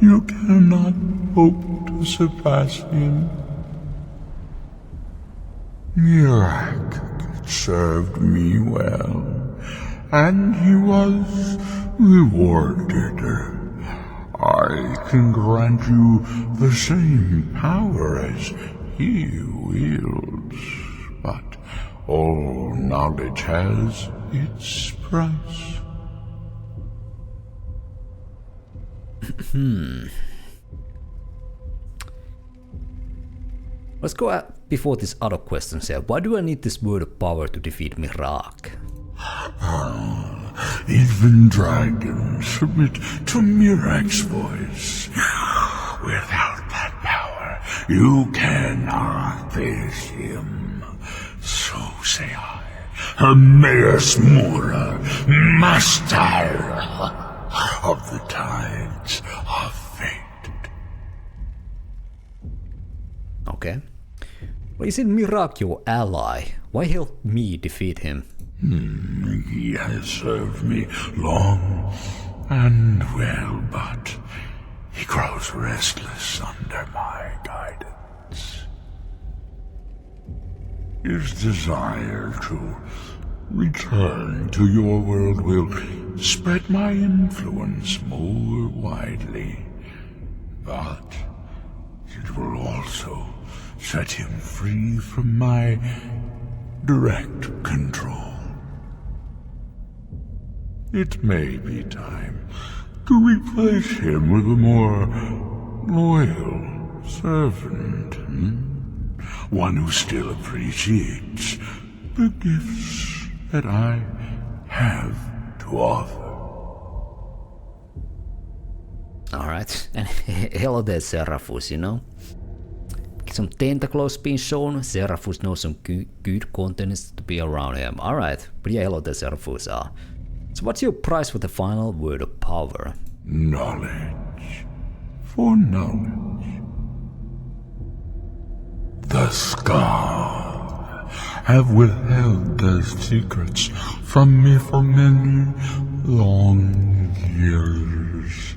S18: you cannot hope to surpass him. Miraak served me well, and he was rewarded. I can grant you the same power as he wields, but all knowledge has its price.
S1: Let's go before these other questions here. Why do I need this word of power to defeat Miraak?
S18: Even dragons submit to Miraak's voice. Without that power, you cannot face him. So say I, Hermaeus Mora, master of the tides of fate.
S1: Okay. Well, isn't Miraak your ally? Why help me defeat him?
S18: He has served me long and well, but he grows restless under my guidance. His desire to return to your world will spread my influence more widely, but it will also set him free from my direct control. It may be time to replace him with a more loyal servant. One who still appreciates the gifts that I have to offer.
S1: Alright, and hello there, Seraphus, you know? Some tentacles being shown. Seraphus knows some good contents to be around him. Alright, but yeah, hello there, Seraphus. So what's your price for the final word of power?
S18: Knowledge. For knowledge. The Skaal have withheld their secrets from me for many long years.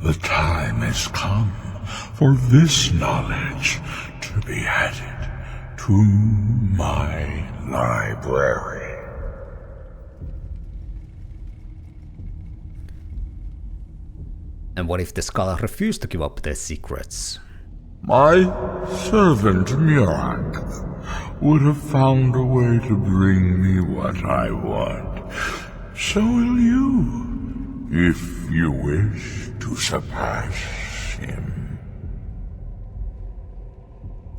S18: The time has come for this knowledge to be added to my library.
S1: And what if the Skaal refuse to give up their secrets?
S18: My servant Miraak would have found a way to bring me what I want. So will you, if you wish to surpass him.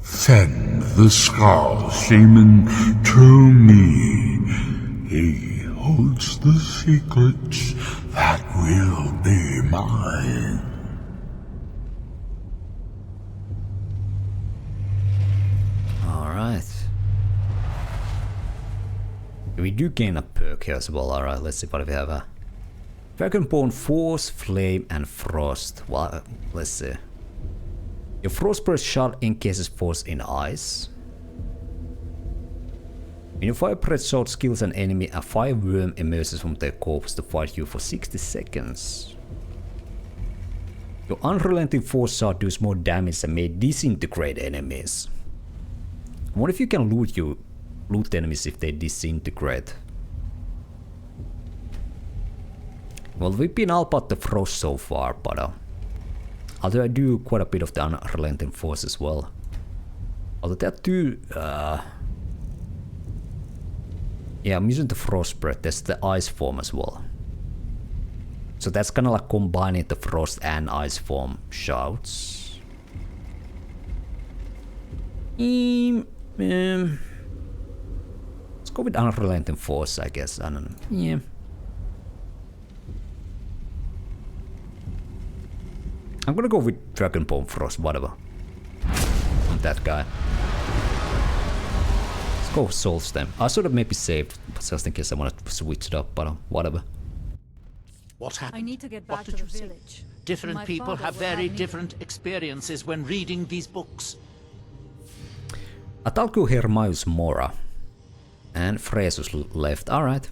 S18: Send the Skaal Shaman to me. He holds the secrets that will be mine.
S1: Alright. We do gain a perk here as well. Alright, let's see what we have. Dragonborn Force, Flame, and Frost. Well, let's see. Your Frostburst shot encases force in ice. When your fire breath shot kills an enemy, a fire worm emerges from their corpse to fight you for 60 seconds. Your unrelenting force shot does more damage and may disintegrate enemies. What if you can loot enemies if they disintegrate? Well, we've been all about the frost so far, but although I do quite a bit of the unrelenting force as well. Although there are two, yeah, I'm using the frost breath. There's the ice form as well. So that's kind of like combining the frost and ice form shouts. Let's go with unrelenting force, I guess. I don't know. Yeah. I'm gonna go with Dragonbone Frost, whatever. I'm that guy. Let's go Soul Stem. I should have maybe saved, just in case I want to switch it up, but whatever.
S2: What happened?
S10: I need to get back to the village.
S2: Different
S10: My
S2: people
S10: father
S2: have
S10: will
S2: very
S10: have me
S2: different experiences when reading these books.
S1: Atalku Hermaeus Mora. And Fresus left, alright.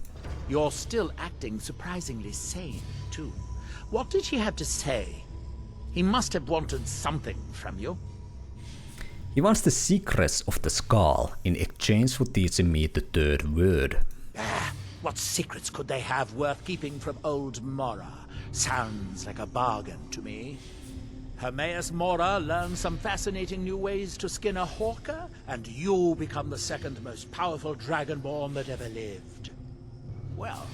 S2: You're still acting surprisingly sane, too. What did he have to say? He must have wanted something from you.
S1: He wants the secrets of the Skaal in exchange for teaching me the third word.
S2: What secrets could they have worth keeping from old Mora? Sounds like a bargain to me. Hermaeus Mora learned some fascinating new ways to skin a hawker, and you become the second most powerful dragonborn that ever lived. Well,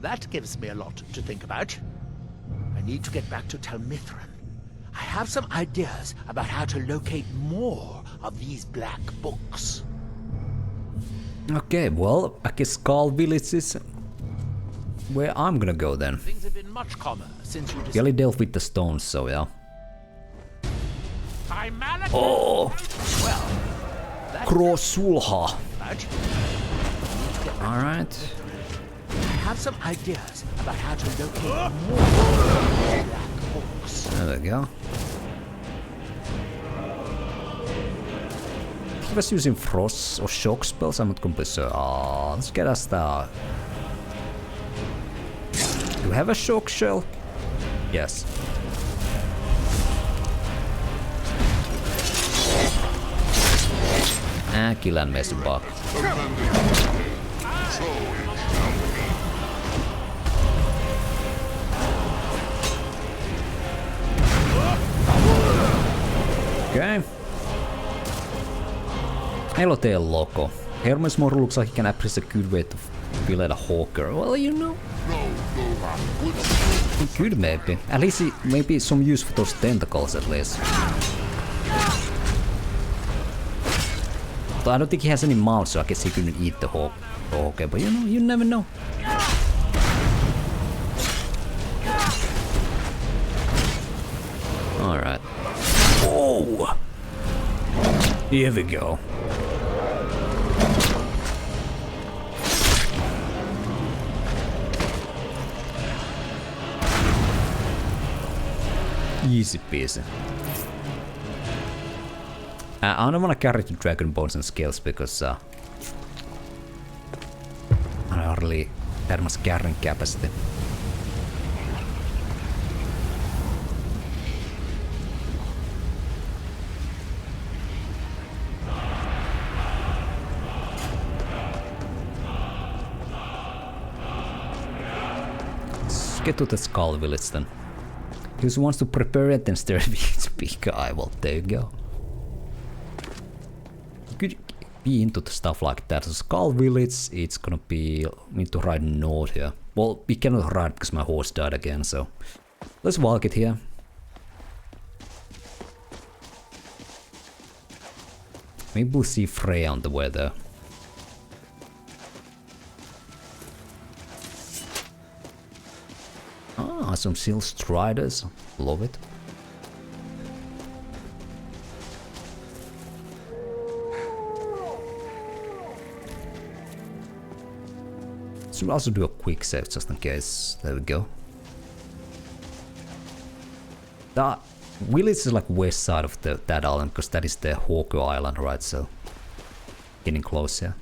S2: that gives me a lot to think about. I need to get back to Telmithran. I have some ideas about how to locate more of these black books.
S1: Okay, well, I guess Skaal Village is where I'm gonna go then.
S2: Things have been much calmer since you
S1: Kelly dealt with the stones, so yeah. Oh! Krosulha! Alright.
S2: I have some ideas about how to locate more black books.
S1: There we go. If he was using frost or shock spells, I'm not completely sure. Let's get us the... Do you have a shock shell? Yes. Killan meistä bak. Okay. Elotail Loco. Hermaeus Mora looks like he can appreciate a good way to fillet a hawker. Well, you know. He could maybe. At least maybe some use for those tentacles at least. I don't think he has any mouth, so I guess he couldn't eat the hawk. Okay, but you know, you never know. Alright. Oh! Here we go. Easy peasy. I don't want to carry the dragon bones and scales because I don't really that much carrying capacity. Let's get to the Skaal Village then. He just wants to prepare it and stare at me. Big guy. Well, there you go. Could be into the stuff like that. So Skaal Village, it's gonna be... We need to ride north here. Well, we cannot ride because my horse died again, so... Let's walk it here. Maybe we'll see Freya on the way there. Ah, some Seal Striders. Love it. Should also do a quick save just in case. There we go. The village is like west side of that island because that is the Hawker Island, right? So getting close here.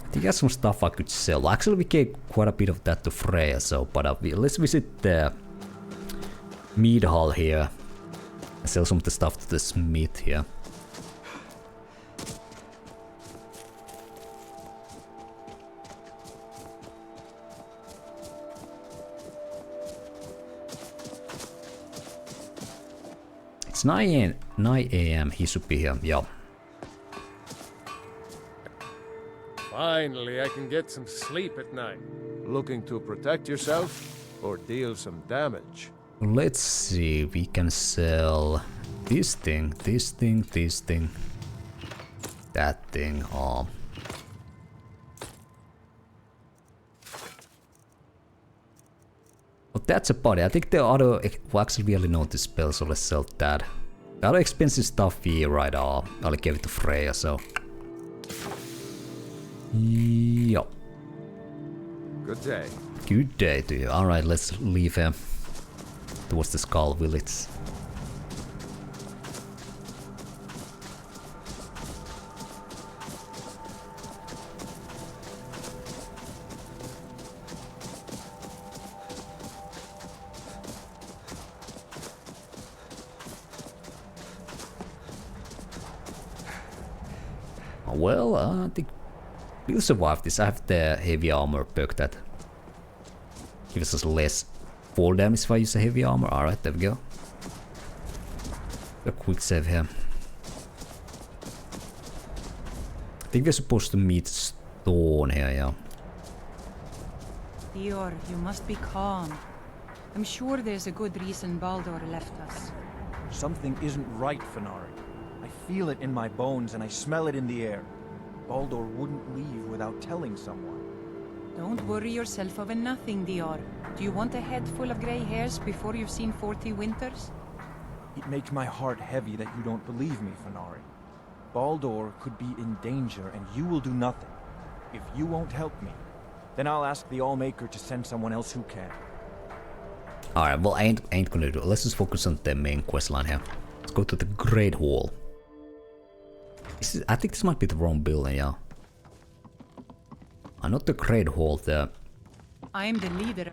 S1: I think I have some stuff I could sell. Actually, we gave quite a bit of that to Freya, so but let's visit the mead hall here. Sell some of the stuff to the smith here. It's 9 a.m. He should be here. Yeah.
S7: Finally, I can get some sleep at night. Looking to protect yourself or deal some damage?
S1: Let's see. We can sell this thing, this thing, this thing, that thing. Oh. But that's about it. I think the other, well, actually we only know the spell, so let's sell that. The other expensive stuff here, right, I only gave it to Freya, so. Yup.
S7: Good day.
S1: Good day to you. Alright, let's leave here towards the Skaal Village. Well, I think we'll survive this. I have the heavy armor perk that gives us less fall damage if I use the heavy armor. Alright, there we go. A quick save here. I think we're supposed to meet Stone here, yeah.
S15: Dior, you must be calm. I'm sure there's a good reason Baldur left us.
S12: Something isn't right, Fenari. I feel it in my bones and I smell it in the air. Baldur wouldn't leave without telling someone.
S15: Don't worry yourself over nothing, Dior. Do you want a head full of grey hairs before you've seen 40 winters?
S12: It makes my heart heavy that you don't believe me, Fenari. Baldur could be in danger and you will do nothing. If you won't help me, then I'll ask the Allmaker to send someone else who can.
S1: Alright, well I ain't gonna do it. Let's just focus on the main questline here. Let's go to the Great Hall. I think this might be the wrong building, yeah. Not the Great Hall, the...
S15: I'm the leader.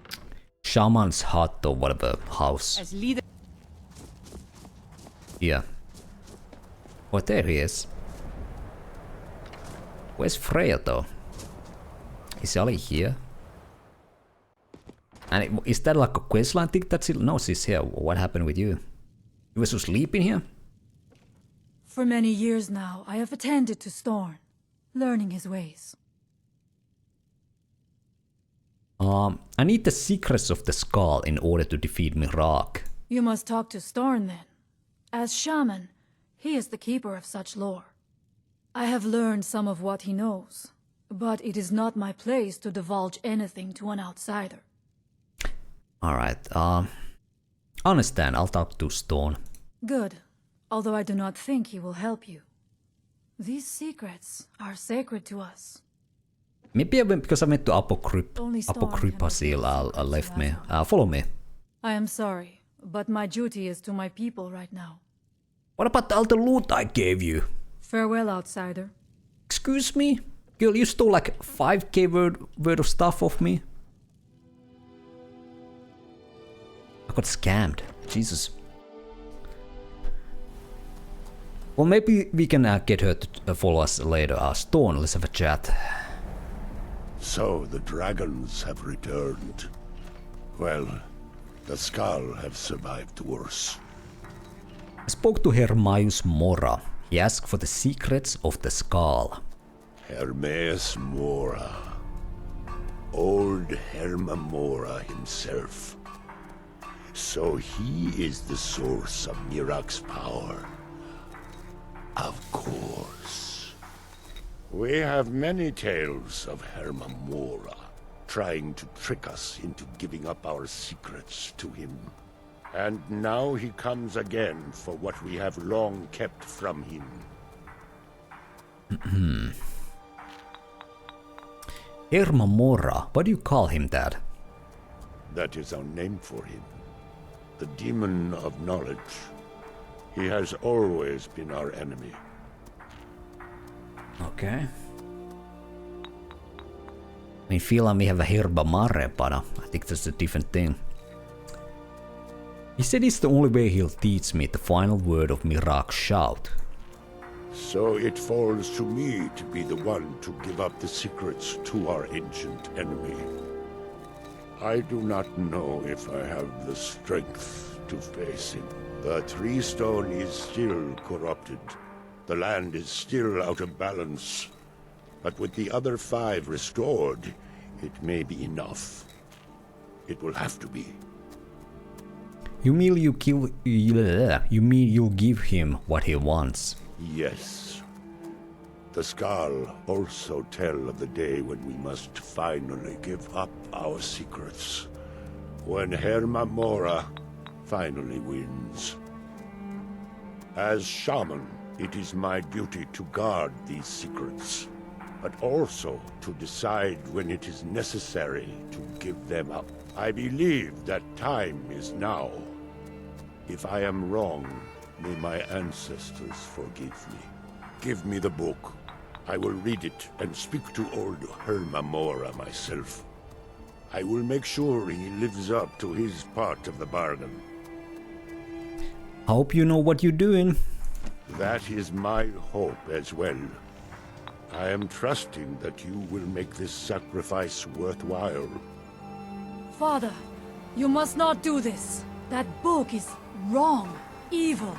S1: Shaman's hut or whatever, house.
S15: As leader...
S1: Yeah. Oh, there he is. Where's Freya though? Is Ali here? And is that like a questline thing that's... No, she's here. What happened with you? You were so sleeping here?
S10: For many years now, I have attended to Storn, learning his ways.
S1: I need the secrets of the skull in order to defeat Miraak.
S10: You must talk to Storn then. As shaman, he is the keeper of such lore. I have learned some of what he knows, but it is not my place to divulge anything to an outsider.
S1: Alright, understand, I'll talk to Storn.
S10: Good, although I do not think he will help you. These secrets are sacred to us.
S1: Maybe because I went to Apocrypha seal, left me. Follow me.
S10: I am sorry, but my duty is to my people right now.
S1: What about all the loot I gave you?
S10: Farewell, outsider.
S1: Excuse me? Girl, you stole like 5k worth of stuff off me? I got scammed. Jesus. Well, maybe we can get her to follow us later. Storn, let's have a chat.
S9: So the dragons have returned. Well, the Skaal have survived worse.
S1: I spoke to Hermaeus Mora. He asked for the secrets of the Skaal.
S9: Hermaeus Mora. Old Hermaeus Mora himself. So he is the source of Miraak's power. Of course. We have many tales of Hermaeus Mora trying to trick us into giving up our secrets to him. And now he comes again for what we have long kept from him.
S1: Hermaeus Mora, why do you call him that?
S9: That is our name for him. The demon of knowledge. He has always been our enemy.
S1: Okay. In Finland we have a Hermaeus Mora, but I think that's a different thing. He said it's the only way he'll teach me the final word of Miraak's shout.
S9: So it falls to me to be the one to give up the secrets to our ancient enemy. I do not know if I have the strength to face him. The Tree Stone is still corrupted. The land is still out of balance. But with the other 5 restored, it may be enough. It will have to be.
S1: You mean you'll give him what he wants?
S9: Yes. The Skaal also tell of the day when we must finally give up our secrets. When Hermaeus Mora finally wins. As shaman, it is my duty to guard these secrets, but also to decide when it is necessary to give them up. I believe that time is now. If I am wrong, may my ancestors forgive me. Give me the book. I will read it and speak to old Hermaeus Mora myself. I will make sure he lives up to his part of the bargain.
S1: I hope you know what you're doing.
S9: That is my hope as well. I am trusting that you will make this sacrifice worthwhile.
S10: Father, you must not do this. That book is wrong, evil,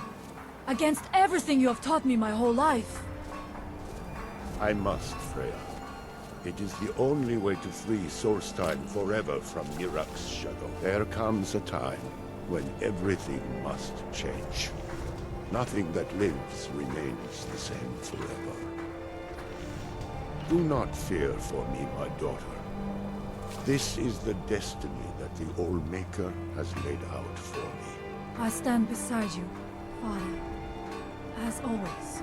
S10: against everything you have taught me my whole life.
S9: I must, Freya. It is the only way to free Solstein forever from Miraak's shadow. There comes a time when everything must change. Nothing that lives remains the same forever. Do not fear for me, my daughter. This is the destiny that the Old Maker has laid out for me.
S10: I stand beside you, Father, as always.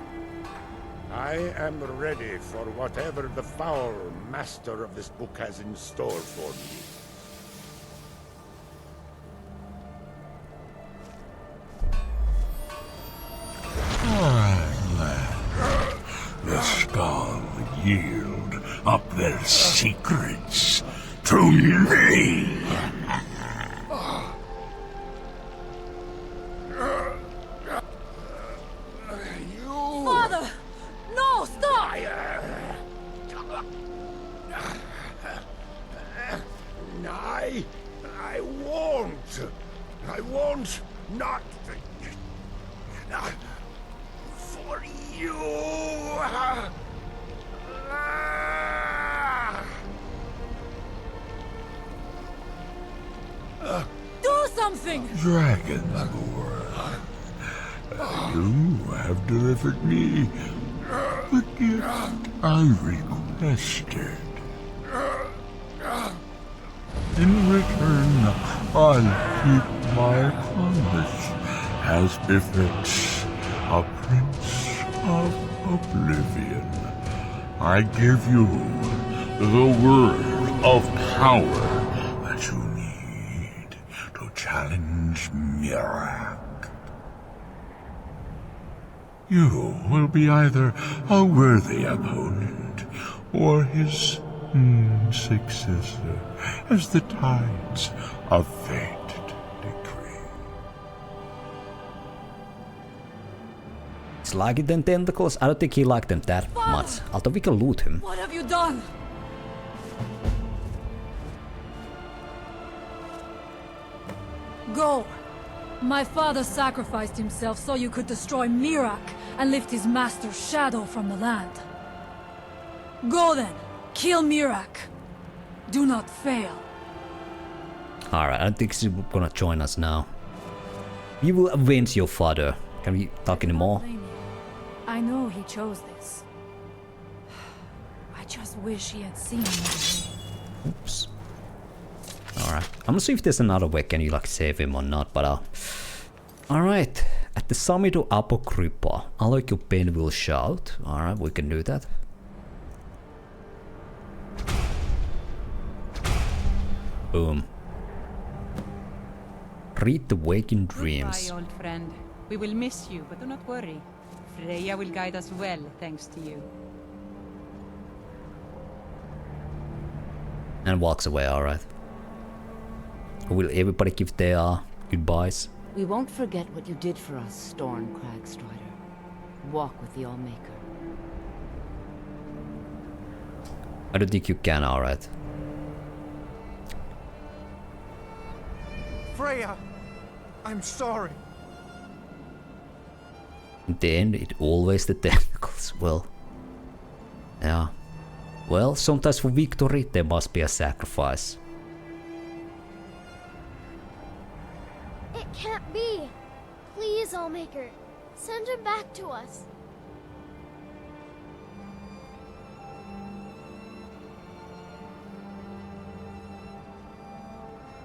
S9: I am ready for whatever the foul master of this book has in store for me.
S18: The Skaal would yield up their secrets to me.
S10: Father! No, stop!
S9: I won't. I won't not for you.
S10: Do something!
S18: Dragon you have delivered me the gift I requested. In return, I'll keep my promise as befits a Prince of Oblivion. I give you the word of power that you need to challenge Miraak. You will be either a worthy opponent or his successor, as the tides of fate decree.
S1: It's like it then tentacles. I don't think he liked them that much. Although we can loot him.
S10: What have you done? Go! My father sacrificed himself so you could destroy Miraak and lift his master's shadow from the land. Go then! Kill Miraak! Do not fail.
S1: Alright, I don't think she's gonna join us now. You will avenge your father. Can we talk anymore?
S10: I know he chose this. I just wish he had seen me.
S1: Oops. Alright, I'm gonna see if there's another way. Can you like save him or not? But alright, at the summit of Apocrypha, unlock your pen will shout. Alright, we can do that. Boom. Read the waking dreams.
S15: Goodbye, old friend. We will miss you, but do not worry. Freya will guide us well, thanks to you.
S1: And walks away, alright. Will everybody give their goodbyes?
S5: We won't forget what you did for us, Storm Cragstrider. Walk with the Allmaker.
S1: I don't think you can, alright.
S12: Freya! I'm sorry.
S1: In the end, it always the tentacles. Well, yeah. Well, sometimes for victory there must be a sacrifice.
S19: It can't be. Please, Allmaker, send him back to us.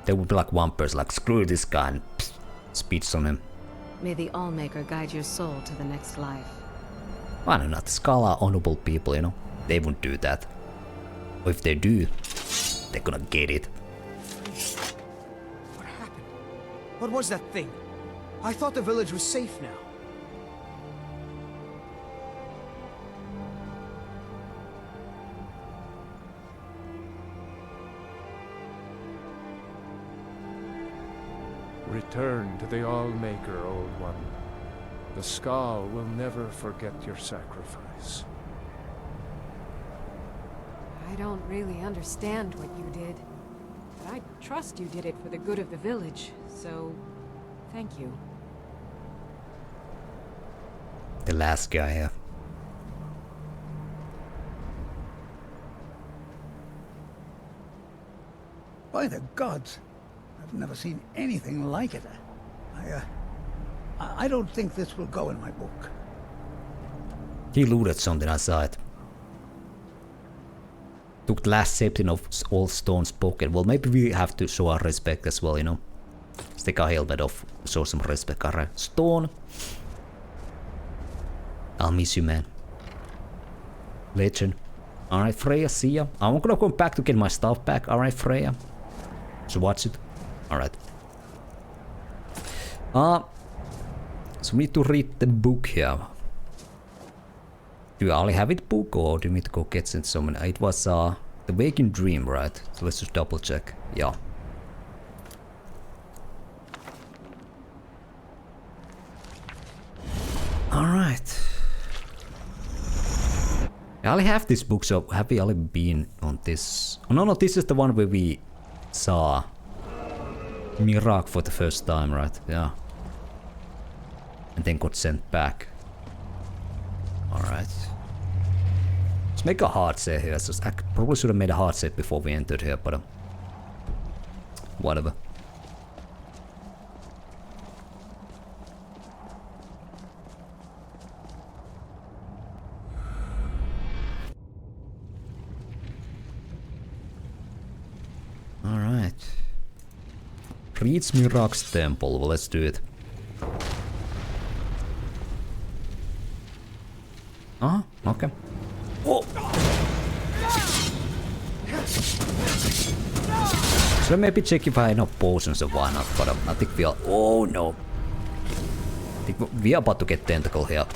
S1: There would be like one person like, screw this guy, and spits on him.
S20: May the Allmaker guide your soul to the next life.
S1: I don't know, the Skaal are honorable people, you know. They won't do that. Or if they do, they're gonna get it.
S3: What happened? What was that thing? I thought the village was safe now.
S7: Return to the Allmaker, Old One. The Skaal will never forget your sacrifice.
S6: I don't really understand what you did, but I trust you did it for the good of the village, so thank you.
S1: The last guy here.
S17: By the gods, I've never seen anything like it. I don't think this will go in my book.
S1: He looted something, I saw it. Took the last septim of all Stone's pocket. Well, maybe we have to show our respect as well, you know. Let's take our helmet off, show some respect. Alright, Stone. I'll miss you, man. Legend. Alright, Freya, see ya. I'm gonna go back to get my stuff back. Alright, Freya. So watch it. Alright. So we need to read the book here. Do you only have it book or do you need to go get someone? It was the Waking Dream, right? So let's just double check. Yeah. Alright. I only have this book, so have we only been on this? Oh, no, this is the one where we saw Miraak for the first time, right? Yeah. And then got sent back. Alright. Let's make a hard set here. So I probably should have made a hard set before we entered here, but whatever. Alright. Reach Miraak's temple. Well, let's do it. Okay. Oh. Should I maybe check if I have no potions or why not? But I think we are. Oh no. I think we are about to get tentacle here.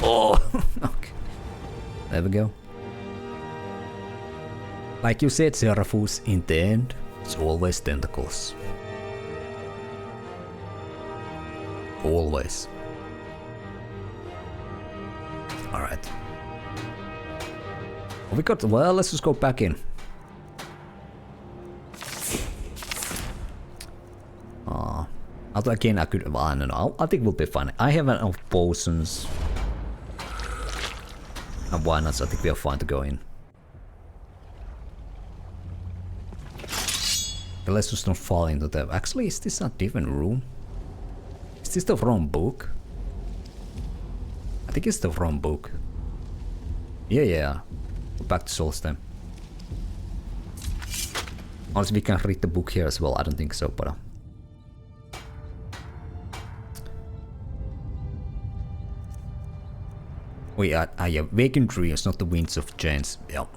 S1: Oh. Okay. There we go. Like you said, Seraphus, in the end, it's always tentacles. Always. Alright. We got. Well, let's just go back in. Again, I could. I don't know. I think we'll be fine. I have enough potions. And why not? So I think we are fine to go in. Okay, let's just not fall into the. Actually, is this a different room? Is this the wrong book? I think it's the wrong book. Yeah. Go back to Solstheim. Unless we can read the book here as well. I don't think so, but. We are Waking Dreams, not the Winds of Change. Yep.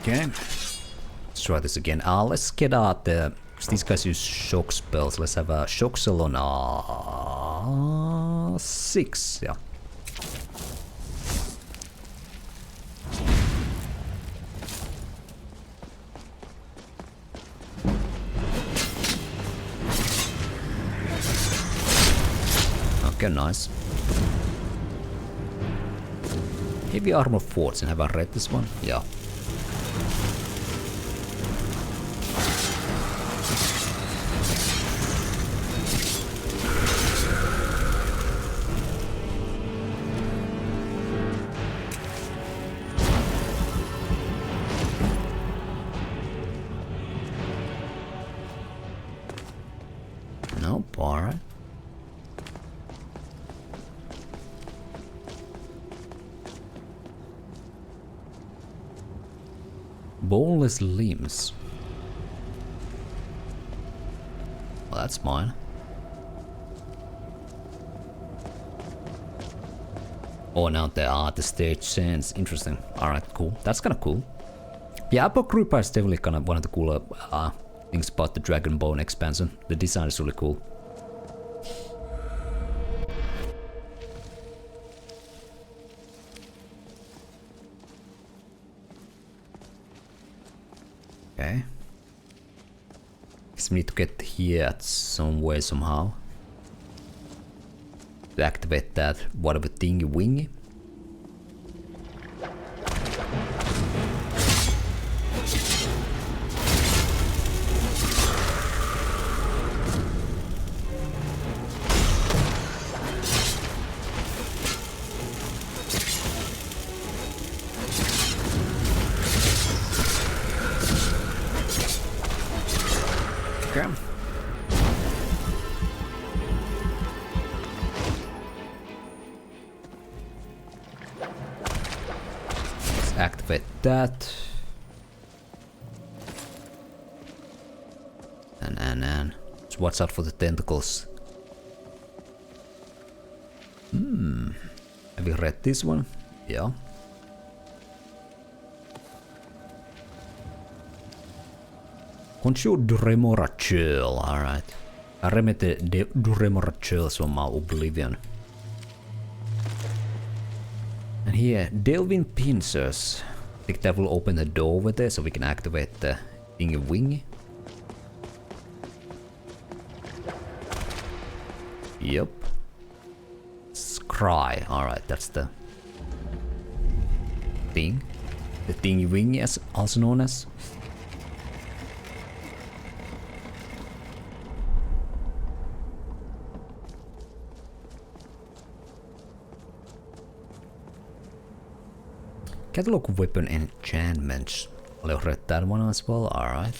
S1: Okay. Let's try this again. Let's get out the Because these guys use shock spells. Let's have a shock cell on 6. Yeah. Okay, nice. Heavy armor 14. Have I read this one? Yeah. Nope, alright. Boneless limbs. Well, that's mine. Oh, now there are the stage scenes. Interesting. Alright, cool. That's kind of cool. Yeah, Apocrypha is definitely kind of one of the cooler things about the Dragonbone expansion. The design is really cool. Okay. Guess we need to get here at some way somehow. To activate that whatever thingy wingy. Activate that. And so watch out for the tentacles. Have you read this one? Yeah. Conjure Duremora Churl, alright. I remember the Duremora Churls from my Oblivion. And here, Delving Pincers. I think that will open the door over there so we can activate the thingy wingy. Yep. Scry, alright, that's the thing. The thingy wingy, as also known as. Catalog of weapon enchantments. I'll read that one as well, alright.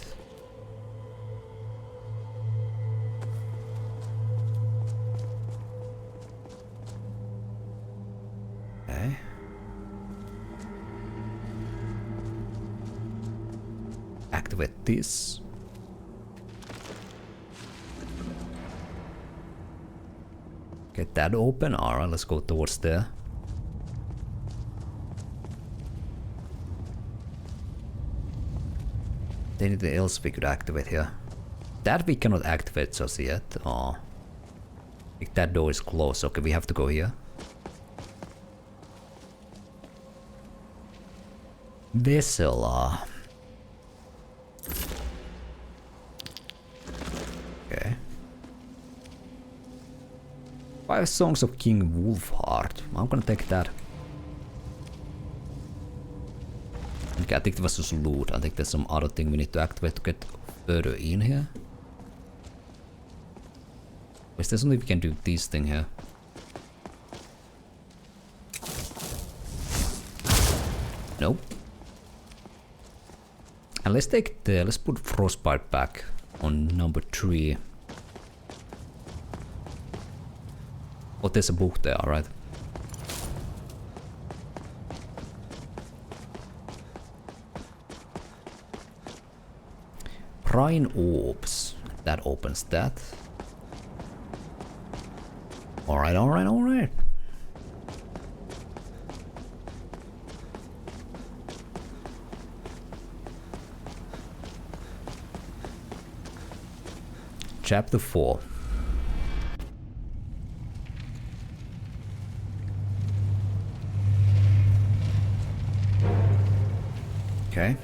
S1: Okay. Activate this. Get that open, alright, let's go towards there. Anything else we could activate here? That we cannot activate just yet. Oh. I think that door is closed. Okay, we have to go here. Vessel. Okay. 5 Songs of King Wolfheart. I'm gonna take that. Okay, I think that was just loot. I think there's some other thing we need to activate to get further in here. Is there something we can do with this thing here? Nope. And let's take the, let's put Frostbite back on number 3. Oh, there's a book there, alright. Prying Orbs. That opens that. Alright, alright, alright. chapter 4. Okay.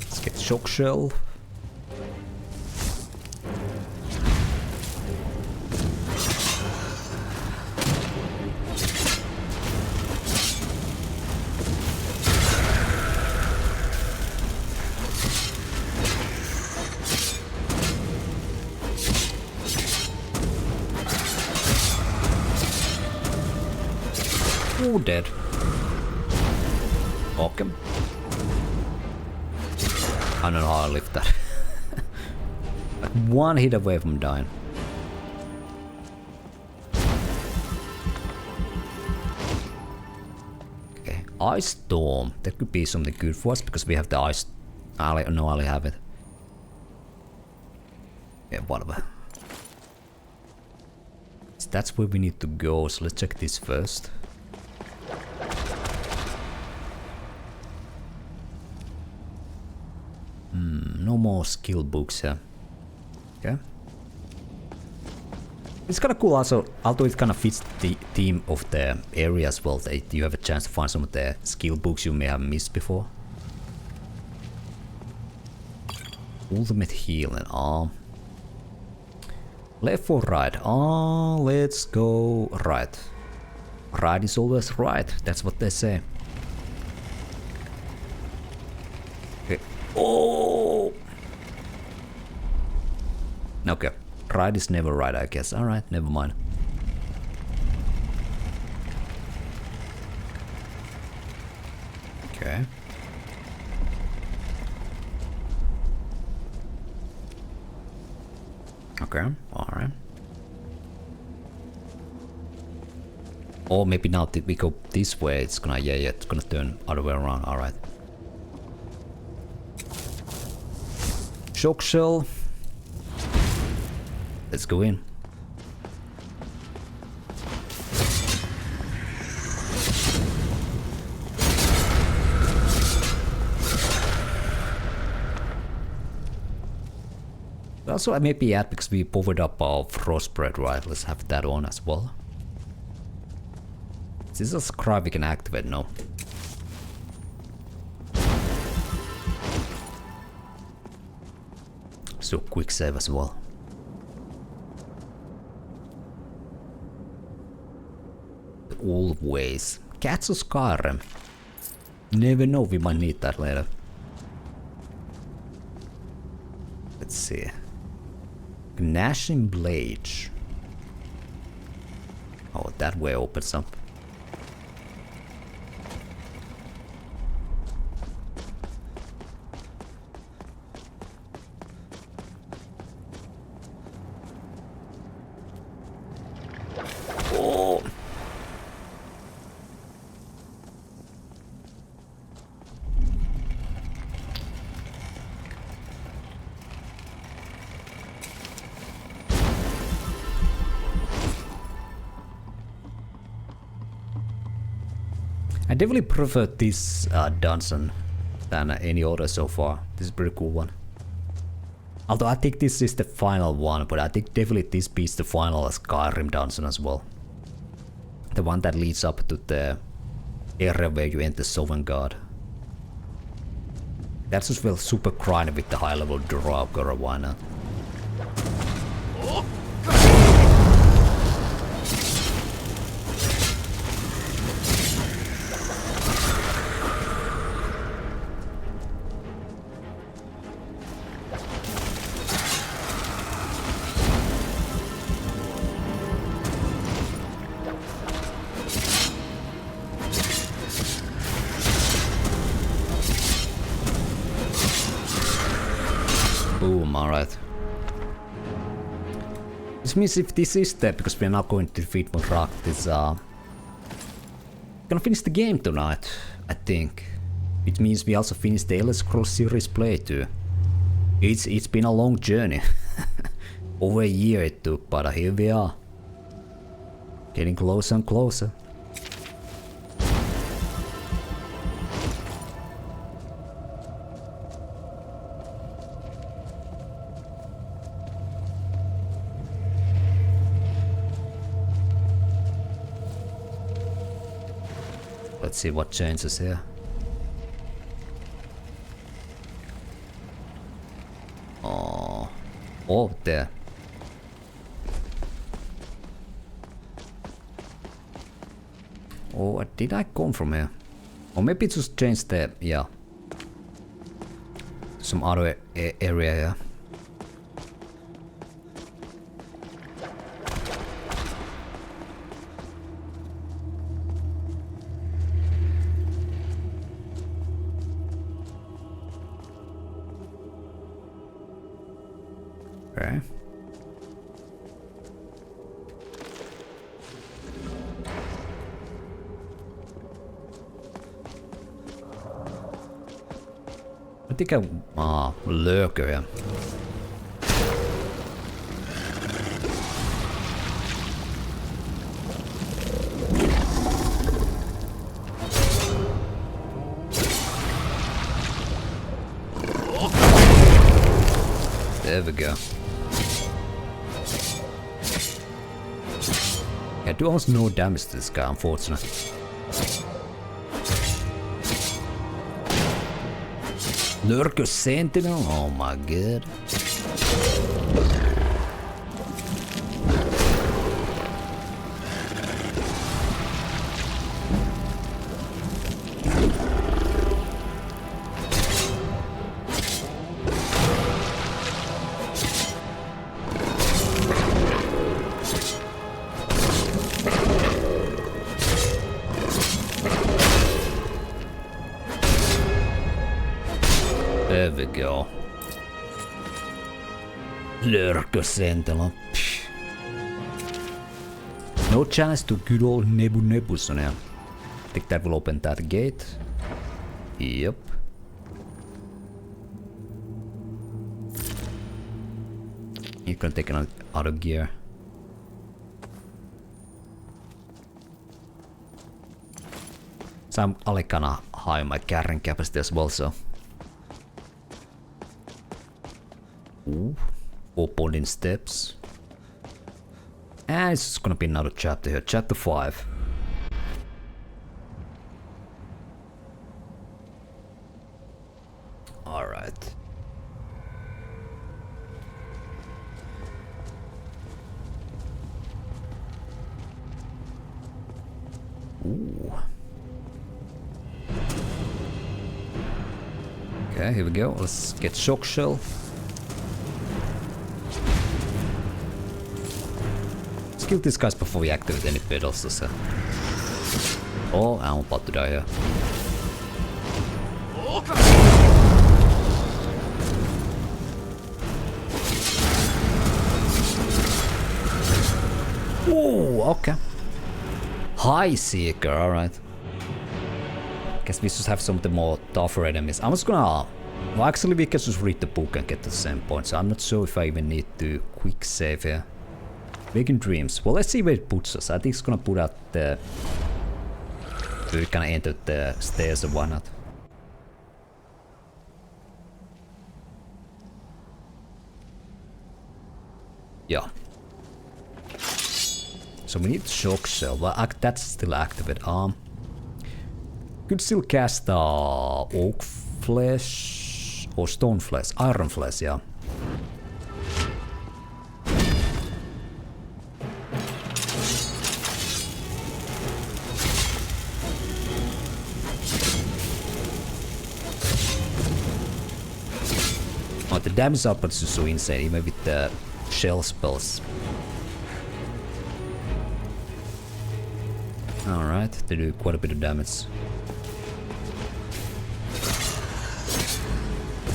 S1: Let's get shock shell. Oh, dead. Okay. I don't know how I lift that. Like one hit away from dying. Okay, Ice Storm. That could be something good for us because we have the ice. I only have it. Yeah, whatever. So that's where we need to go. So let's check this first. No more skill books here. Okay. It's kind of cool also, although it kind of fits the theme of the area as well, that you have a chance to find some of the skill books you may have missed before. Ultimate heal and arm. Left or right? Let's go right. Right is always right, that's what they say. Okay. Oh! Okay. Right is never right, I guess. Alright, never mind. Okay. Okay, alright. Or maybe now that we go this way, it's gonna, yeah, it's gonna turn other way around, alright. Shock shell. Let's go in. Also, I may be at because we powered up our frostbread, right? Let's have that on as well. Is this a scribe we can activate? No. So quick save as well. Always. Cats of Skyrim. Never know, we might need that later. Let's see. Gnashing Blade. Oh, that way opens up. Oh. I definitely prefer this dungeon than any other so far. This is a pretty cool one. Although I think this is the final one, but I think definitely this beats the final Skyrim dungeon as well. The one that leads up to the area where you enter Sovngarde. That's as well super grindy with the high level Draugr, why not? Boom, alright. This means if this is there, because we're not going to defeat Miraak, this gonna finish the game tonight, I think. It means we also finished the Elder Scrolls series playthrough. It's been a long journey. Over a year it took, but here we are. Getting closer and closer. let's see what changes here. Oh, there. Oh, did I come from here? Or maybe just change the, yeah. Some other area here. Okay. I think I lurker here. There we go. I do almost no damage to this guy, unfortunately. Lurker Sentinel? Oh my god. There we go. Lurker Sentinel. No chance to good old Nebu so now. I think that will open that gate. Yep. You can take it out of gear. So I'm only kinda high on my carrying capacity as well, so. Ooh. Opening steps. And it's gonna be another chapter here, chapter 5. Alright. Ooh. Okay, here we go. Let's get shock shell. Let's kill these guys before we activate any pedals. So. Oh, I'm about to die here. Ooh, okay. High Seeker, alright. Guess we just have some of the more tougher enemies. I'm just gonna... Well, actually we can just read the book and get to the same point, so I'm not sure if I even need to quick save here. Waking Dreams. Well, let's see where it puts us. I think it's gonna put out the... We can enter the stairs or why not. Yeah. So we need shock shell. Well, that's still activated. Could still cast oak flesh or stone flesh, iron flesh, yeah. Oh, the damage output is so insane, even with the shell spells. Alright, they do quite a bit of damage.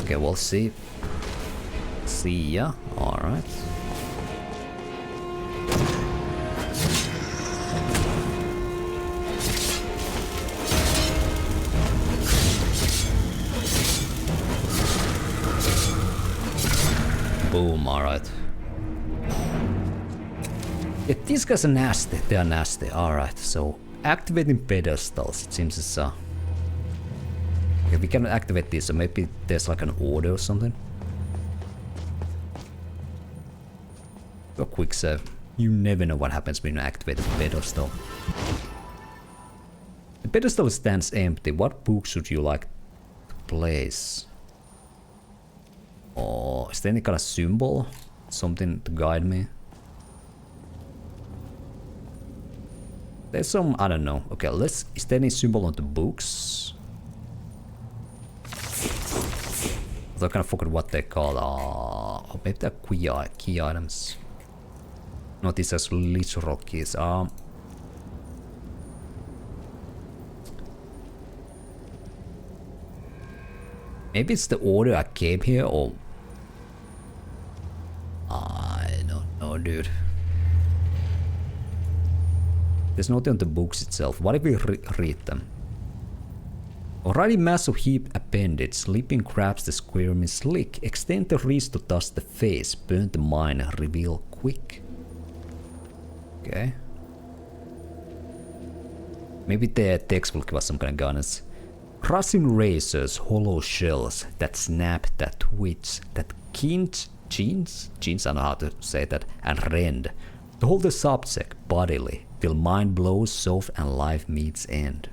S1: Okay, we'll see. See ya. Alright. Boom, alright. Yeah, these guys are nasty. They are nasty. Alright, so activating pedestals. It seems it's okay, we can activate this, so maybe there's like an order or something. A quick save. You never know what happens when you activate the pedestal. The pedestal stands empty. What book should you like to place? Or is there any kind of symbol? Something to guide me? There's some, I don't know. Okay, is there any symbol on the books? I kind of forgot what they call. Oh, maybe they're key items. No, these are Lich Rock keys. Maybe it's the order I came here, or I don't know, dude. There's nothing on the books itself. What if we read them? Already massive heap appendage, sleeping crabs the squirm is slick, extend the wrist to touch the face, burn the mind, reveal quick. Okay. Maybe the text will give us some kind of guidance. Crushing razors, hollow shells that snap, that twitch, that jeans, I don't know how to say that, and rend. To hold the subject bodily, till mind blows soft and life meets end.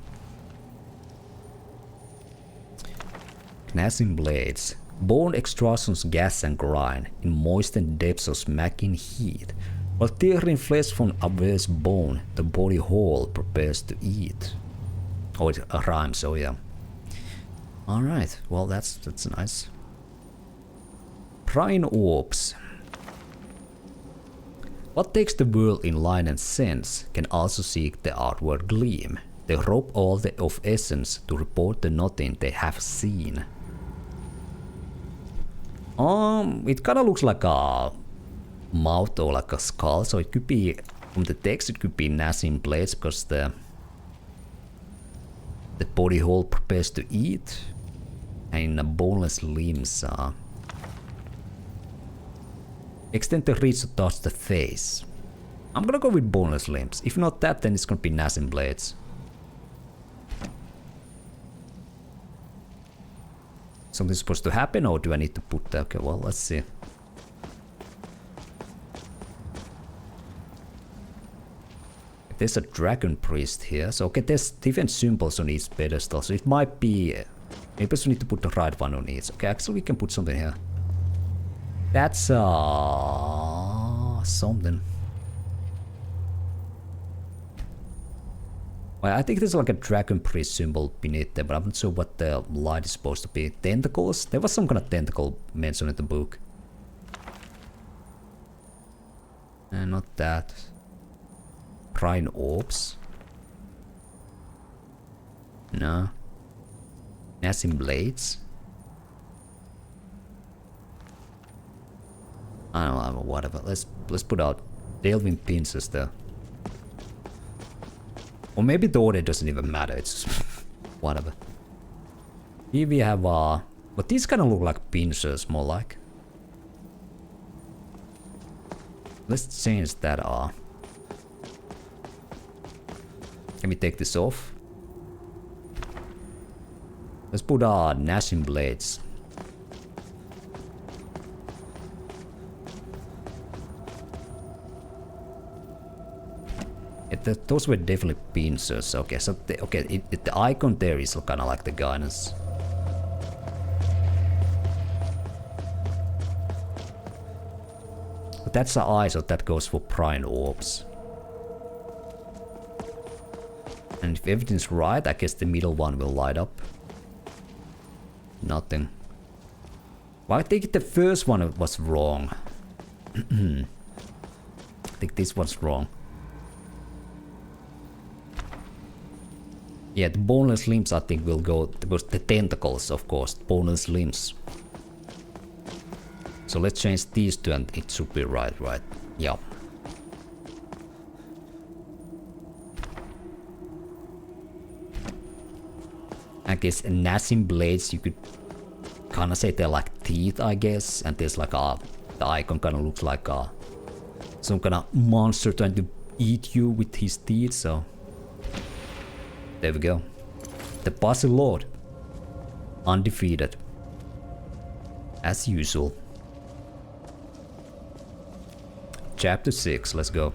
S1: Gnashing blades, bone extrusions gas and grind, in moistened depths of smacking heat. While tearing flesh from averse bone, the body whole prepares to eat. Oh, it rhymes, oh yeah. Alright, well that's nice. Prying orbs. What takes the world in line and sense can also seek the outward gleam. They rob all of essence to report the nothing they have seen. It kinda looks like a mouth or like a skull, so it could be, from the text it could be gnashing blades because the body whole prepares to eat, and the boneless limbs extend the reach to touch the face. I'm gonna go with boneless limbs. If not that, then it's gonna be gnashing blades. Something's supposed to happen, or do I need to put that? Okay, well, let's see. There's a dragon priest here, so okay, there's different symbols on each pedestal, so it might be... maybe we need to put the right one on each. Okay, actually we can put something here. That's something. Well, I think there's like a dragon priest symbol beneath there, but I'm not sure what the light is supposed to be. Tentacles? There was some kind of tentacle mentioned in the book. And not that. Prying orbs? No. Gnashing blades? I don't know, whatever. Let's put out delving pincers there. Or maybe the order doesn't even matter, it's whatever. Here we have but these kind of look like pincers more like. Let's change that Can we take this off? Let's put gnashing blades. Those were definitely pincers. Okay, so the icon there is kind of like the guidance. But that's the eye, so that goes for prying orbs. And if everything's right, I guess the middle one will light up. Nothing. Well, I think the first one was wrong. I think this one's wrong. Yeah, the boneless limbs I think will go, because the tentacles, of course, boneless limbs. So let's change these two and it should be right? Yeah. I guess gnashing blades, you could kind of say they're like teeth, I guess. And there's like the icon kind of looks like some kind of monster trying to eat you with his teeth, so... There we go. The Puzzle Lord. Undefeated. As usual. Chapter 6, let's go.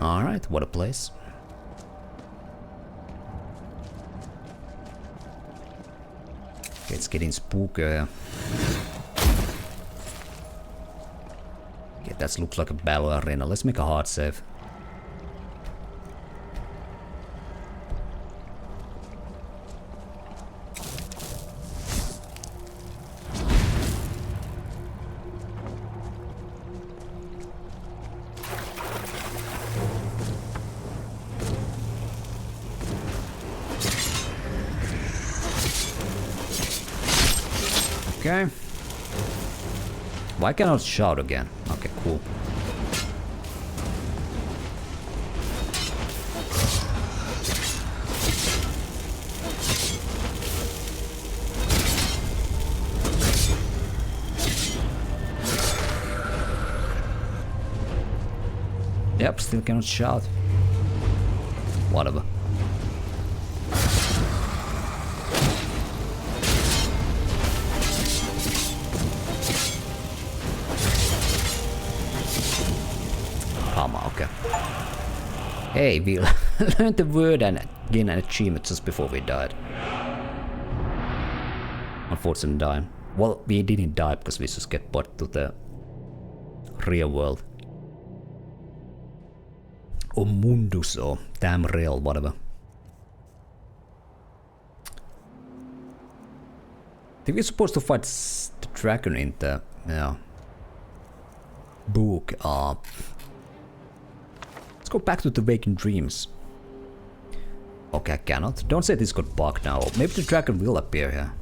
S1: Alright, what a place. Okay, it's getting spookier. Okay, that looks like a battle arena. Let's make a hard save. Okay. Why cannot shout again? Okay, cool. Yep, still cannot shout. Whatever. Okay. Hey, we learned the word and gained an achievement just before we died. Unfortunately dying. Well, we didn't die because we just get put to the real world. Or Mundus or damn real, whatever. I think we're supposed to fight the dragon in the book. Let's go back to the Waking Dreams. Okay, I cannot. Don't say this got bugged now. Maybe the dragon will appear here.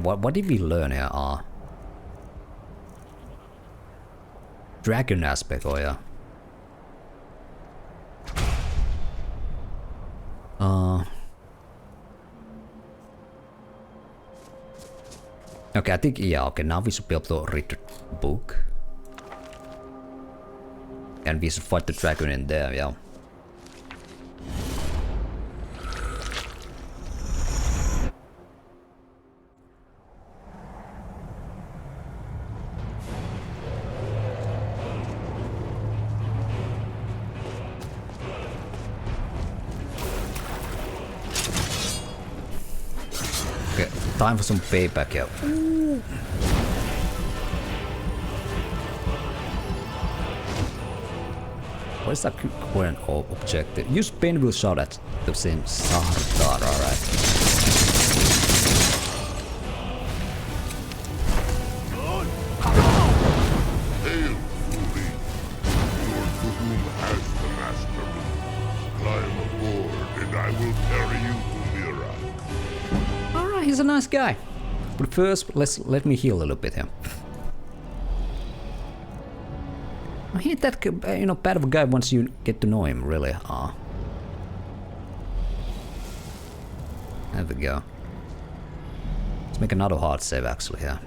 S1: What did we learn here? Dragon aspect, oh yeah. Okay, I think, yeah, okay, now we should be able to read the book. And we should fight the dragon in there, yeah. Okay, time for some payback, yeah. Ooh. What is that current objective? Use pen will shout at the same Nchardak, alright.
S9: Hail, Fury! Your Doom has the mastery. Climb aboard and I will carry you to Miraak.
S1: Alright, he's a nice guy. But first, let me heal a little bit here. He ain't that, you know, bad of a guy once you get to know him, really. There we go. Let's make another hard save, actually, here.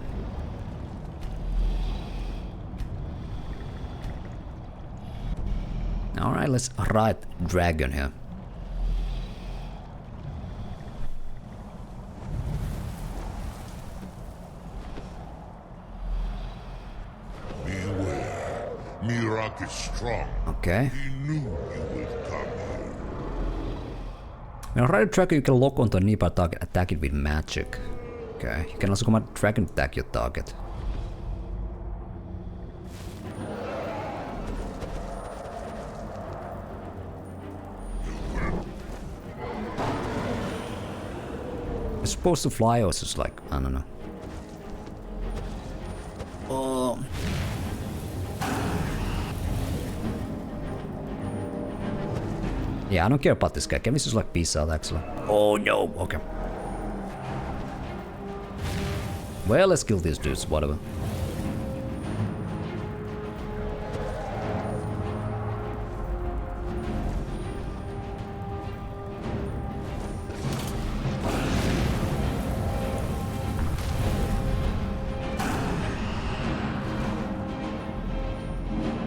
S1: Alright, let's ride dragon here.
S9: Miraak is strong.
S1: Okay.
S9: He knew you would come here.
S1: When ride a dragon, you can lock onto a nearby target, attack it with magic. Okay. You can also command dragon attack your target. It's supposed to fly, or it's just like, I don't know. Yeah, I don't care about this guy. Can we just like peace out, actually? Oh no, okay. Well, let's kill these dudes, whatever.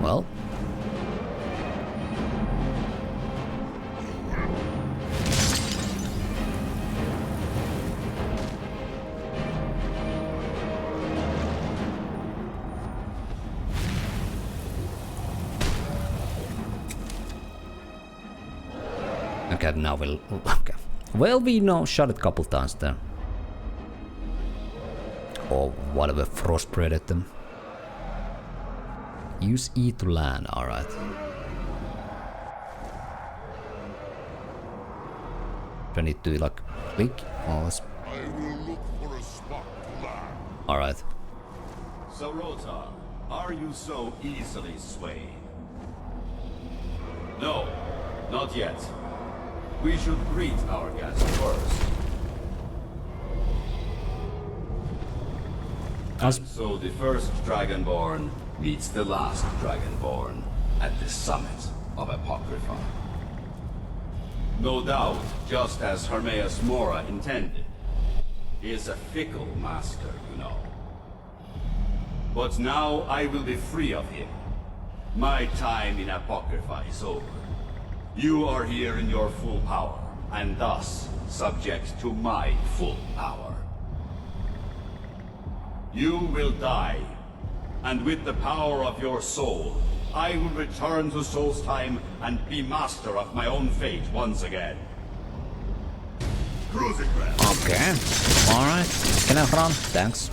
S1: Well. Okay, now we'll... Okay. Well, we know shot it a couple times there. Or whatever, frostbread at them. Use E to land, alright. Do I need to like click? Oh,
S9: I will look for a spot to land.
S1: Alright.
S21: So Rotar, are you so easily swayed? No, not yet. We should greet our guest first. And so the first Dragonborn meets the last Dragonborn at the summit of Apocrypha. No doubt, just as Hermaeus Mora intended. He is a fickle master, you know. But now I will be free of him. My time in Apocrypha is over. You are here in your full power, and thus subject to my full power. You will die, and with the power of your soul, I will return to Solstheim and be master of my own fate once again. Cruising ground.
S1: Okay. Alright. Can I run? Thanks.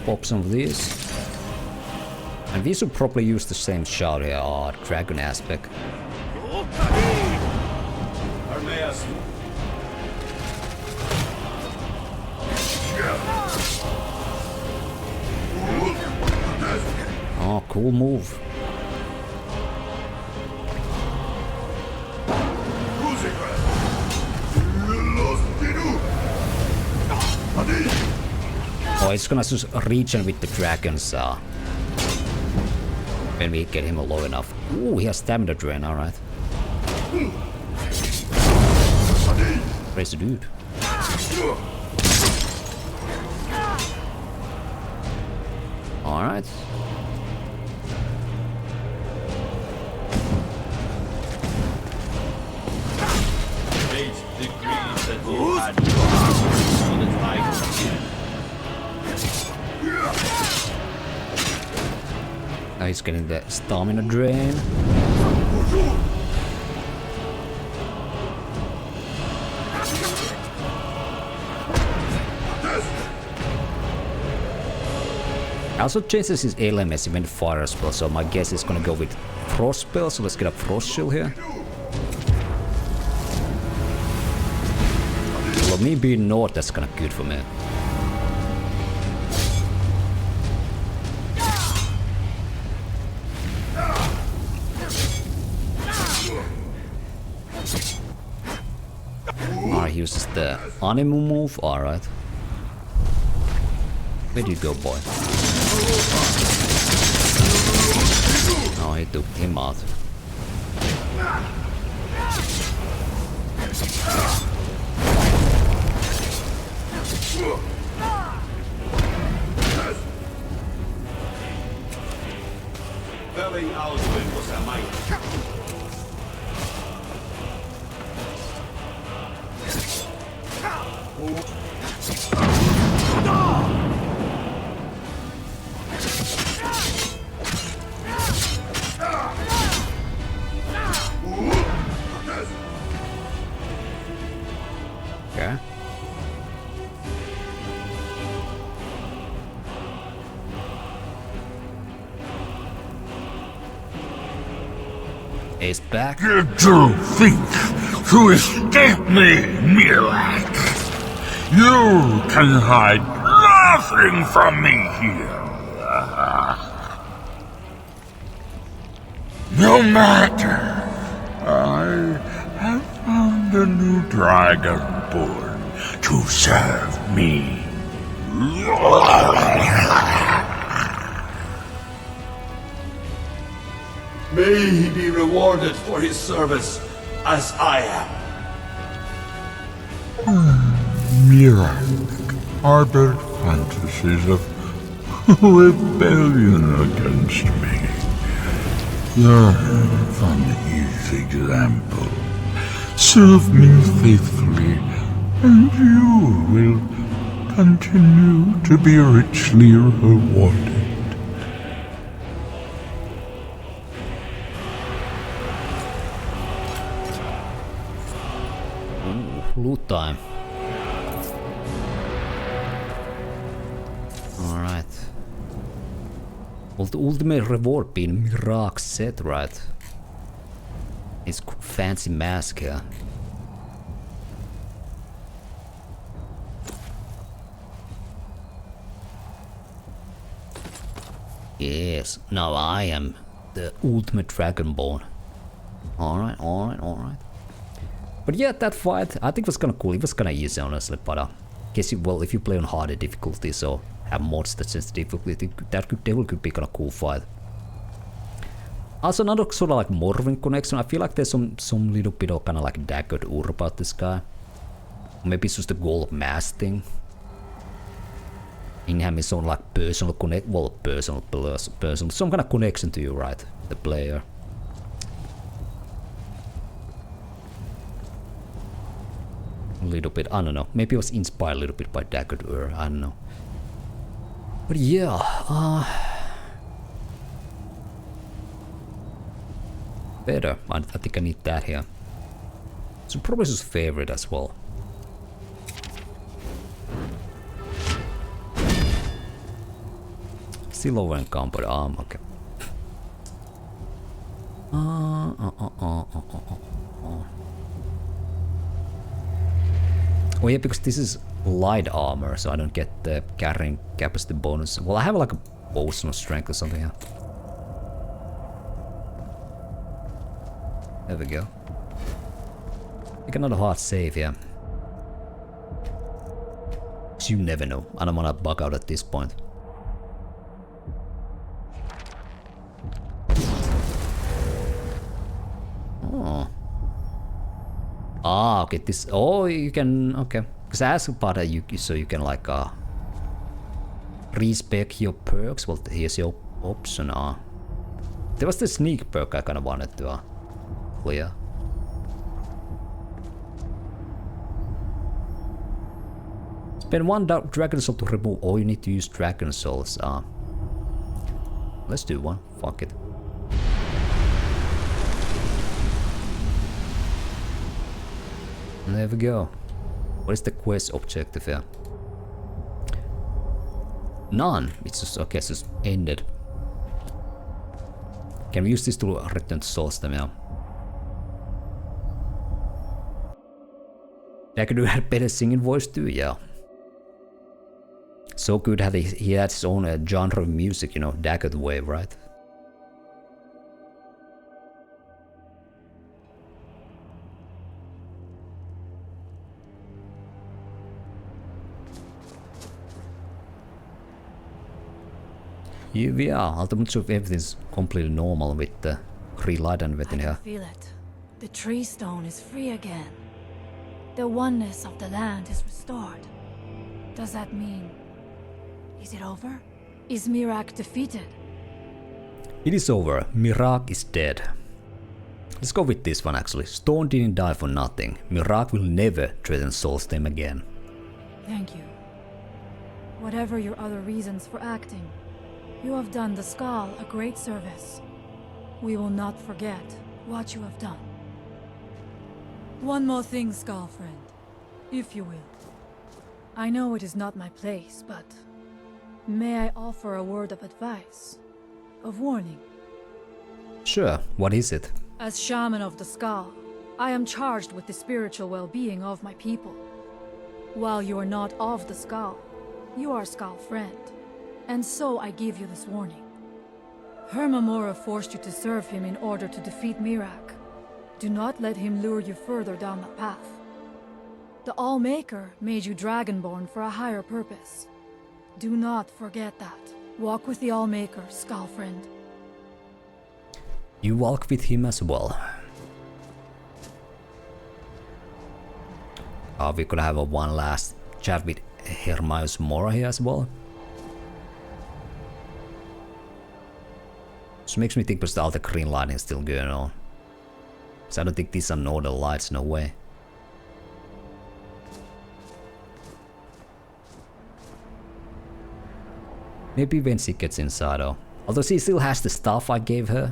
S1: Pop some of these. And we should probably use the same shout here, dragon aspect.
S21: Hermaeus.
S1: Oh, cool move. Oh, it's gonna just regen with the dragons when we get him low enough. Ooh, he has stamina drain, alright. Where's the dude? Alright. Now he's getting the stamina drain. Also changes his elements even fire spell, so my guess is gonna go with frost spell, so let's get a frost shield here. Well, me being north, that's kinda good for me. Alright, he uses the animal move, alright. Where do you go, boy? Oh, he took him out.
S21: Felling Alduin was a might.
S1: Okay. Ace back.
S18: You don't think to escape me, Miraak. You can hide nothing from me here. No matter. I have found a new dragonborn to serve me.
S21: May he be rewarded for his service, as I am.
S18: Miraak harbored fantasies of rebellion against me. Learn from his example. Serve me faithfully, and you will continue to be richly rewarded.
S1: Loot time. Alright. Will the ultimate reward be in Miraak's set, right? His fancy mask here. Yes, now I am the ultimate Dragonborn. Alright, alright, alright. But yeah, that fight, I think was kinda cool. It was kinda easy, honestly, but guess well, if you play on harder difficulty, so have mods that sense difficulty, that could be kinda cool fight. Also, another sort of like Morrowind connection. I feel like there's some little bit of kinda like daggered ur about this guy. Maybe it's just the gold mask thing. In having some like personal personal, some kind of connection to you, right? The player. A little bit, I don't know. Maybe I was inspired a little bit by Daggered Ur, I don't know. But yeah, better. I think I need that here. So probably his favorite as well. Still over encumbered arm, okay. Oh yeah, because this is light armor, so I don't get the carrying capacity bonus. Well, I have like a potion of strength or something here. There we go. Make another hard save here. You never know. I don't wanna bug out at this point. Oh. Ah, okay, this. Oh, you can. Okay. Because I asked about that, so you can like respec your perks. Well, here's your option. There was the sneak perk I kind of wanted to clear. Spend 1 dragon soul to remove. Oh, you need to use dragon souls. Let's do one. Fuck it. There we go. What is the quest objective here? None. It's just okay. It's just ended. Can we use this to return to source them? Yeah. I could do a better singing voice too. Yeah. So good that he had his own genre of music, you know, Daggered Wave, right? Yeah, ultimately if everything's completely normal with the green light and everything here.
S10: I feel it. The tree stone is free again. The oneness of the land is restored. Does that mean... is it over? Is Miraak defeated?
S1: It is over. Miraak is dead. Let's go with this one actually. Stone didn't die for nothing. Miraak will never threaten Soulstem again.
S10: Thank you. Whatever your other reasons for acting, you have done the Skaal a great service. We will not forget what you have done. One more thing, Skaal friend, if you will. I know it is not my place, but may I offer a word of advice? Of warning?
S1: Sure, what is it?
S10: As shaman of the Skaal, I am charged with the spiritual well-being of my people. While you are not of the Skaal, you are Skaal friend. And so I give you this warning. Hermaeus Mora forced you to serve him in order to defeat Miraak. Do not let him lure you further down that path. The All-Maker made you Dragonborn for a higher purpose. Do not forget that. Walk with the All-Maker, Skaal friend.
S1: You walk with him as well. We're gonna have one last chat with Hermaeus Mora here as well. Which makes me think because all the green lighting is still going on. So I don't think these are northern lights, no way. Maybe when she gets inside though. Although she still has the stuff I gave her.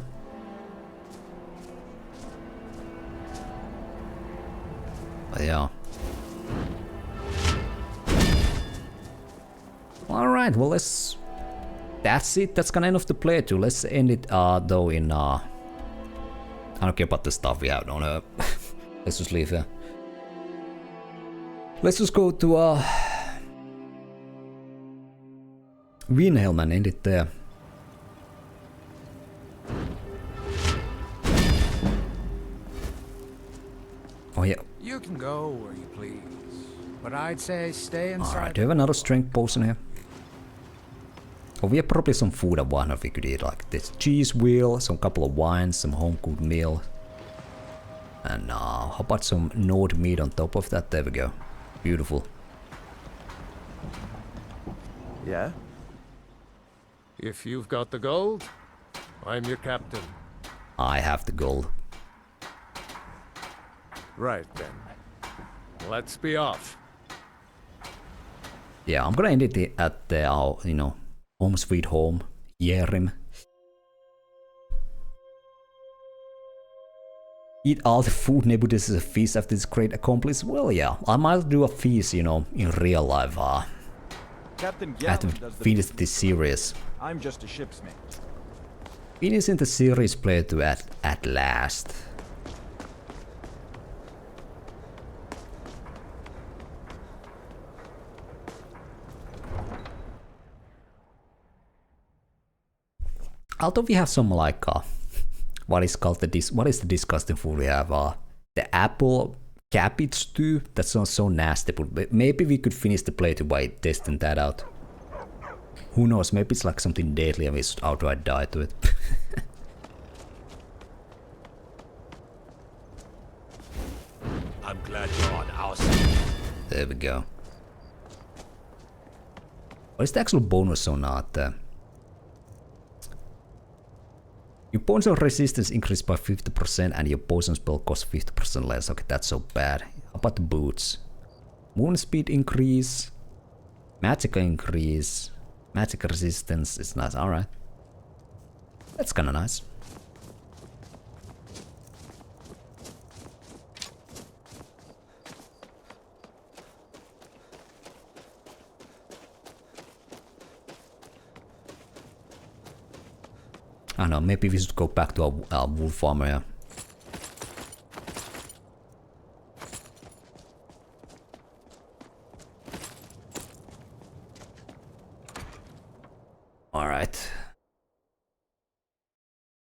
S1: But yeah. Alright, well let's... That's it, that's gonna end off the playthrough. Let's end it though in... I don't care about the stuff we have on her. Let's just leave here. Let's just go to Vinhelm and end it there. Oh yeah.
S3: You can go where you please, but I'd say stay inside.
S1: Alright, do you have another strength potion here? Oh, we have probably some food I wonder if we could eat, like this cheese wheel, some couple of wines, some home cooked meal. And how about some gnawed meat on top of that? There we go. Beautiful.
S7: Yeah? If you've got the gold, I'm your captain.
S1: I have the gold.
S7: Right then. Let's be off.
S1: Yeah, I'm gonna end it at the, you know, home sweet home, Hjerim. Eat all the food, Nebu, this is a feast after this great accomplishment. Well, yeah, I might do a feast, you know, in real life.
S12: Captain
S1: I have to finish this series.
S12: I'm just a ship's mate.
S1: Finishing the series playthrough at last. Although we have some like what is the disgusting food we have? The apple cabbage stew. That sounds so nasty, but maybe we could finish the playthrough by testing that out. Who knows? Maybe it's like something deadly and we just outright die to it.
S16: I'm glad you're on our side.
S1: There we go. What is the actual bonus on that? Your poison resistance increased by 50% and your poison spell costs 50% less. Okay, that's so bad. How about the boots? Wound speed increase. Magic increase. Magic resistance. It's nice. Alright. That's kinda nice. I don't know, maybe we should go back to our wool farmer, yeah. Alright.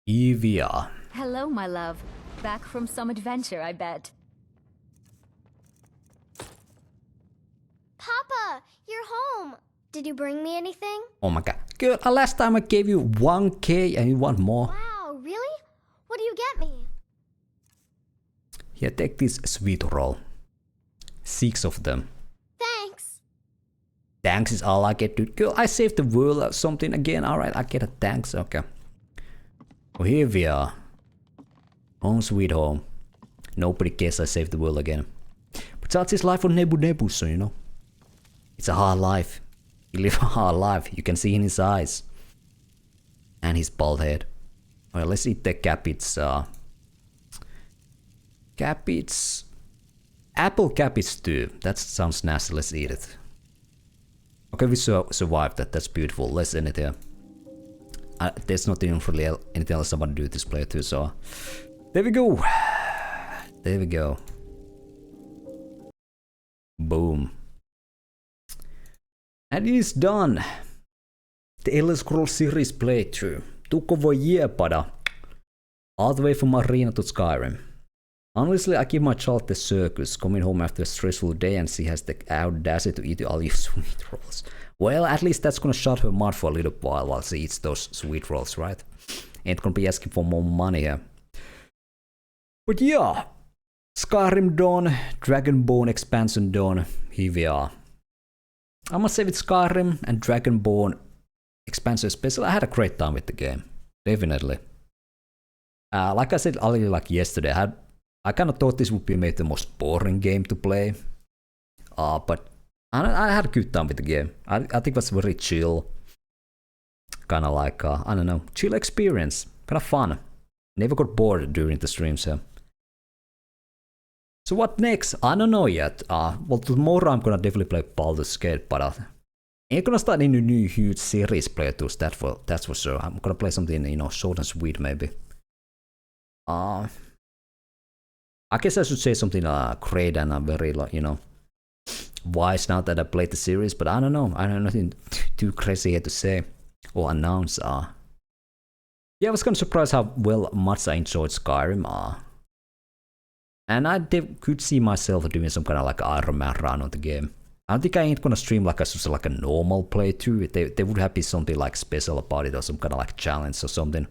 S1: Here we are.
S8: Hello, my love. Back from some adventure, I bet.
S19: Papa, you're home. Did you bring me anything?
S1: Oh my god. Girl, last time I gave you 1k and you want more.
S19: Wow, really? What do you get me?
S1: Here, take this sweet roll. 6 of them.
S19: Thanks.
S1: Thanks is all I get, dude. Girl, I saved the world or something again. Alright, I get a thanks. Okay. Well, here we are. Home sweet home. Nobody cares I saved the world again. But that's his life on Nebu, so you know. It's a hard life. He lives a hard life. You can see in his eyes. And his bald head. Well, let's eat the cabbage. Cabbage. Apple cabbage stew. That sounds nasty. Let's eat it. Okay, we survived that. That's beautiful. Let's end it here. There's not even really anything else I want to do with this playthrough, so... There we go. There we go. Boom. And it is done. The Elder Scrolls series playthrough. Took over a year, but all the way from Arena to Skyrim. Honestly, I give my child the circus, coming home after a stressful day and she has the audacity to eat all your sweet rolls. Well, at least that's gonna shut her mouth for a little while she eats those sweet rolls, right? Ain't gonna be asking for more money here. But yeah, Skyrim done, Dragonborn expansion done, here we are. I must say with Skyrim and Dragonborn expansion especially, I had a great time with the game. Definitely. Like I said earlier, like yesterday, I kind of thought this would be maybe the most boring game to play. But I had a good time with the game. I think it was very chill. Kind of like, I don't know, chill experience. Kind of fun. Never got bored during the stream, so. So what next? I don't know yet. Well, tomorrow I'm gonna definitely play Baldur's Gate, but ain't gonna start any new huge series playthroughs, that's for sure. I'm gonna play something, you know, short and sweet maybe. I guess I should say something great and very, like, you know, wise now that I played the series, but I don't know. I have nothing too crazy here to say or announce. Yeah, I was kind of surprised how much I enjoyed Skyrim. And I could see myself doing some kind of like Iron Man run on the game. I don't think I ain't gonna stream like a normal playthrough. There would have to be something like special about it or some kind of like challenge or something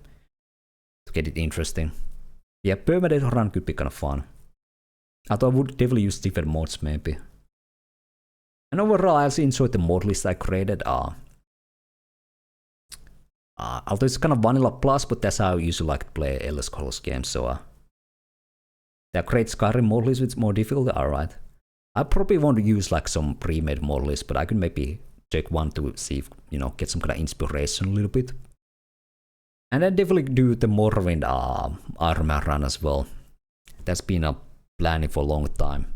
S1: to get it interesting. Yeah, permanent run could be kind of fun. I thought I would definitely use different mods maybe. And overall, I also enjoyed the mod list I created. Although it's kind of vanilla plus, but that's how I usually like to play Elder Scrolls games. So the great Skyrim mod list with more difficult. Alright. I probably want to use like some pre-made mod list, but I could maybe check one to see if, you know, get some kind of inspiration a little bit. And then definitely do the Morrowind Iron Man run as well. That's been planning for a long time.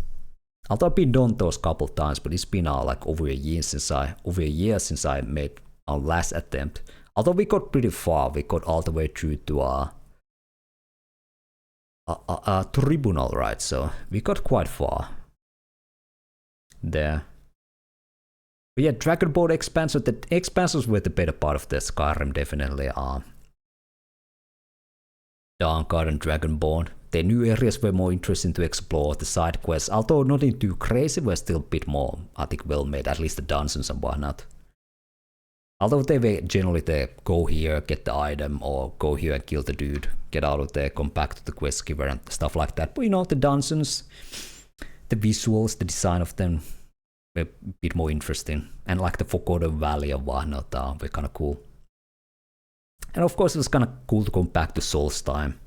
S1: Although I've been done those couple times, but it's been like over a year since I made our last attempt. Although we got pretty far, we got all the way through to Tribunal, right? So we got quite far there. But yeah, Dragonborn expansion. The expansions were the better part of the Skyrim, definitely. Dawnguard and Dragonborn. The new areas were more interesting to explore. The side quests, although nothing too crazy, were still a bit more, I think, well made. At least the dungeons and whatnot. Although they were generally the go here, get the item, or go here and kill the dude, get out of there, come back to the quest giver and stuff like that. But you know, the dungeons, the visuals, the design of them were a bit more interesting. And like the Forgotten Valley and whatnot were kind of cool. And of course, it was kind of cool to come back to Souls time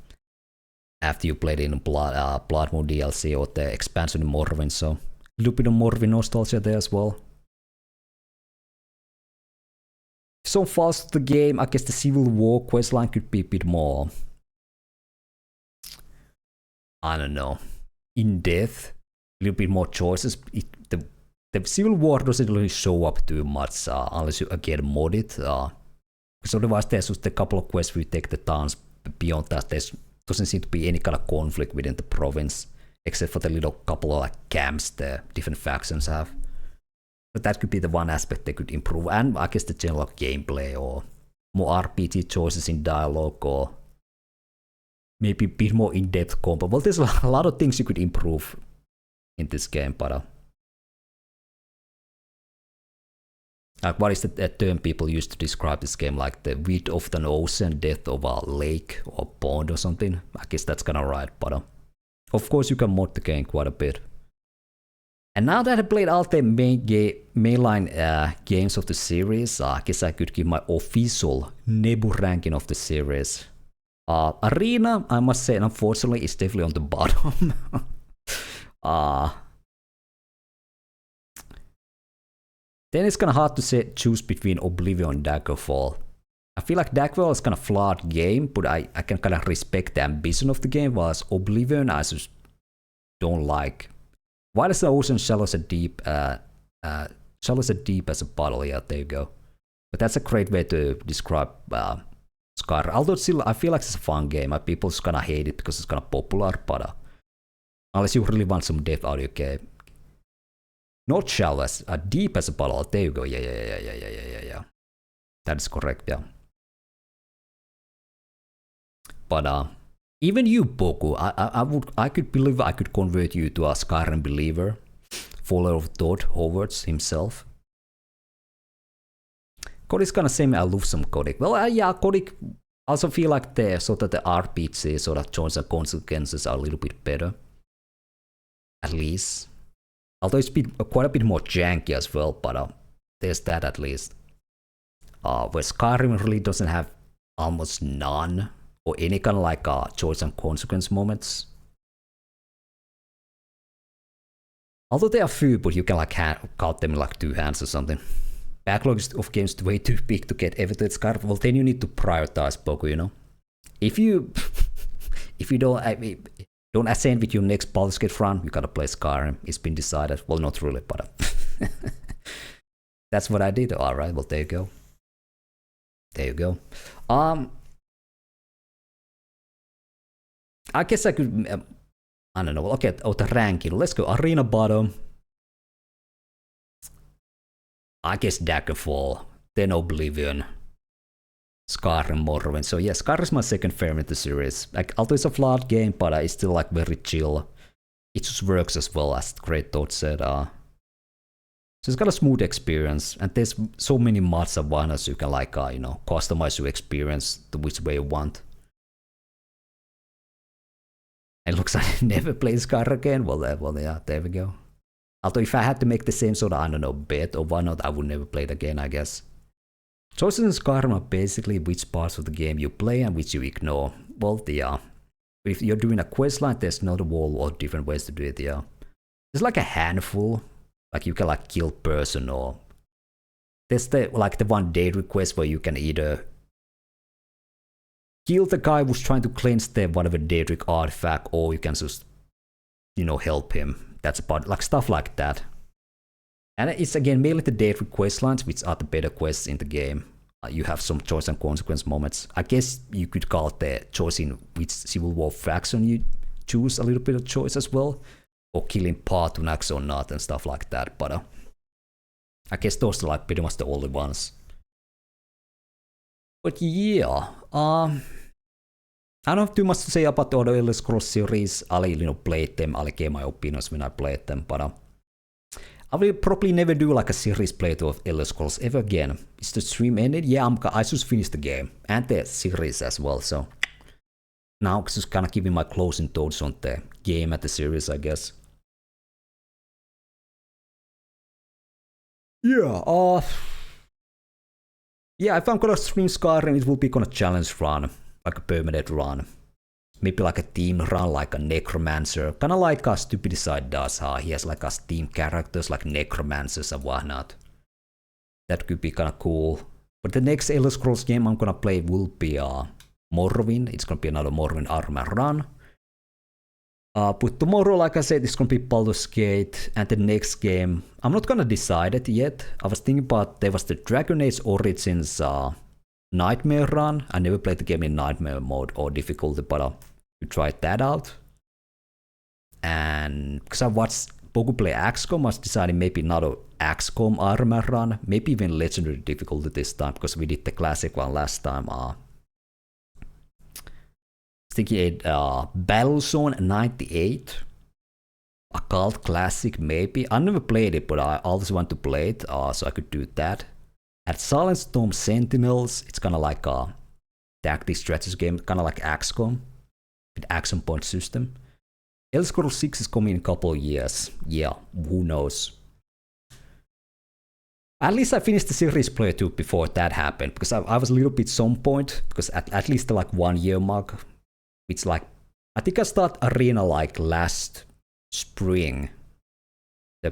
S1: after you played in Blood Moon DLC or the expansion in Morrowind. So a little bit of Morrowind nostalgia there as well. So fast the game, I guess the Civil War questline could be a bit more, I don't know, in depth, a little bit more choices. The Civil War doesn't really show up too much unless you again mod it. Because otherwise there's just a couple of quests where you take the towns. Beyond that, there doesn't seem to be any kind of conflict within the province, except for the little couple of like camps the different factions have. But that could be the one aspect they could improve, and I guess the general gameplay or more RPG choices in dialogue or maybe a bit more in-depth combat. Well, there's a lot of things you could improve in this game, but like what is the term people use to describe this game, like the width of an ocean, depth of a lake or pond or something? I guess that's kind of right, but of course you can mod the game quite a bit. And now that I played all the mainline games of the series, I guess I could give my official Nebu ranking of the series. Arena, I must say, unfortunately, is definitely on the bottom. Then it's kind of hard to choose between Oblivion and Daggerfall. I feel like Daggerfall is kind of flawed game, but I can kind of respect the ambition of the game, whilst Oblivion I just don't like. Why is the ocean shallow as deep as a bottle? Yeah, there you go. But that's a great way to describe Skyrim. Although still, I feel like it's a fun game. People just kind of hate it because it's kind of popular, but unless you really want some depth out of your game. Not shallow as deep as a bottle. There you go. Yeah. That is correct. Yeah. But even you, Boku, I could believe I could convert you to a Skyrim believer, follower of Todd Howard's himself. Kodik's kind of semi-aloof some Kodik. Well, yeah, Kodik also feel like the sort of the RPG sort of choice and consequences are a little bit better. At least. Although it's been quite a bit more janky as well, but there's that at least. Where Skyrim really doesn't have almost none, or any kind of like choice and consequence moments. Although there are few, but you can like count them in like 2 hands or something. Backlog of games is way too big to get everything at Skyrim. Well, then you need to prioritize Poku, you know. If you don't ascend with your next Baldur's Gate run, you gotta play Skyrim. It's been decided. Well, not really, but that's what I did. All right. Well, there you go. There you go. I guess I could. I don't know. Okay, the ranking. Let's go. Arena bottom. I guess Daggerfall. Then Oblivion. Skyrim, Morrowind. So yeah, Skyrim's my second favorite in the series. Like, although it's a flawed game, but it's still like very chill. It just works as well, as Great Thought said. So it's got a smooth experience, and there's so many mods and whatnot, so you can like you know, customize your experience the which way you want. It looks like I never play Skyrim again. Well, yeah, there we go. Although if I had to make the same sort of, I don't know, bet or whatnot, I would never play it again, I guess. Choices in Skyrim are basically which parts of the game you play and which you ignore. Well, yeah. If you're doing a quest line, there's not a whole of different ways to do it, yeah. There's like a handful. Like you can like kill person, or there's the one day request where you can either kill the guy who's trying to cleanse the whatever Daedric artifact, or you can just, you know, help him. That's about like stuff like that. And it's again mainly the Daedric quest lines, which are the better quests in the game. You have some choice and consequence moments. I guess you could call it the choice in which Civil War faction you choose a little bit of choice as well, or killing Partunax or not and stuff like that. But I guess those are like pretty much the only ones. But yeah, I don't have too much to say about the other Elder Scrolls series. I'll, you know, played them. I'll give my opinions when I played them. But I will probably never do like a series playthrough of Elder Scrolls ever again. Is the stream ended? Yeah, I just finished the game and the series as well. So now I'm just kind of giving my closing thoughts on the game and the series, I guess. Yeah. Yeah, if I'm gonna stream Skyrim, it will be gonna challenge run, like a permanent run. Maybe like a team run, like a Necromancer. Kinda like a Stupid Side does, he has like us team characters, like Necromancers and whatnot. That could be kinda cool. But the next Elder Scrolls game I'm gonna play will be Morrowind. It's gonna be another Morrowind Armor run. But tomorrow, like I said, it's gonna be Baldur's Gate, and the next game, I'm not gonna decide it yet. I was thinking about, there was the Dragon Age Origins Nightmare run. I never played the game in Nightmare mode or difficulty, but we tried that out. And because I watched Poku play XCOM, I was deciding maybe another XCOM Armor run, maybe even Legendary difficulty this time, because we did the classic one last time. Thinking Battlezone 98, a cult classic maybe. I never played it, but I always want to play it, so I could do that. At Silent Storm Sentinels, it's kind of like a tactics strategy game, kind of like XCOM, with action point system. Elder Scrolls 6 is coming in a couple of years. Yeah, who knows? At least I finished the series playthrough before that happened, because I was a little bit some point, because at least the like 1 year mark. It's like, I think I started Arena like last spring.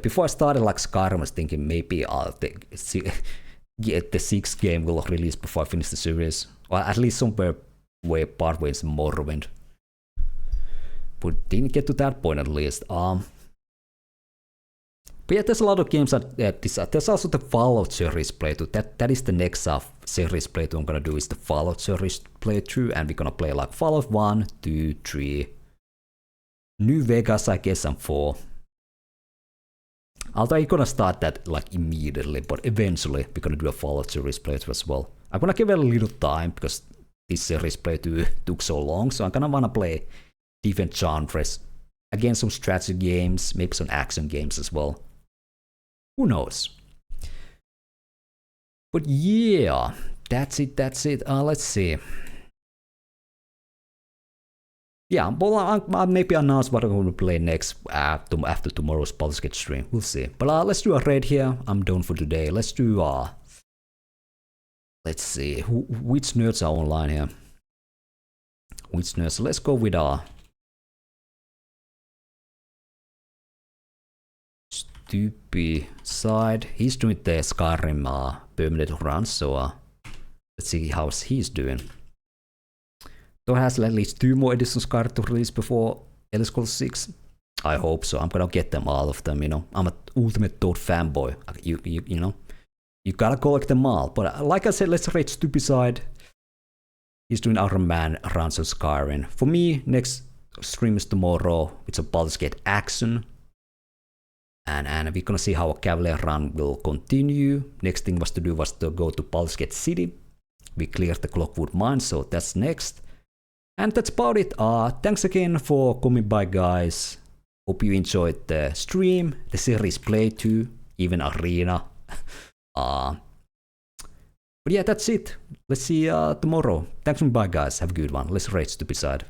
S1: Before I started like Skyrim, I was thinking maybe the 6th game will release before I finish the series. Or at least somewhere way partway in Morrowind. But didn't get to that point at least. But yeah, there's a lot of games that there's also the Fallout series playthrough. That is the next series playthrough I'm gonna do, is the Fallout series playthrough, and we're gonna play like Fallout 1, 2, 3, New Vegas, I guess, and 4. Although I'm gonna start that like immediately, but eventually we're gonna do a Fallout series playthrough as well. I'm gonna give it a little time because this series playthrough took so long, so I'm gonna wanna play different genres. Again, some strategy games, maybe some action games as well. Who knows? But yeah, that's it. Let's see. Yeah, well, I'll maybe announce what I'm going to play next after tomorrow's Baldur's Gate stream. We'll see. But let's do a raid here. I'm done for today. Let's do Let's see, which nerds are online here? Which nerds? Let's go with Stupid side. He's doing the Skyrim permanent run, so let's see how he's doing. Though has at least 2 more editions Skyrim to release before Elder Scrolls 6. I hope so. I'm gonna get them, all of them, you know. I'm an ultimate Toad fanboy. You know. You gotta collect them all. But like I said, let's rate Stupid side. He's doing Iron Man runs on Skyrim. For me, next stream is tomorrow. It's a Baldur's Gate action. And we're gonna see how a Cavalier run will continue. Next thing was to go to Baldur's Gate City. We cleared the Clockwood Mine, so that's next. And that's about it. Thanks again for coming by, guys. Hope you enjoyed the stream, the series playthrough, even Arena. But yeah, that's it. Let's see tomorrow. Thanks for coming by, guys. Have a good one. Let's rate Stupid side.